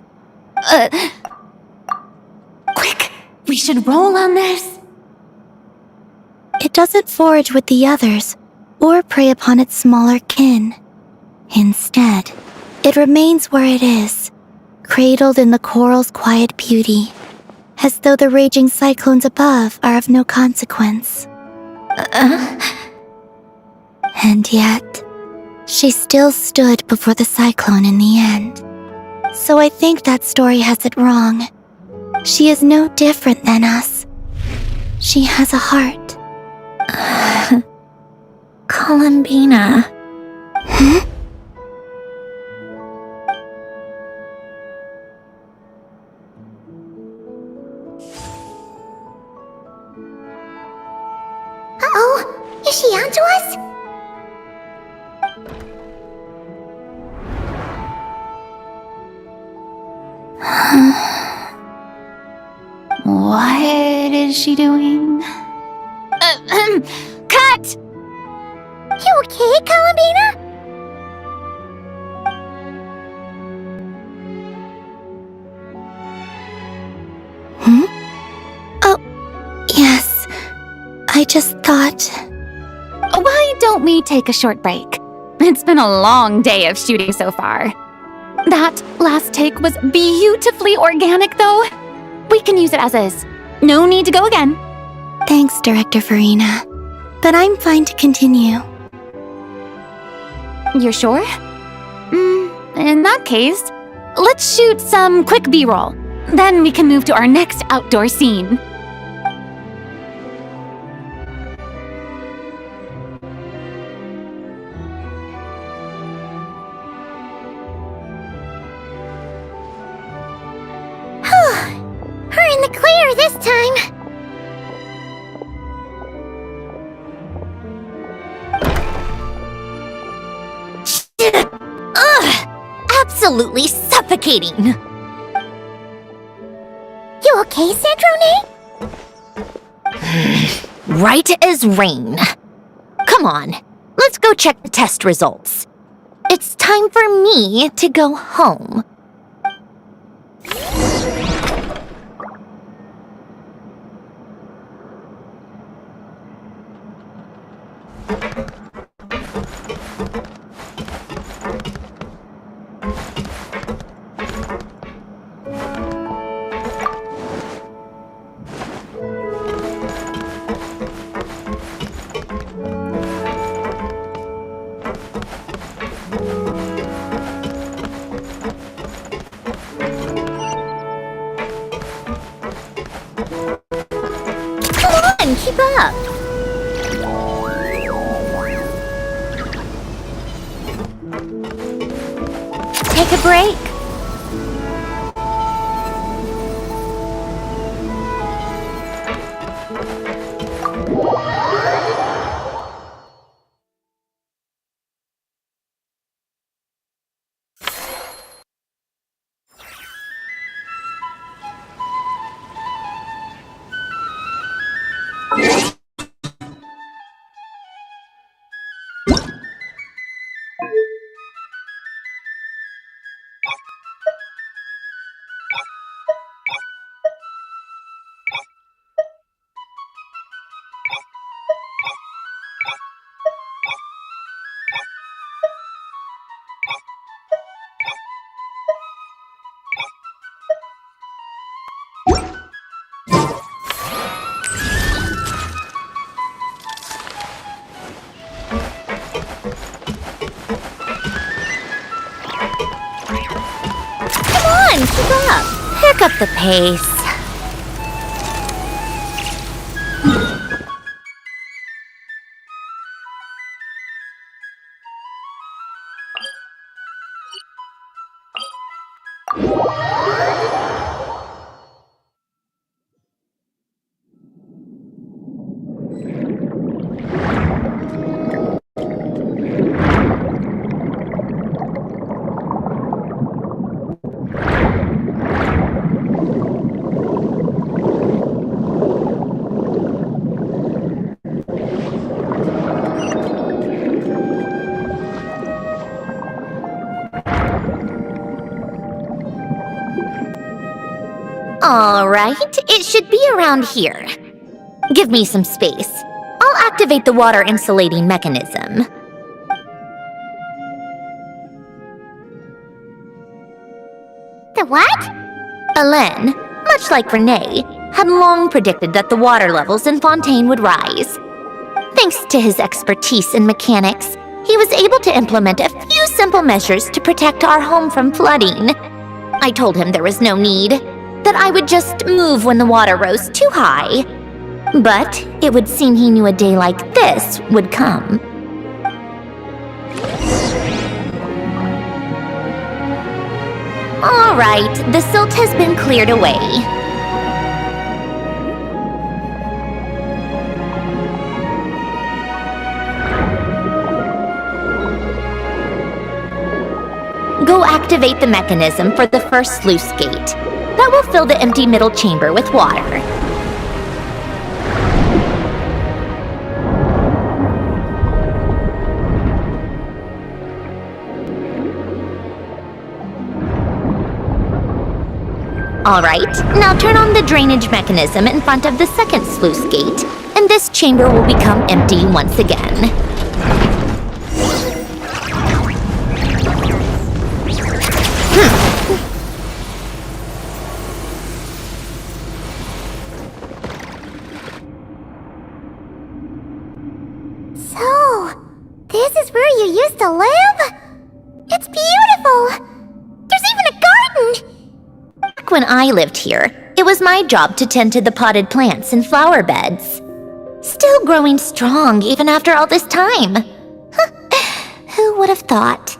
Quick, we should roll on this. It doesn't forage with the others, or prey upon its smaller kin. Instead, it remains where it is, cradled in the coral's quiet beauty, as though the raging cyclones above are of no consequence. And yet, she still stood before the cyclone in the end. So I think that story has it wrong. She is no different than us. She has a heart. Columbina. Is she onto us? What is she doing? Cut! You okay, Columbina? Oh, yes. I just thought... Why don't we take a short break? It's been a long day of shooting so far. That last take was beautifully organic, though. We can use it as is. No need to go again. Thanks, Director Farina. But I'm fine to continue. You're sure? In that case, let's shoot some quick B-roll. Then we can move to our next outdoor scene. We're in the clear this time. Ugh! Absolutely suffocating! You okay, Sandrone? Right as rain. Come on, let's go check the test results. It's time for me to go home. Keep up! Take a break. Keep up. Pick up the pace. All right, it should be around here. Give me some space. I'll activate the water insulating mechanism. The what? Alain, much like Renee, had long predicted that the water levels in Fontaine would rise. Thanks to his expertise in mechanics, he was able to implement a few simple measures to protect our home from flooding. I told him there was no need, that I would just move when the water rose too high. But it would seem he knew a day like this would come. All right, the silt has been cleared away. activate the mechanism for the first sluice gate. That will fill the empty middle chamber with water. Alright, now turn on the drainage mechanism in front of the second sluice gate, and this chamber will become empty once again. So, this is where you used to live? It's beautiful! There's even a garden! Back when I lived here, it was my job to tend to the potted plants and flower beds. Still growing strong even after all this time. Who would have thought?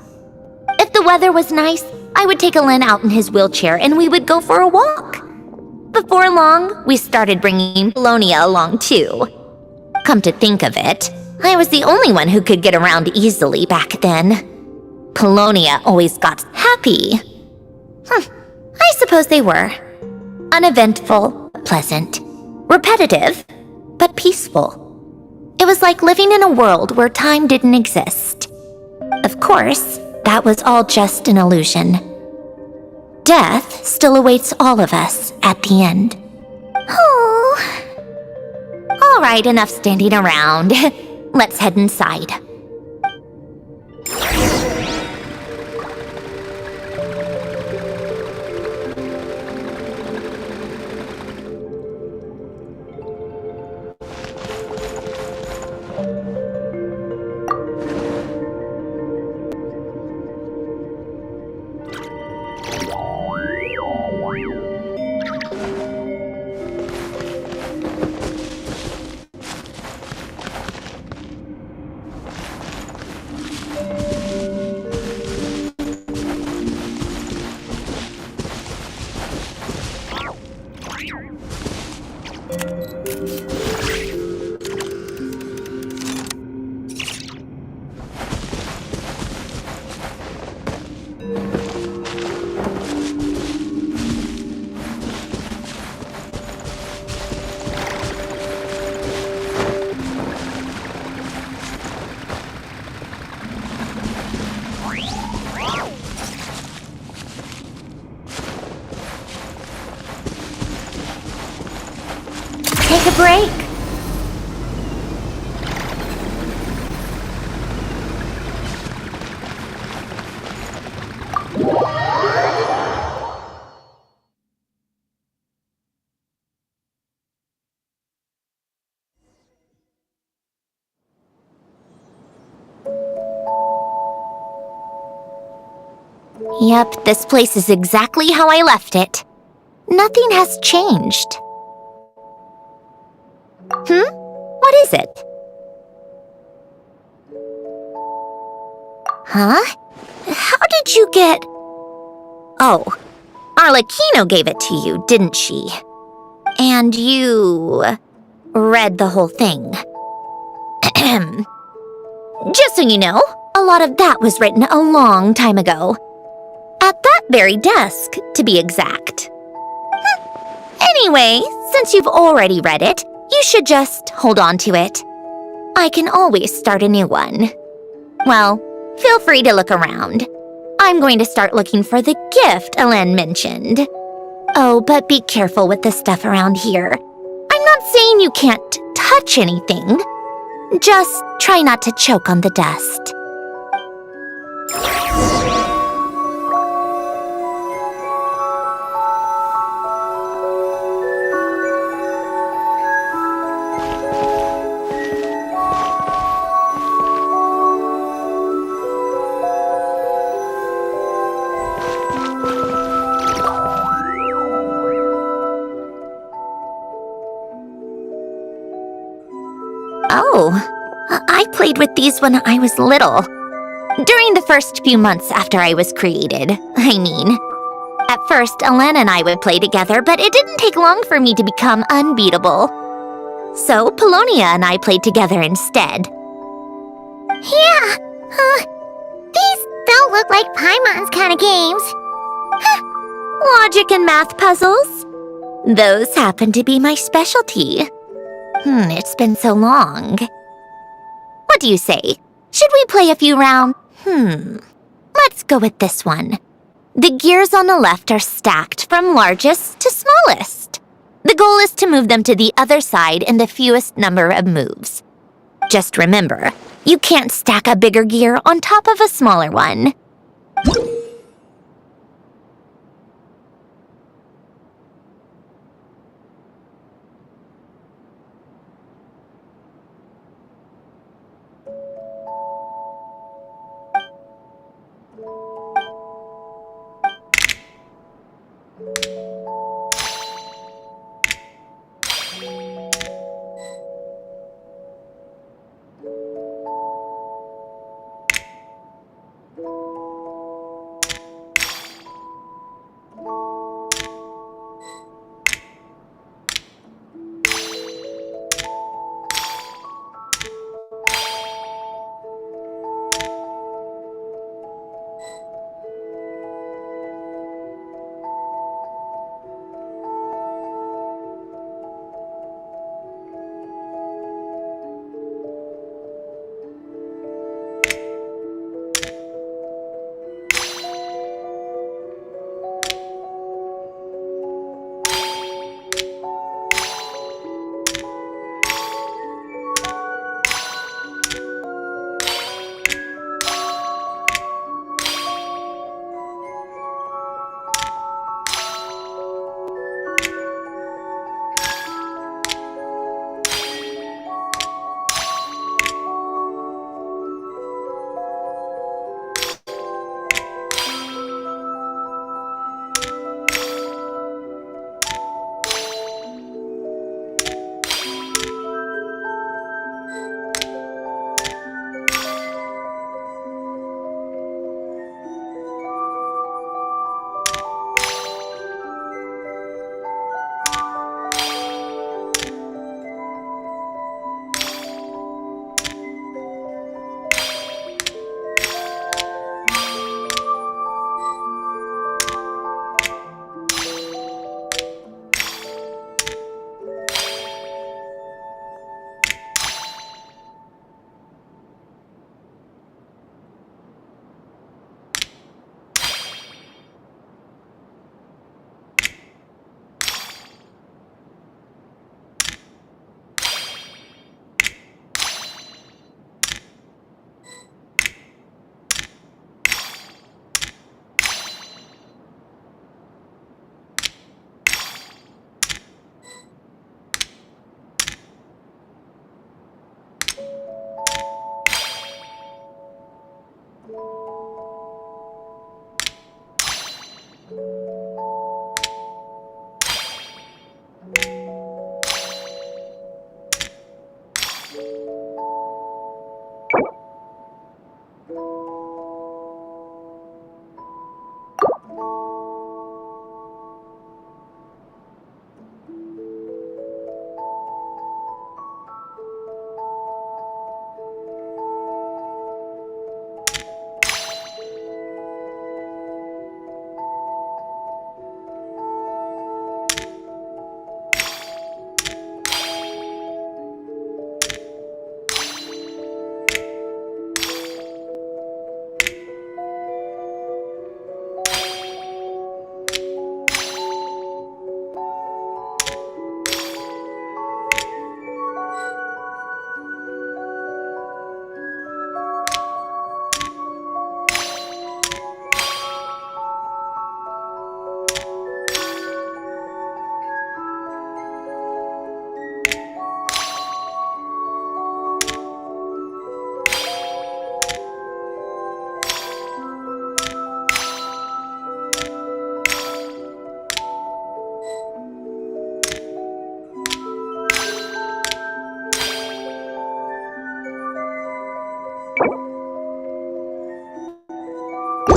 If the weather was nice, I would take Alen out in his wheelchair and we would go for a walk. Before long, we started bringing Polonia along too. Come to think of it, I was the only one who could get around easily back then. Polonia always got happy. I suppose they were. Uneventful, pleasant, repetitive, but peaceful. It was like living in a world where time didn't exist. Of course, that was all just an illusion. Death still awaits all of us at the end. Oh. All right, enough standing around. Let's head inside. Take a break. Yep, this place is exactly how I left it. Nothing has changed. What is it? Huh? How did you get... Oh, Arlecchino gave it to you, didn't she? And you... read the whole thing. Just so you know, a lot of that was written a long time ago. At that very desk, to be exact. Anyway, since you've already read it, you should just hold on to it. I can always start a new one. Well, feel free to look around. I'm going to start looking for the gift Alen mentioned. Oh, but be careful with the stuff around here. I'm not saying you can't touch anything. Just try not to choke on the dust. Oh, I played with these when I was little. During the first few months after I was created, I mean. At first, Alen and I would play together, but it didn't take long for me to become unbeatable. So, Polonia and I played together instead. Yeah, these don't look like Paimon's kind of games. Logic and math puzzles? Those happen to be my specialty. It's been so long. What do you say? Should we play a few rounds? Let's go with this one. The gears on the left are stacked from largest to smallest. The goal is to move them to the other side in the fewest number of moves. Just remember, you can't stack a bigger gear on top of a smaller one.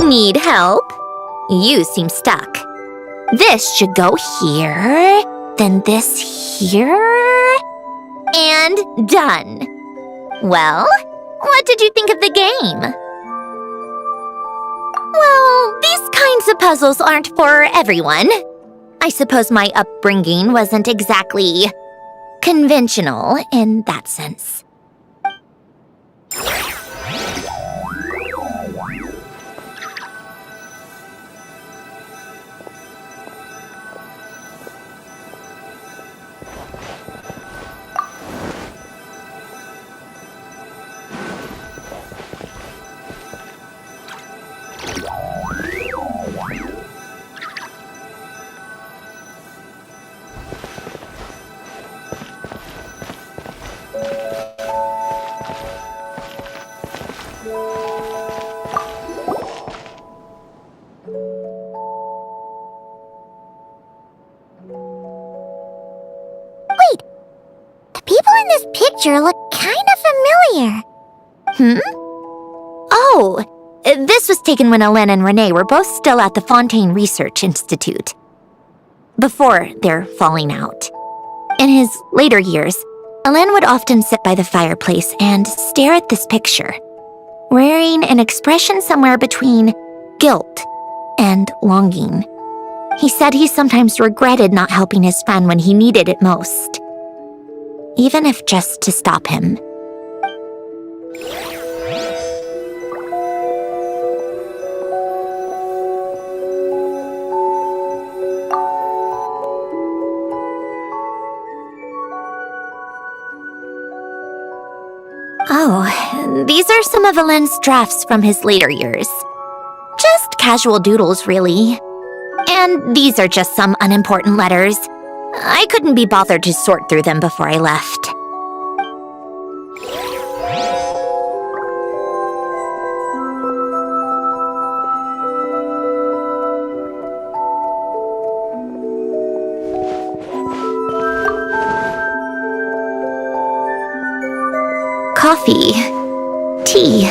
Need help? You seem stuck. This should go here, then this here, and done. Well, what did you think of the game? Well, these kinds of puzzles aren't for everyone. I suppose my upbringing wasn't exactly conventional in that sense. This picture look kind of familiar. Oh, this was taken when Hélène and Renee were both still at the Fontaine Research Institute, before their falling out. In his later years, Hélène would often sit by the fireplace and stare at this picture, wearing an expression somewhere between guilt and longing. He said he sometimes regretted not helping his friend when he needed it most, even if just to stop him. Oh, these are some of Hélène's drafts from his later years. Just casual doodles, really. And these are just some unimportant letters. I couldn't be bothered to sort through them before I left. Coffee. Tea.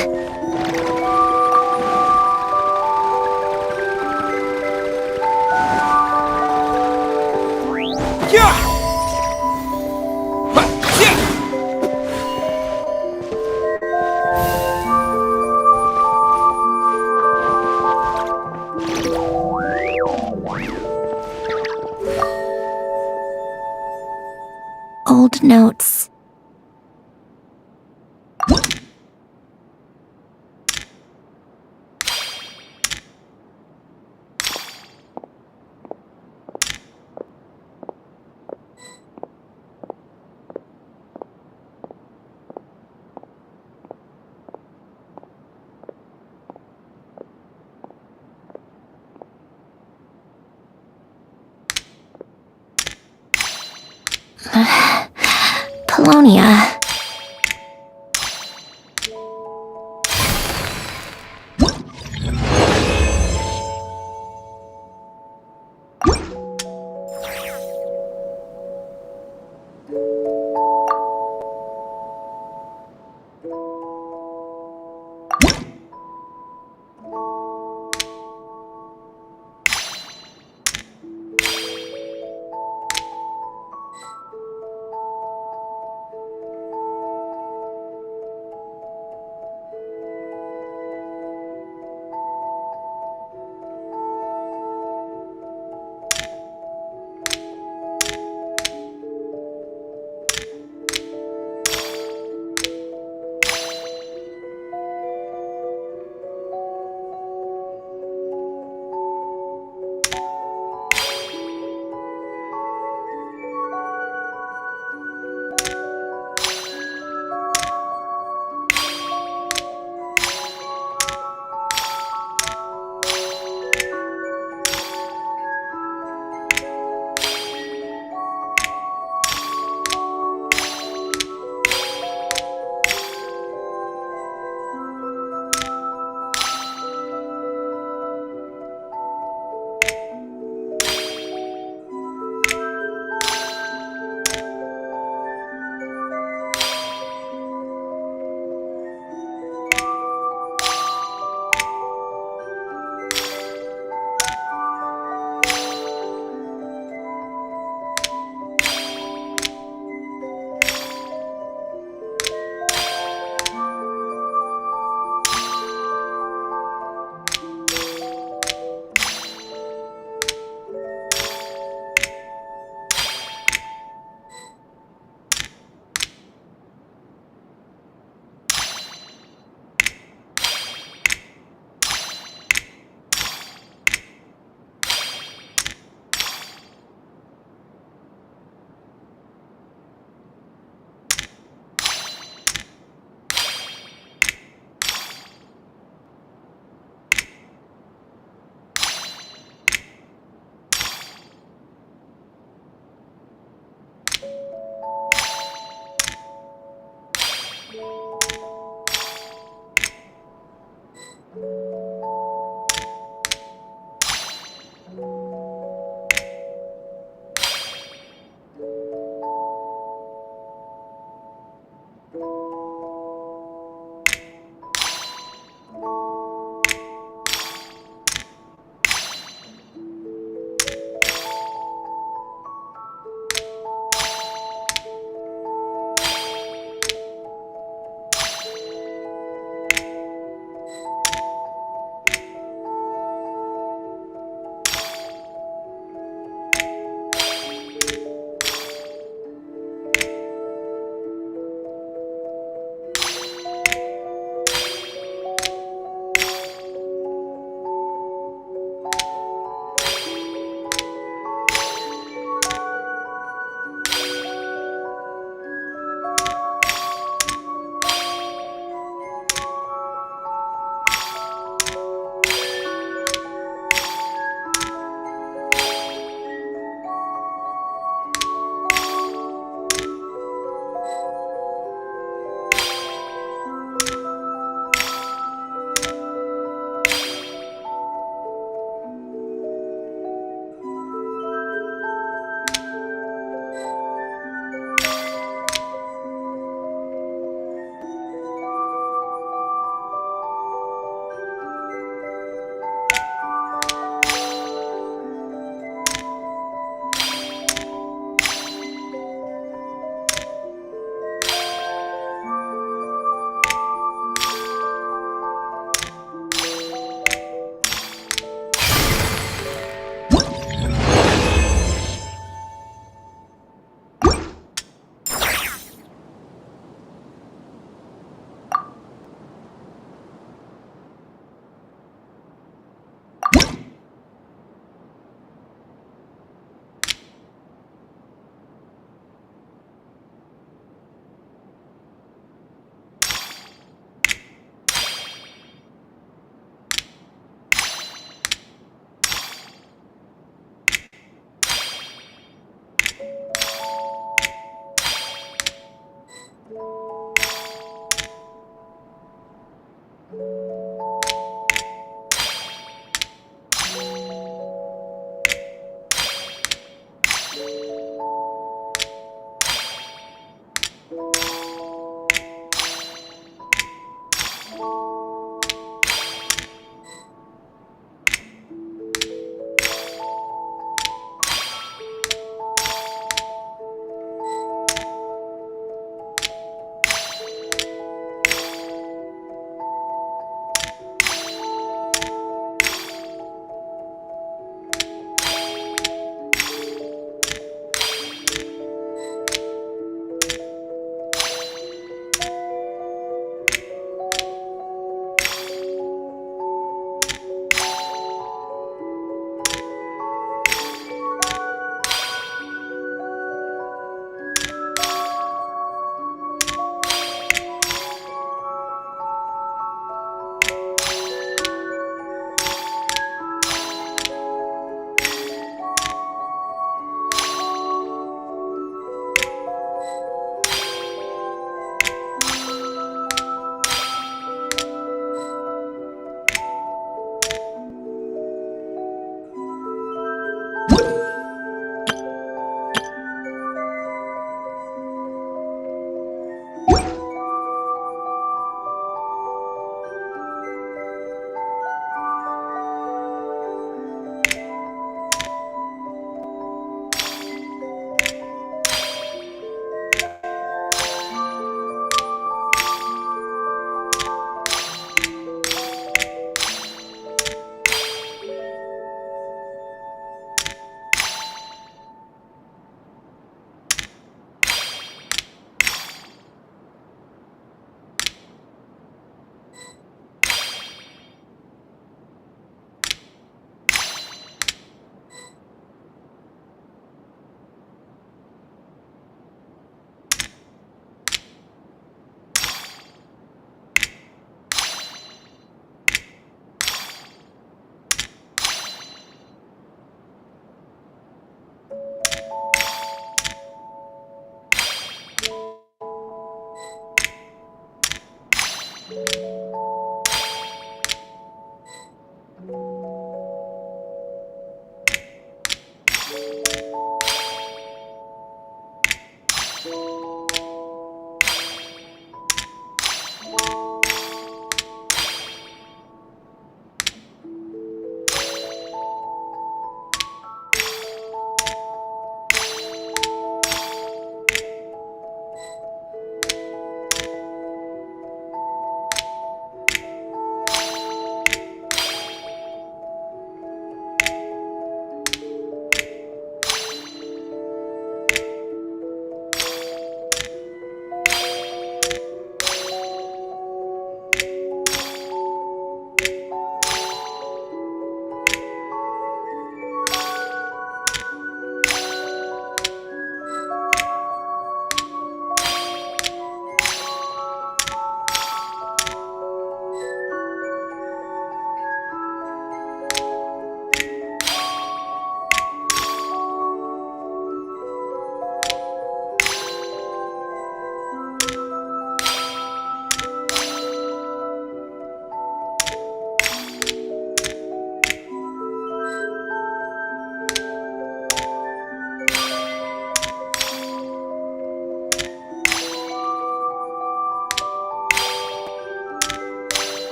Old notes. Polonia.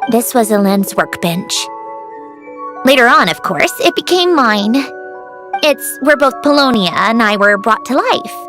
This was Elaine's workbench. Later on, of course, it became mine. It's where both Polonia and I were brought to life.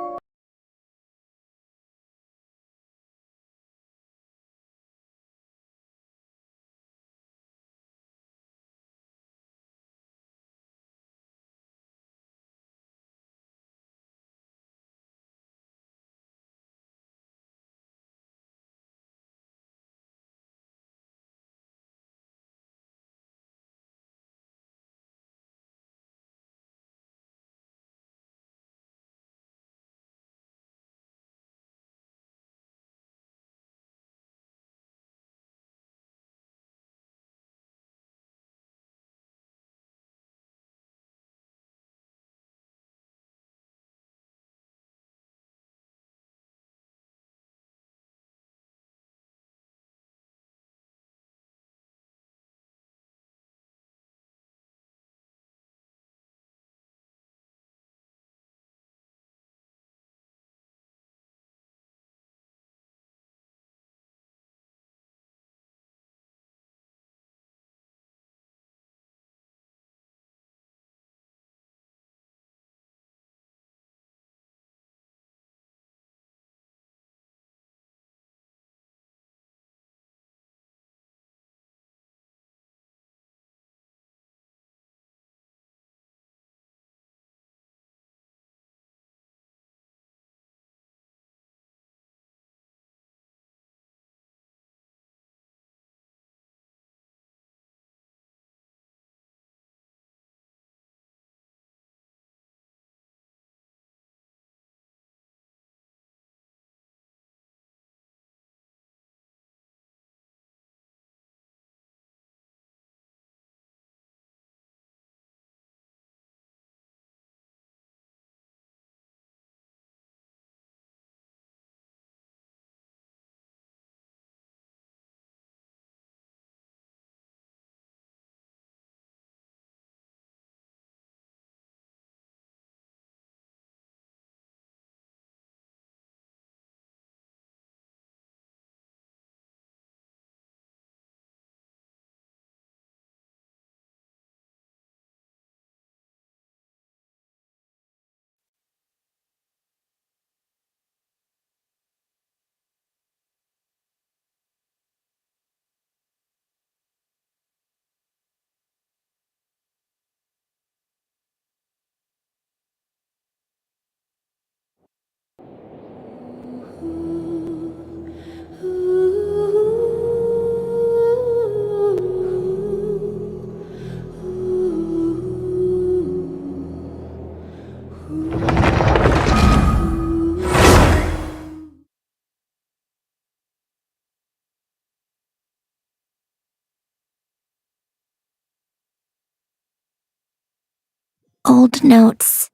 Old notes.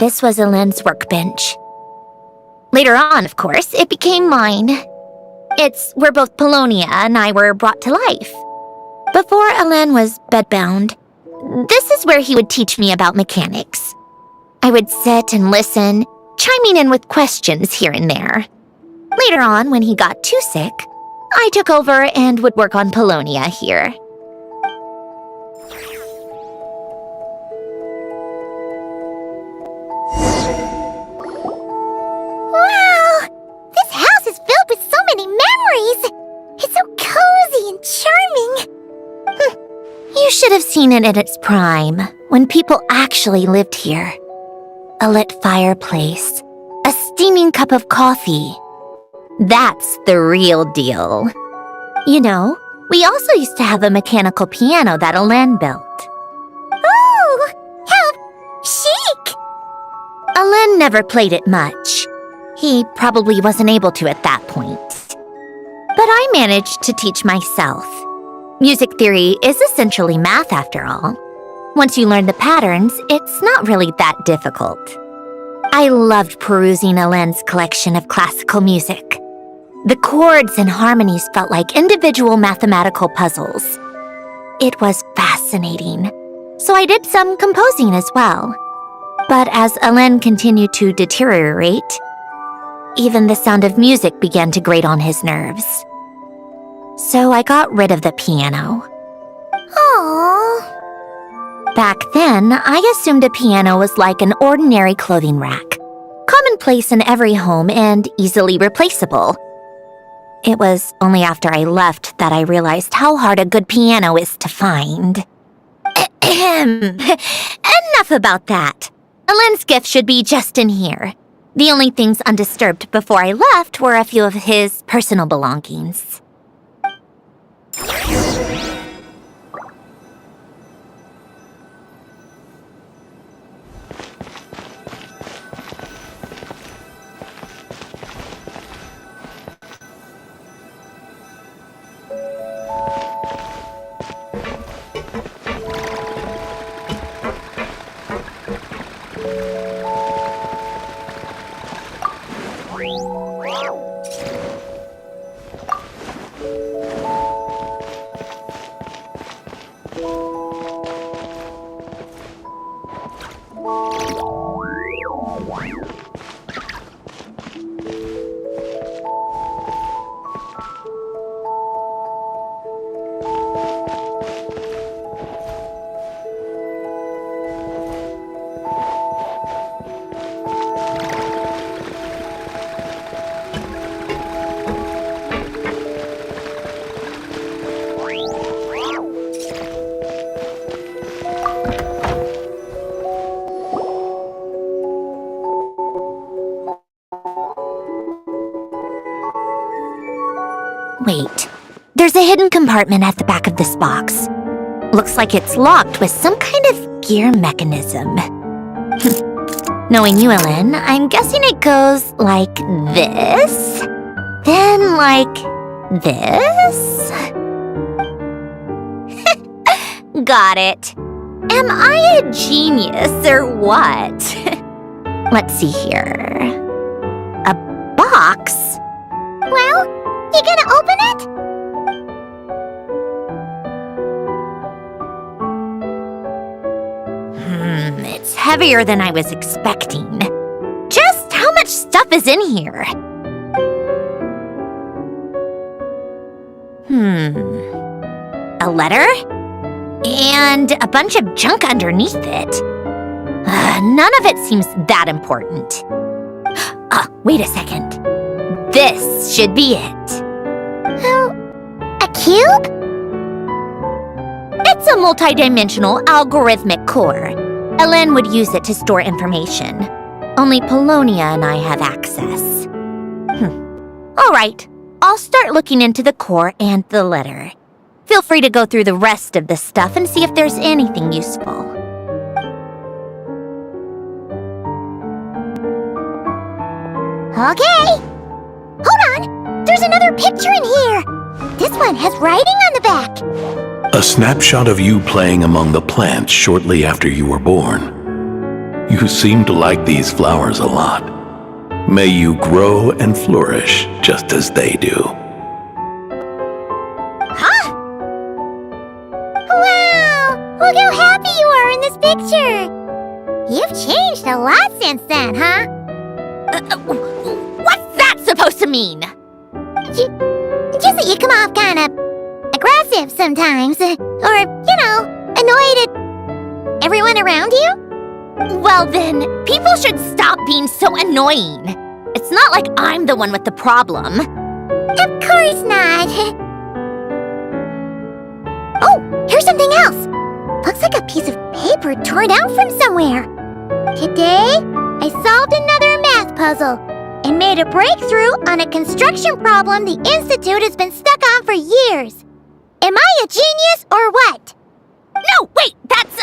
This was Elaine's workbench. Later on, of course, it became mine. It's where both Polonia and I were brought to life. Before Elaine was bedbound, this is where he would teach me about mechanics. I would sit and listen, chiming in with questions here and there. Later on, when he got too sick, I took over and would work on Polonia here. Wow! This house is filled with so many memories! It's so cozy and charming! You should have seen it in its prime, when people actually lived here. A lit fireplace, a steaming cup of coffee. That's the real deal. You know, we also used to have a mechanical piano that Elaine built. Oh! How chic! Elaine never played it much. He probably wasn't able to at that point. But I managed to teach myself. Music theory is essentially math after all. Once you learn the patterns, it's not really that difficult. I loved perusing Elaine's collection of classical music. The chords and harmonies felt like individual mathematical puzzles. It was fascinating. So I did some composing as well. But as Alen continued to deteriorate, even the sound of music began to grate on his nerves. So I got rid of the piano. Aww. Back then, I assumed a piano was like an ordinary clothing rack, commonplace in every home and easily replaceable. It was only after I left that I realized how hard a good piano is to find. Enough about that. Alen's gift should be just in here. The only things undisturbed before I left were a few of his personal belongings. Wait, there's a hidden compartment at the back of this box. Looks like it's locked with some kind of gear mechanism. Knowing you, Alen, I'm guessing it goes like this, then like this. Got it. Am I a genius or what? Let's see here. A box? Well, you gonna open it? It's heavier than I was expecting. Just how much stuff is in here? A letter? And a bunch of junk underneath it. None of it seems that important. Wait a second. This should be it. A cube? It's a multidimensional algorithmic core. Alen would use it to store information. Only Polonia and I have access. All right, I'll start looking into the core and the letter. Feel free to go through the rest of the stuff and see if there's anything useful. Okay. Hold on! There's another picture in here! This one has writing on the back! A snapshot of you playing among the plants shortly after you were born. You seem to like these flowers a lot. May you grow and flourish just as they do. Huh? Wow! Look how happy you are in this picture! You've changed a lot since then, huh? What's that supposed to mean? Just that you come off kinda aggressive sometimes. Or, annoyed at everyone around you? Well then, people should stop being so annoying. It's not like I'm the one with the problem. Of course not. Oh, here's something else. Looks like a piece of paper torn out from somewhere. Today, I solved another math puzzle and made a breakthrough on a construction problem the Institute has been stuck on for years. Am I a genius or what? No, wait, that's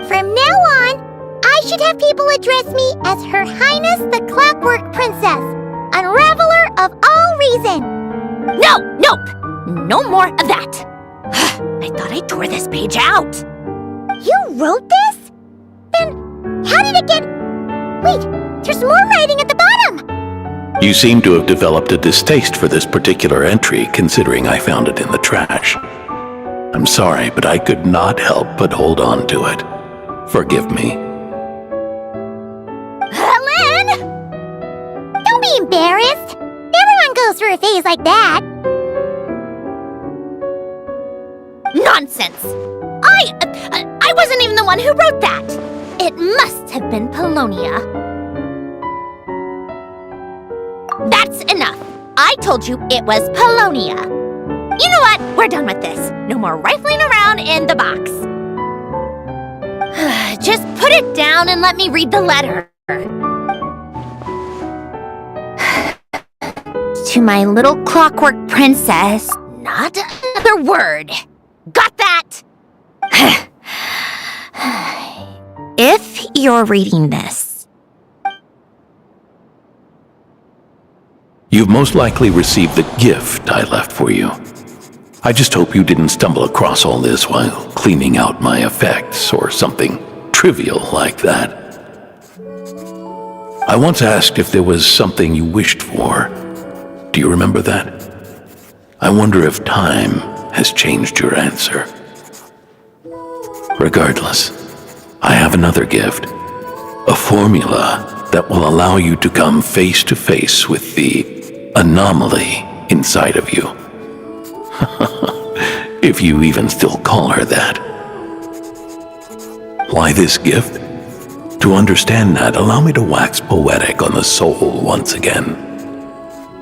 From now on, I should have people address me as Her Highness the Clockwork Princess, Unraveler of all reason. Nope, no more of that. I thought I tore this page out. You wrote this? Then how did it get... Wait, there's more writing at the bottom! You seem to have developed a distaste for this particular entry, considering I found it in the trash. I'm sorry, but I could not help but hold on to it. Forgive me. Lynn! Don't be embarrassed. Everyone goes through a phase like that. Nonsense! I wasn't even the one who wrote that. It must have been Polonia. That's enough. I told you it was Polonia. You know what? We're done with this. No more rifling around in the box. Just put it down and let me read the letter. To my little clockwork princess, not another word. Got that? If you're reading this, You've most likely received the gift I left for you. I just hope you didn't stumble across all this while cleaning out my effects or something trivial like that. I once asked if there was something you wished for. Do you remember that? I wonder if time has changed your answer. Regardless, I have another gift. A formula that will allow you to come face to face with the anomaly inside of you. If you even still call her that. Why this gift? To understand that, allow me to wax poetic on the soul once again.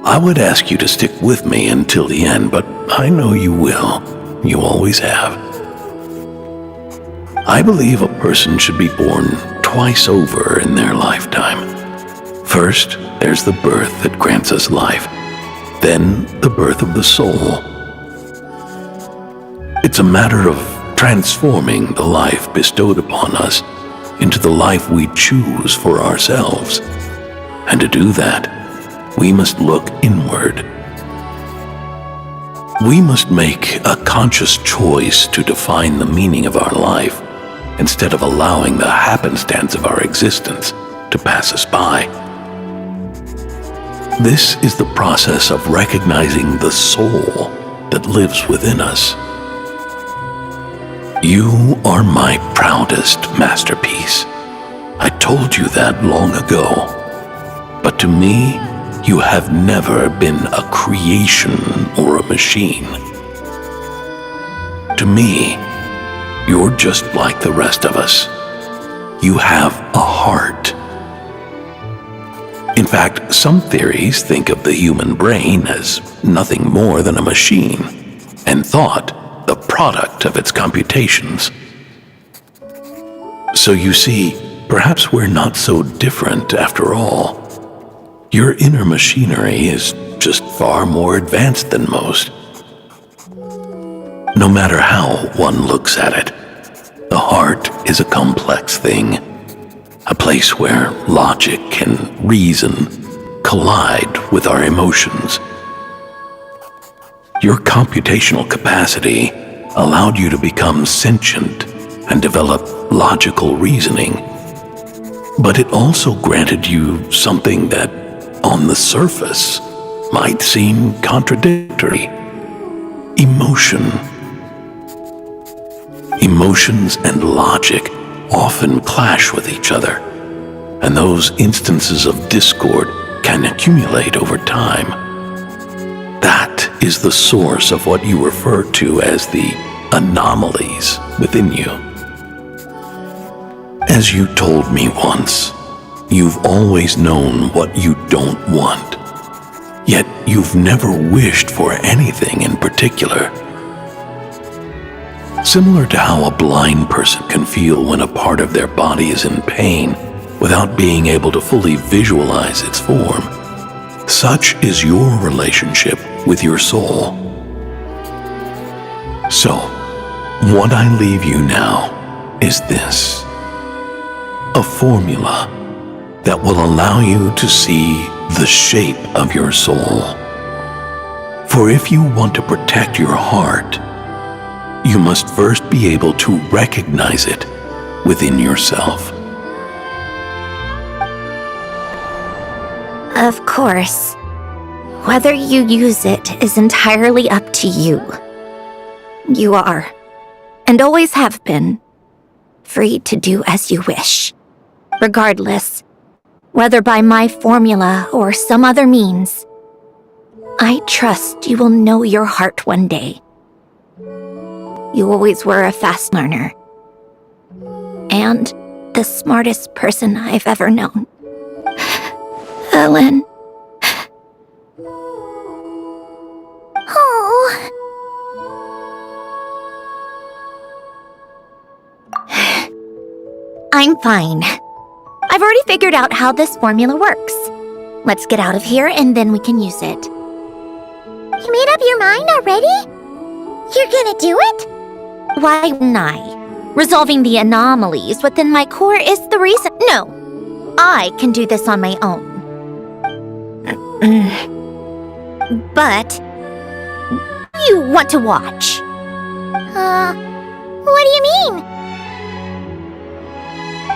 I would ask you to stick with me until the end, but I know you will. You always have. I believe a person should be born twice over in their lifetime. First, there's the birth that grants us life. Then, the birth of the soul. It's a matter of transforming the life bestowed upon us into the life we choose for ourselves. And to do that, we must look inward. We must make a conscious choice to define the meaning of our life instead of allowing the happenstance of our existence to pass us by. This is the process of recognizing the soul that lives within us. You are my proudest masterpiece. I told you that long ago. But to me, you have never been a creation or a machine. To me, you're just like the rest of us. You have a heart. In fact, some theories think of the human brain as nothing more than a machine, and thought the product of its computations. So you see, perhaps we're not so different after all. Your inner machinery is just far more advanced than most. No matter how one looks at it, the heart is a complex thing, a place where logic and reason collide with our emotions. Your computational capacity allowed you to become sentient and develop logical reasoning, but it also granted you something that, on the surface, might seem contradictory: emotion. Emotions and logic often clash with each other, and those instances of discord can accumulate over time. That is the source of what you refer to as the anomalies within you. As you told me once, you've always known what you don't want, yet you've never wished for anything in particular. Similar to how a blind person can feel when a part of their body is in pain without being able to fully visualize its form, such is your relationship with your soul. So, what I leave you now is this: a formula that will allow you to see the shape of your soul. For if you want to protect your heart, you must first be able to recognize it within yourself. Of course. Whether you use it is entirely up to you. You are, and always have been, free to do as you wish. Regardless, whether by my formula or some other means, I trust you will know your heart one day. You always were a fast learner. And the smartest person I've ever known. Ellen. Oh. I'm fine. I've already figured out how this formula works. Let's get out of here and then we can use it. You made up your mind already? You're gonna do it? Why wouldn't I? Resolving the anomalies within my core is the reason. No, I can do this on my own. But you want to watch. What do you mean?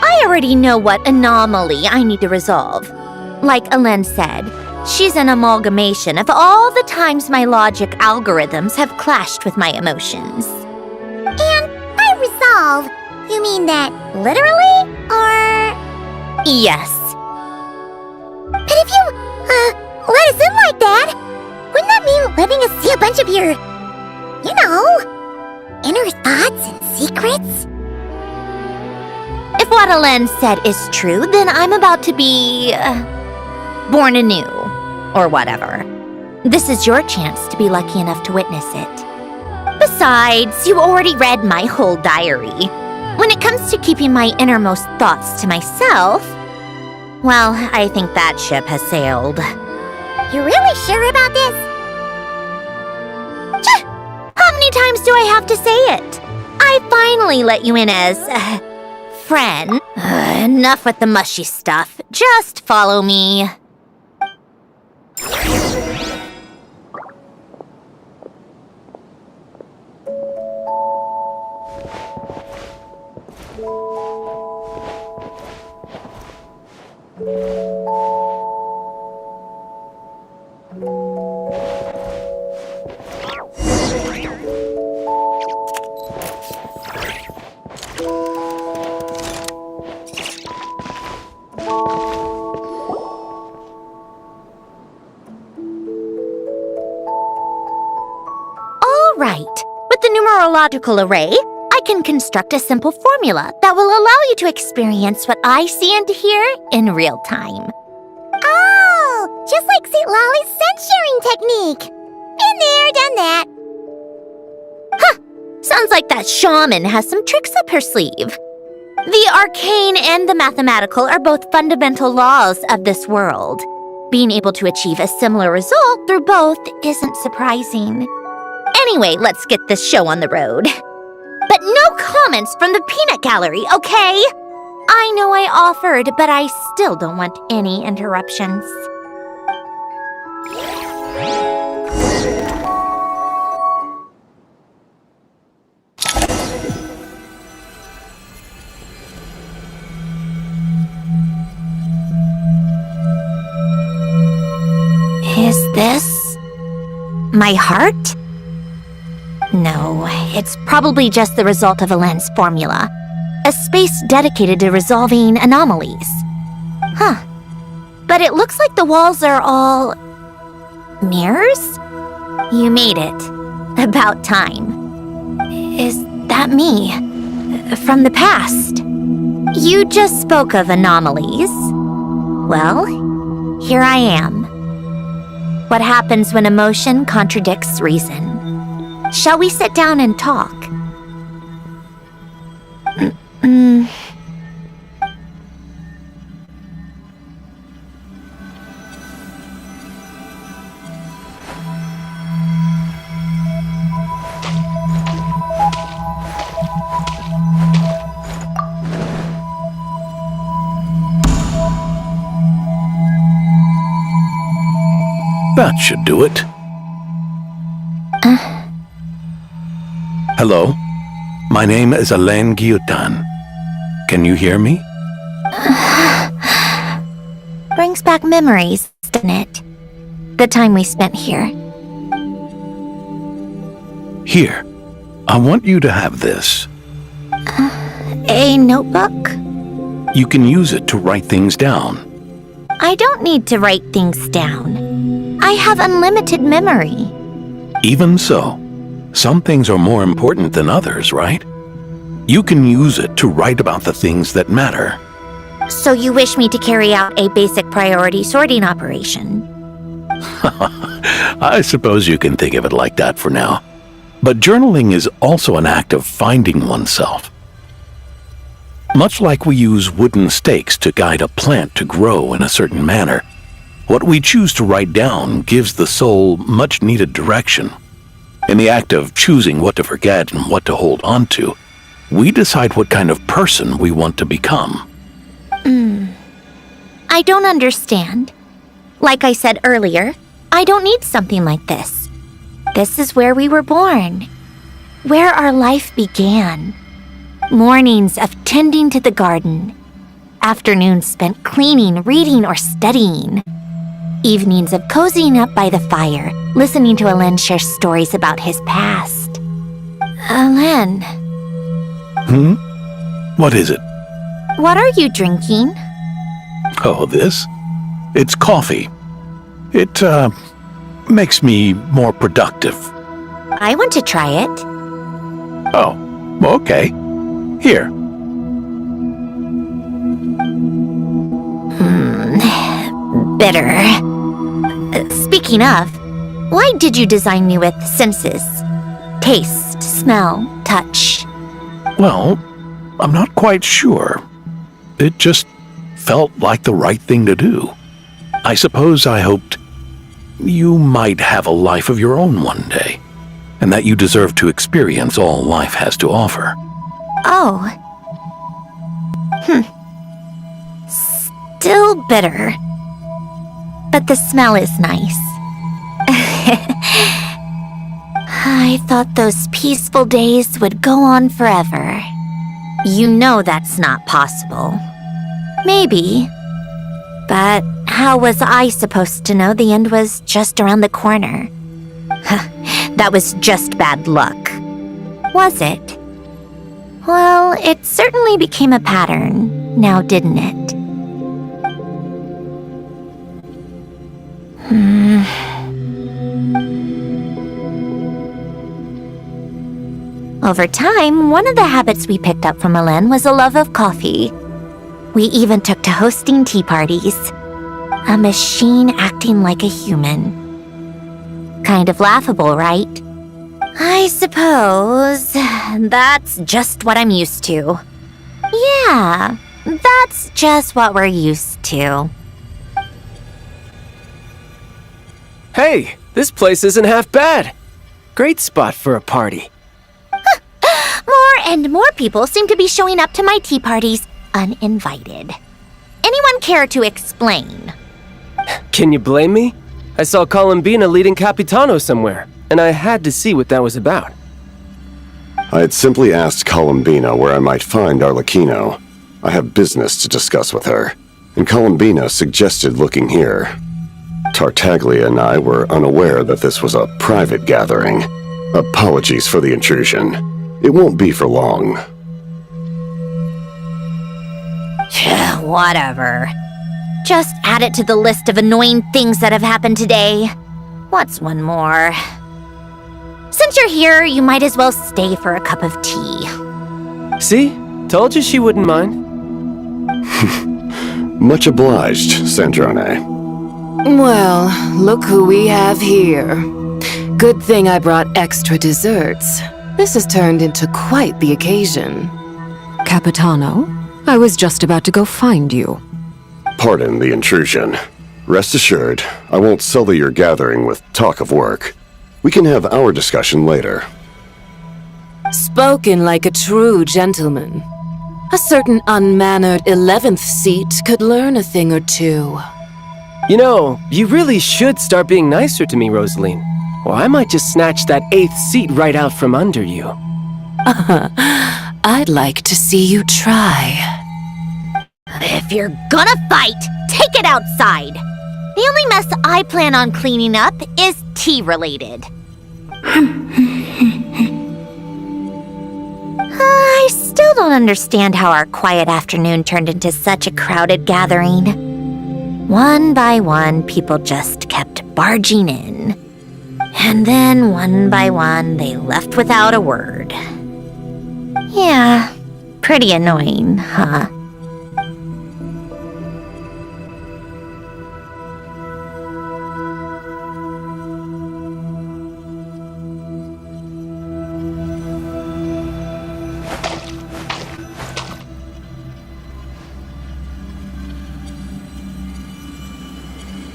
I already know what anomaly I need to resolve. Like Alen said, she's an amalgamation of all the times my logic algorithms have clashed with my emotions. And by resolve, you mean that literally, or...? Yes. But if you, let us in like that, wouldn't that mean letting us see a bunch of your, you know, inner thoughts and secrets? If what Alen said is true, then I'm about to be... born anew. Or whatever. This is your chance to be lucky enough to witness it. Besides, you already read my whole diary. When it comes to keeping my innermost thoughts to myself, well, I think that ship has sailed. You're really sure about this? How many times do I have to say it? I finally let you in as... friend. Enough with the mushy stuff. Just follow me. Right. With the numerological array, I can construct a simple formula that will allow you to experience what I see and hear in real time. Oh, just like St. Lolly's sense-sharing technique. Been there, done that. Huh. Sounds like that shaman has some tricks up her sleeve. The arcane and the mathematical are both fundamental laws of this world. Being able to achieve a similar result through both isn't surprising. Anyway, let's get this show on the road. But no comments from the peanut gallery, okay? I know I offered, but I still don't want any interruptions. Is this my heart? No, it's probably just the result of Alen's formula. A space dedicated to resolving anomalies. Huh. But it looks like the walls are all... mirrors? You made it. About time. Is that me? From the past? You just spoke of anomalies. Well, here I am. What happens when emotion contradicts reason? Shall we sit down and talk? That should do it. Hello, my name is Alen Guillotin. Can you hear me? Brings back memories, doesn't it? The time we spent here. Here, I want you to have this. A notebook? You can use it to write things down. I don't need to write things down. I have unlimited memory. Even so, some things are more important than others, right? You can use it to write about the things that matter. So you wish me to carry out a basic priority sorting operation? I suppose you can think of it like that for now. But journaling is also an act of finding oneself. Much like we use wooden stakes to guide a plant to grow in a certain manner, what we choose to write down gives the soul much-needed direction. In the act of choosing what to forget and what to hold on to, we decide what kind of person we want to become. I don't understand. Like I said earlier, I don't need something like this. This is where we were born, where our life began. Mornings of tending to the garden, afternoons spent cleaning, reading, or studying, evenings of cozying up by the fire, listening to Alen share stories about his past. Alen, What is it? what are you drinking? Oh, this? It's coffee. It, makes me more productive. I want to try it. Oh, okay. Here. Bitter. Speaking of, why did you design me with senses? Taste, smell, touch. Well, I'm not quite sure. It just felt like the right thing to do. I suppose I hoped you might have a life of your own one day, and that you deserve to experience all life has to offer. Oh. Still bitter. But the smell is nice. I thought those peaceful days would go on forever. You know that's not possible. Maybe. But how was I supposed to know the end was just around the corner? That was just bad luck. Was it? Well, it certainly became a pattern, now didn't it? Over time, one of the habits we picked up from Alen was a love of coffee. We even took to hosting tea parties. A machine acting like a human. Kind of laughable, right? I suppose that's just what I'm used to. Yeah, that's just what we're used to. Hey, this place isn't half bad. Great spot for a party. More and more people seem to be showing up to my tea parties uninvited. Anyone care to explain? Can you blame me? I saw Columbina leading Capitano somewhere, and I had to see what that was about. I had simply asked Columbina where I might find Arlecchino. I have business to discuss with her, and Columbina suggested looking here. Tartaglia and I were unaware that this was a private gathering. Apologies for the intrusion. It won't be for long. Whatever. Just add it to the list of annoying things that have happened today. What's one more? Since you're here, you might as well stay for a cup of tea. See? Told you she wouldn't mind. Much obliged, Sandrone. Well, look who we have here. Good thing I brought extra desserts. This has turned into quite the occasion. Capitano, I was just about to go find you. Pardon the intrusion. Rest assured, I won't sully your gathering with talk of work. We can have our discussion later. Spoken like a true gentleman. A certain unmannered 11th seat could learn a thing or two. You know, you really should start being nicer to me, Rosaline. Or I might just snatch that 8th seat right out from under you. I'd like to see you try. If you're gonna fight, take it outside. The only mess I plan on cleaning up is tea-related. I still don't understand how our quiet afternoon turned into such a crowded gathering. One by one, people just kept barging in. And then, one by one, they left without a word. Yeah, pretty annoying, huh?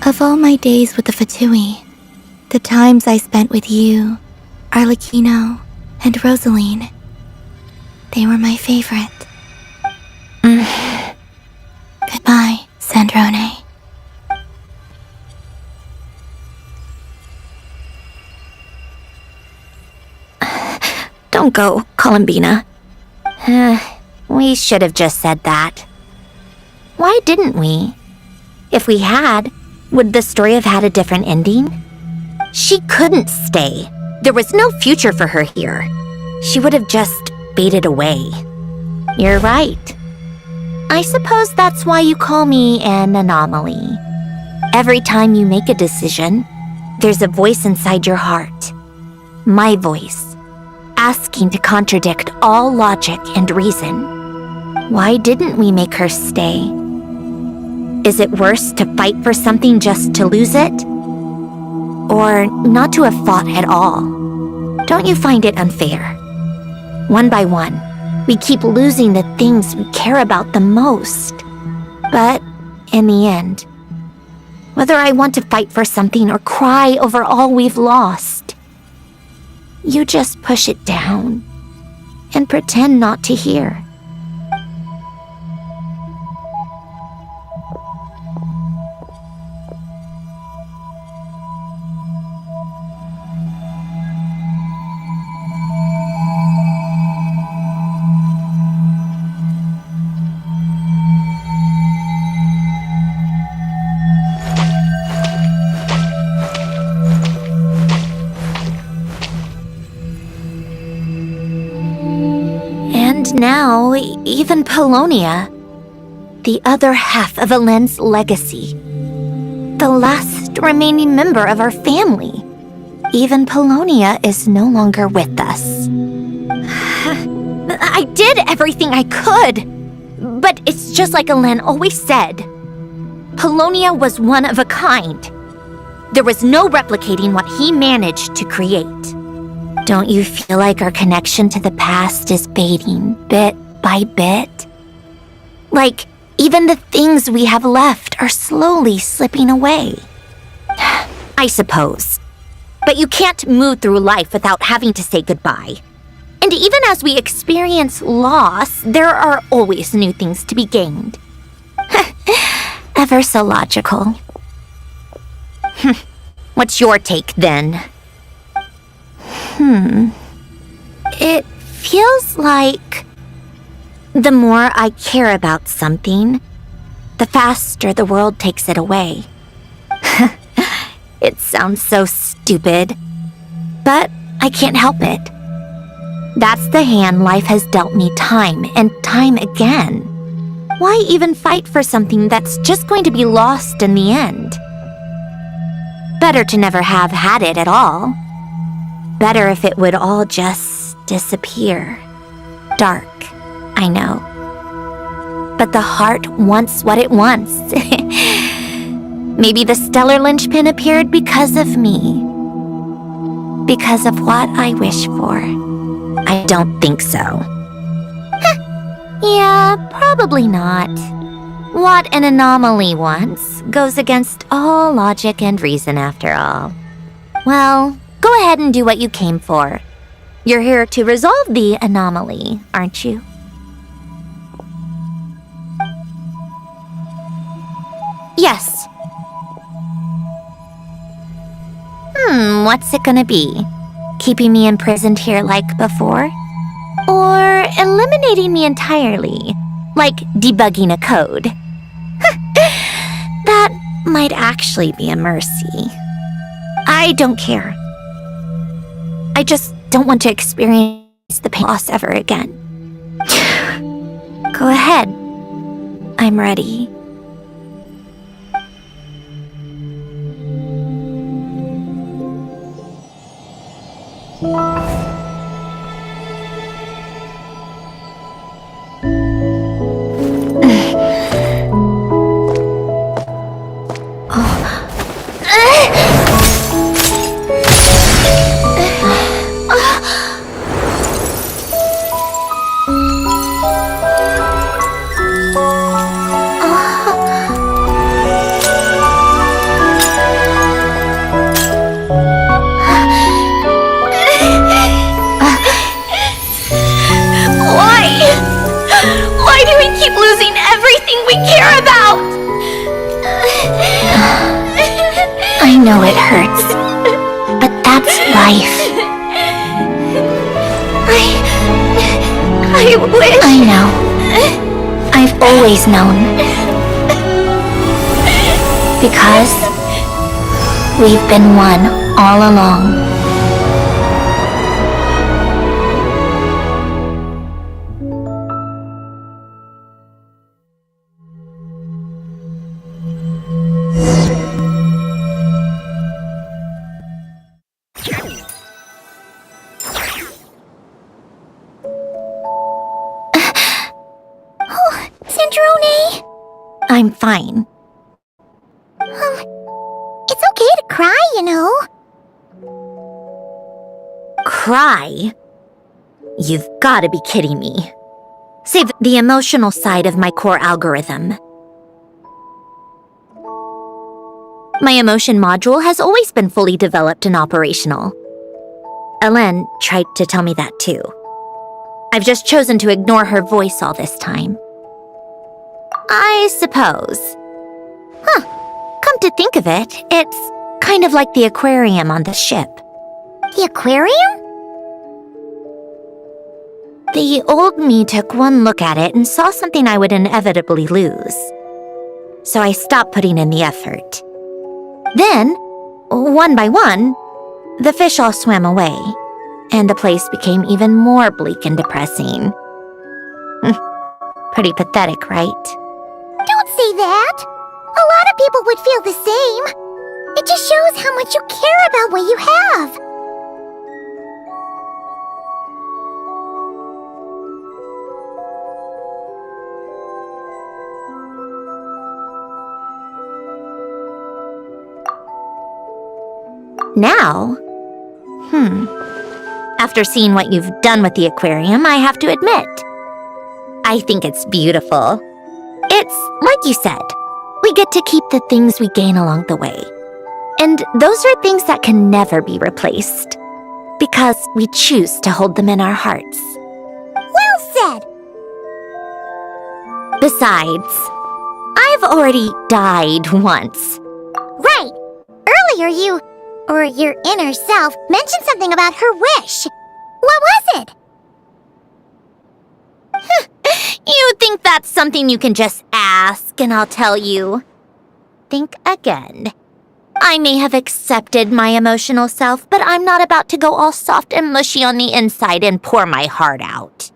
Of all my days with the Fatui, the times I spent with you, Arlecchino, and Rosaline, they were my favorite. Goodbye, Sandrone. Don't go, Columbina. We should have just said that. Why didn't we? If we had, would the story have had a different ending? She couldn't stay. There was no future for her here. She would have just faded away. You're right. I suppose that's why you call me an anomaly. Every time you make a decision, there's a voice inside your heart. My voice, asking to contradict all logic and reason. Why didn't we make her stay? Is it worse to fight for something just to lose it? Or not to have fought at all? Don't you find it unfair? One by one, we keep losing the things we care about the most. But in the end, whether I want to fight for something or cry over all we've lost, you just push it down and pretend not to hear. Now, even Polonia, the other half of Elend's legacy, the last remaining member of our family, even Polonia is no longer with us. I did everything I could, but it's just like Elend always said. Polonia was one of a kind. There was no replicating what he managed to create. Don't you feel like our connection to the past is fading bit by bit? Like, even the things we have left are slowly slipping away. I suppose. But you can't move through life without having to say goodbye. And even as we experience loss, there are always new things to be gained. Ever so logical. What's your take, then? It feels like the more I care about something, the faster the world takes it away. It sounds so stupid, but I can't help it. That's the hand life has dealt me time and time again. Why even fight for something that's just going to be lost in the end? Better to never have had it at all. Better if it would all just disappear. Dark, I know. But the heart wants what it wants. Maybe the stellar linchpin appeared because of me. Because of what I wish for. I don't think so. Yeah, probably not. What an anomaly wants goes against all logic and reason after all. Well, go ahead and do what you came for. You're here to resolve the anomaly, aren't you? Yes. What's it gonna be? Keeping me imprisoned here like before? Or eliminating me entirely, like debugging a code? That might actually be a mercy. I don't care. I just don't want to experience the pain loss ever again. Go ahead. I'm ready. Why do we keep losing everything we care about? I know it hurts, but that's life. I wish... I know. I've always known. Because we've been one all along. Sandrone? I'm fine. It's okay to cry, you know. Cry? You've gotta be kidding me. Save the emotional side of my core algorithm. My emotion module has always been fully developed and operational. Ellen tried to tell me that too. I've just chosen to ignore her voice all this time. I suppose. Come to think of it, it's kind of like the aquarium on the ship. The aquarium? The old me took one look at it and saw something I would inevitably lose. So I stopped putting in the effort. Then, one by one, the fish all swam away, and the place became even more bleak and depressing. Pretty pathetic, right? Don't say that. A lot of people would feel the same. It just shows how much you care about what you have. Now? After seeing what you've done with the aquarium, I have to admit, I think it's beautiful. It's like you said, we get to keep the things we gain along the way. And those are things that can never be replaced, because we choose to hold them in our hearts. Well said. Besides, I've already died once. Right. Earlier you, or your inner self, mentioned something about her wish. What was it? You think that's something you can just ask and I'll tell you? Think again. I may have accepted my emotional self, but I'm not about to go all soft and mushy on the inside and pour my heart out.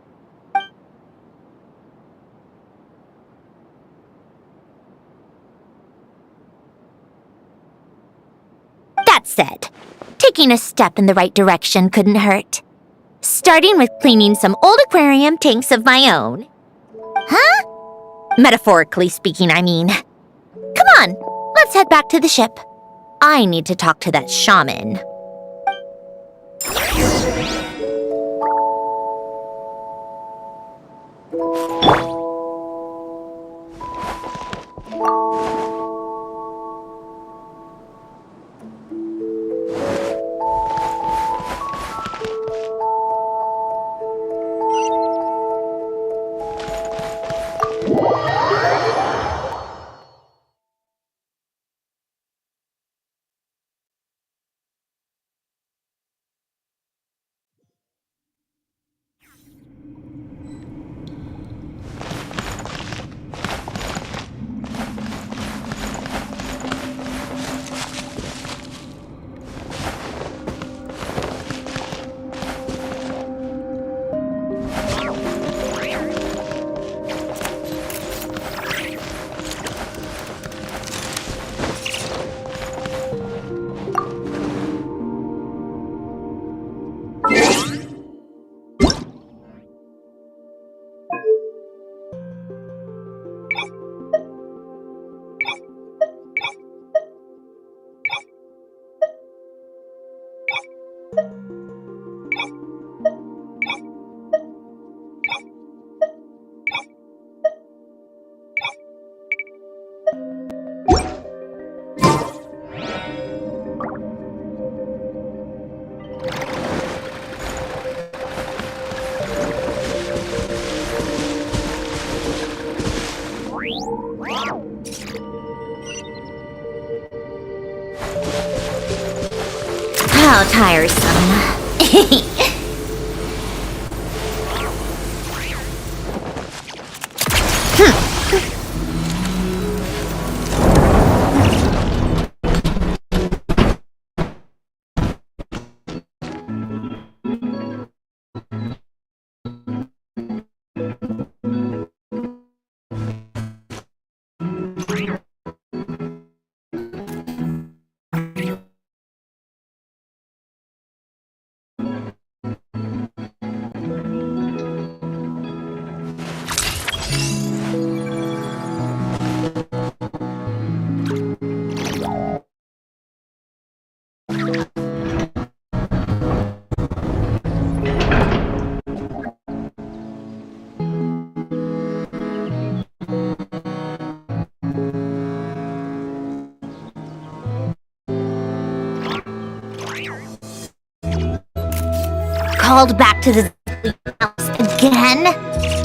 That said, taking a step in the right direction couldn't hurt. Starting with cleaning some old aquarium tanks of my own. Huh? Metaphorically speaking, I mean. Come on, let's head back to the ship. I need to talk to that shaman. How tiresome. Called back to the house again?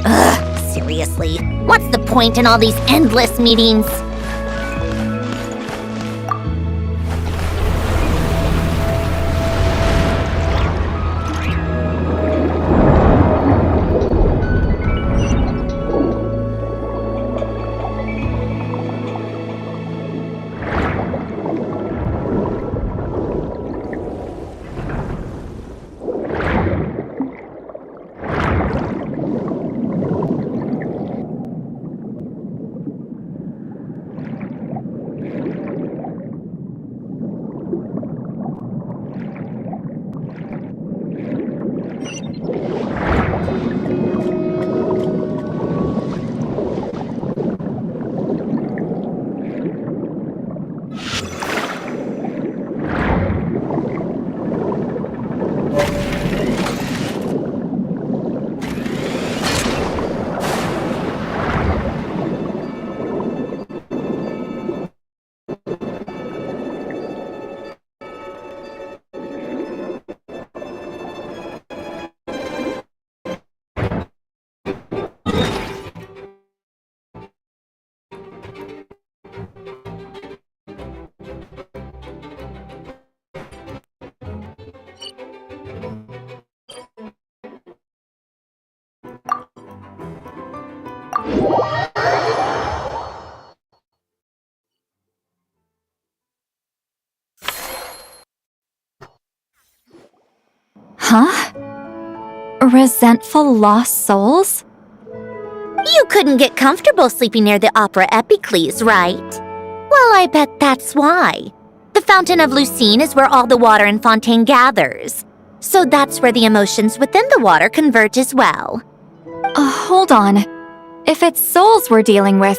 Ugh, seriously. What's the point in all these endless meetings? Huh? Resentful lost souls? You couldn't get comfortable sleeping near the Opera Epicles, right? Well, I bet that's why. The Fountain of Lucine is where all the water in Fontaine gathers. So that's where the emotions within the water converge as well. Hold on. If it's souls we're dealing with,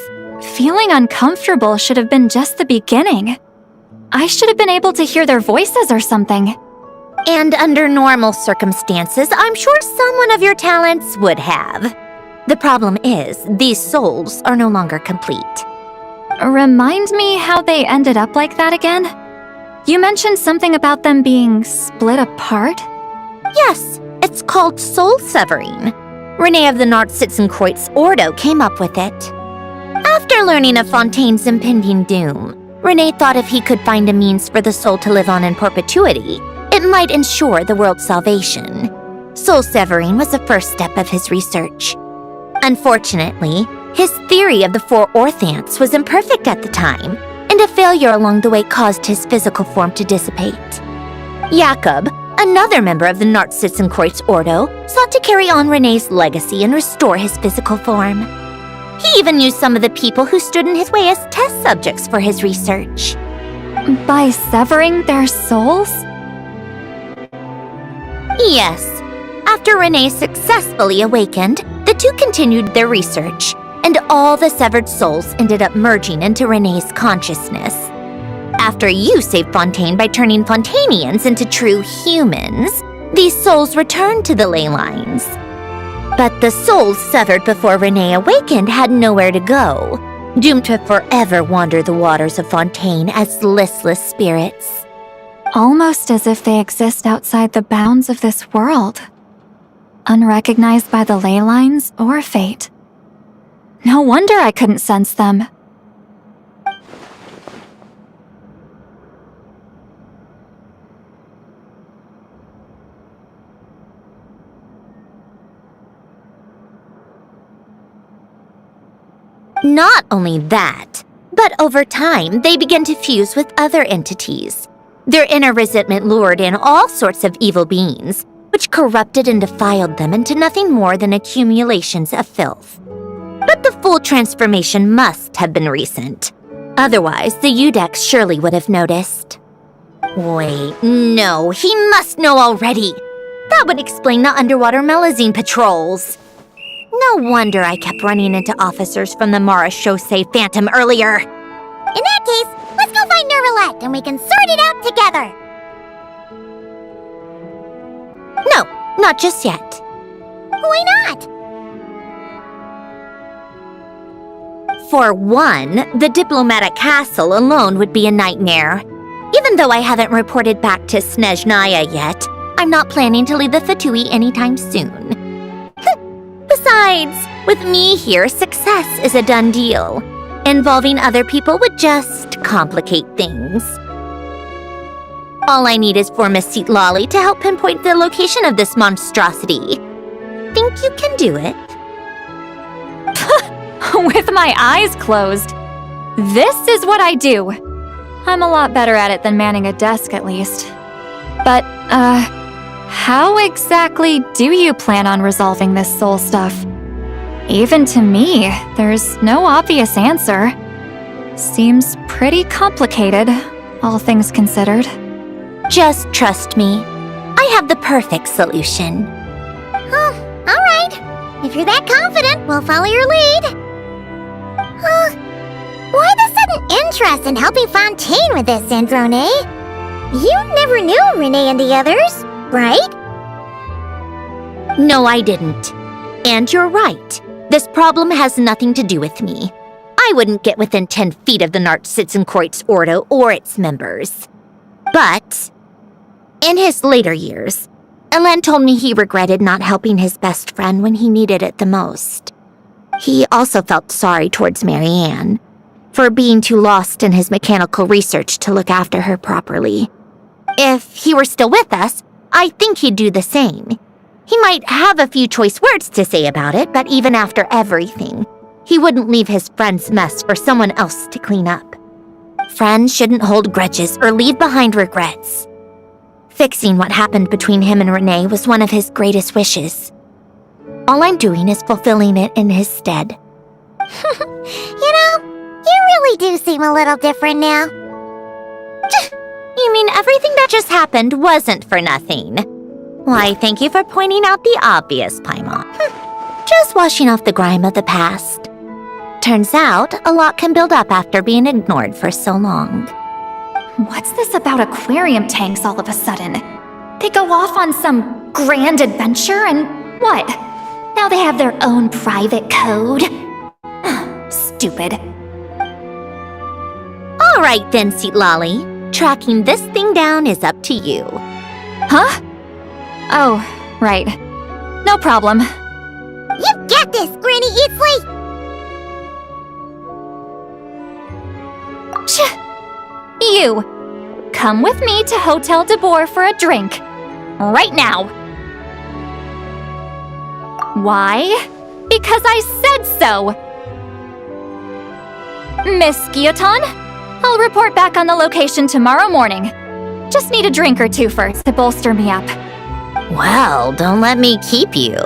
feeling uncomfortable should have been just the beginning. I should have been able to hear their voices or something. And under normal circumstances, I'm sure someone of your talents would have. The problem is, these souls are no longer complete. Remind me how they ended up like that again? You mentioned something about them being split apart? Yes, it's called soul severing. Renee of the Nartsitzenkreuz Ordo came up with it. After learning of Fontaine's impending doom, Renee thought if he could find a means for the soul to live on in perpetuity, it might ensure the world's salvation. Soul severing was the first step of his research. Unfortunately, his theory of the four orthants was imperfect at the time, and a failure along the way caused his physical form to dissipate. Jakob, another member of the Nartsitzenkreuz Ordo, sought to carry on Renee's legacy and restore his physical form. He even used some of the people who stood in his way as test subjects for his research. By severing their souls? Yes. After Renee successfully awakened, the two continued their research, and all the severed souls ended up merging into Renee's consciousness. After you saved Fontaine by turning Fontainians into true humans, these souls returned to the ley lines. But the souls severed before Renee awakened had nowhere to go, doomed to forever wander the waters of Fontaine as listless spirits. Almost as if they exist outside the bounds of this world. Unrecognized by the ley lines or fate. No wonder I couldn't sense them. Not only that, but over time, they began to fuse with other entities. Their inner resentment lured in all sorts of evil beings, which corrupted and defiled them into nothing more than accumulations of filth. But the full transformation must have been recent. Otherwise, the Udex surely would have noticed. Wait, no, he must know already. That would explain the underwater melazine patrols. No wonder I kept running into officers from the Mara Chaussee Phantom earlier. In that case, let's go find Nervalette and we can sort it out together. No, not just yet. Why not? For one, the diplomatic castle alone would be a nightmare. Even though I haven't reported back to Snezhnaya yet, I'm not planning to leave the Fatui anytime soon. Besides, with me here, success is a done deal. Involving other people would just complicate things. All I need is for Miss Lolly to help pinpoint the location of this monstrosity. Think you can do it? With my eyes closed. This is what I do. I'm a lot better at it than manning a desk, at least. But, how exactly do you plan on resolving this soul stuff? Even to me, there's no obvious answer. Seems pretty complicated, all things considered. Just trust me. I have the perfect solution. All right. If you're that confident, we'll follow your lead. Why the sudden interest in helping Fontaine with this, Androne? You never knew Renee and the others, right? No, I didn't. And you're right. This problem has nothing to do with me. I wouldn't get within 10 feet of the Nartsitzenkreuz Ordo or its members. But, in his later years, Elen told me he regretted not helping his best friend when he needed it the most. He also felt sorry towards Marianne for being too lost in his mechanical research to look after her properly. If he were still with us, I think he'd do the same. He might have a few choice words to say about it, but even after everything, he wouldn't leave his friend's mess for someone else to clean up. Friends shouldn't hold grudges or leave behind regrets. Fixing what happened between him and Renee was one of his greatest wishes. All I'm doing is fulfilling it in his stead. You know, you really do seem a little different now. You mean everything that just happened wasn't for nothing? Why, thank you for pointing out the obvious, Paimon. Just washing off the grime of the past. Turns out, a lot can build up after being ignored for so long. What's this about aquarium tanks all of a sudden? They go off on some grand adventure and what? Now they have their own private code? Stupid. All right then, Lolly. Tracking this thing down is up to you. Huh? Oh, right. No problem. You got this, Granny Eatsley! You! Come with me to Hotel de Boer for a drink. Right now. Why? Because I said so! Miss Guillotin, I'll report back on the location tomorrow morning. Just need a drink or two first to bolster me up. Well, don't let me keep you.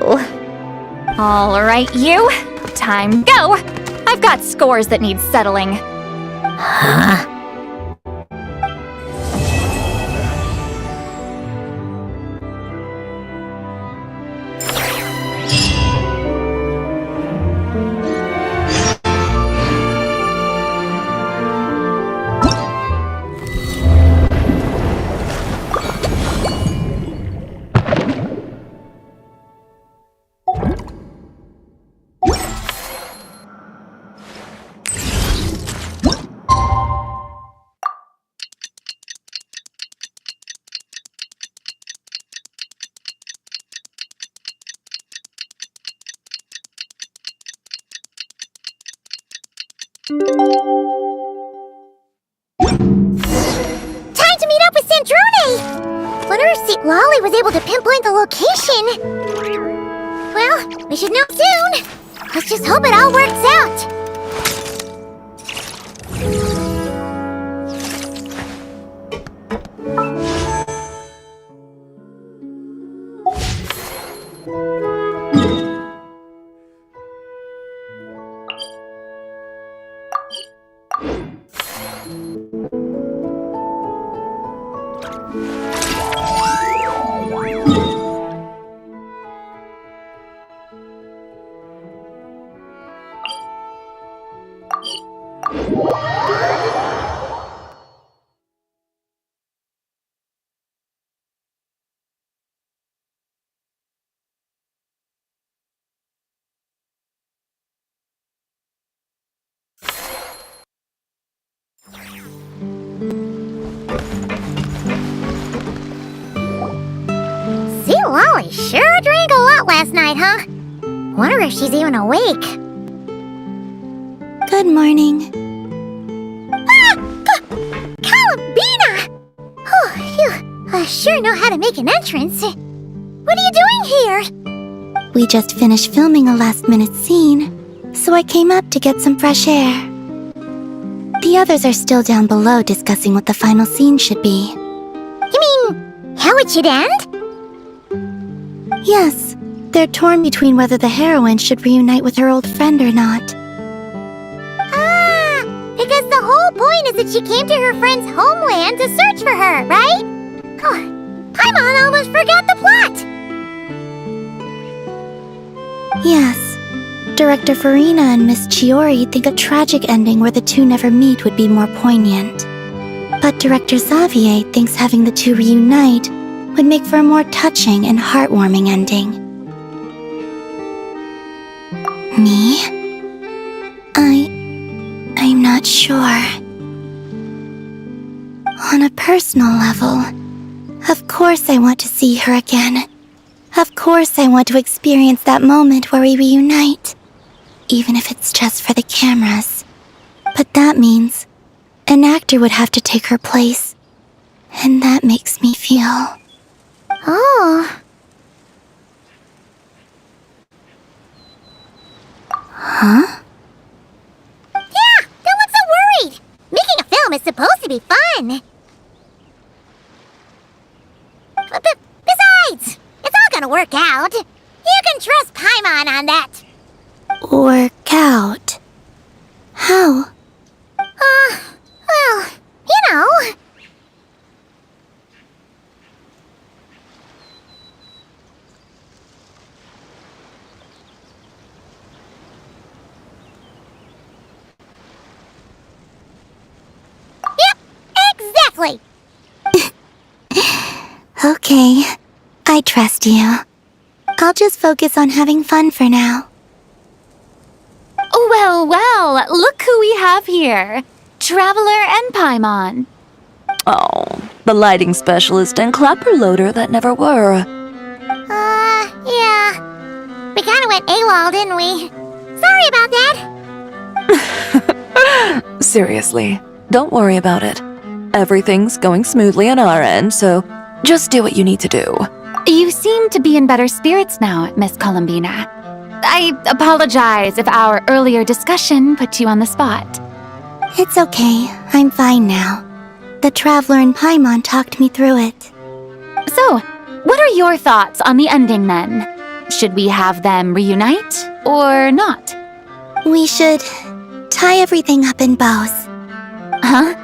All right, you. Time go. I've got scores that need settling. Huh? Time to meet up with Sandrone! Wonder if Lolly was able to pinpoint the location. Well, we should know soon. Let's just hope it all works out. See, Lolly sure drank a lot last night, huh? Wonder if she's even awake. Good morning. Ah! Columbina! Oh, you sure know how to make an entrance. What are you doing here? We just finished filming a last-minute scene, so I came up to get some fresh air. The others are still down below discussing what the final scene should be. You mean, how it should end? Yes, they're torn between whether the heroine should reunite with her old friend or not. Ah, because the whole point is that she came to her friend's homeland to search for her, right? Oh, Paimon almost forgot the plot! Yes. Director Farina and Miss Chiori think a tragic ending where the two never meet would be more poignant. But Director Xavier thinks having the two reunite would make for a more touching and heartwarming ending. Me? I'm not sure. On a personal level, of course I want to see her again. Of course I want to experience that moment where we reunite. Even if it's just for the cameras. But that means an actor would have to take her place. And that makes me feel... Oh. Huh? Yeah, don't look so worried. Making a film is supposed to be fun. Besides, it's all gonna work out. You can trust Paimon on that. Work out? How? Well, you know. Yep, exactly. Okay, I trust you. I'll just focus on having fun for now. Well, well, look who we have here. Traveler and Paimon. Oh, the lighting specialist and clapper loader that never were. Yeah. We kinda went AWOL, didn't we? Sorry about that. Seriously, don't worry about it. Everything's going smoothly on our end, so just do what you need to do. You seem to be in better spirits now, Miss Columbina. I apologize if our earlier discussion put you on the spot. It's okay, I'm fine now. The Traveler and Paimon talked me through it. So, what are your thoughts on the ending then? Should we have them reunite, or not? We should tie everything up in bows. Huh?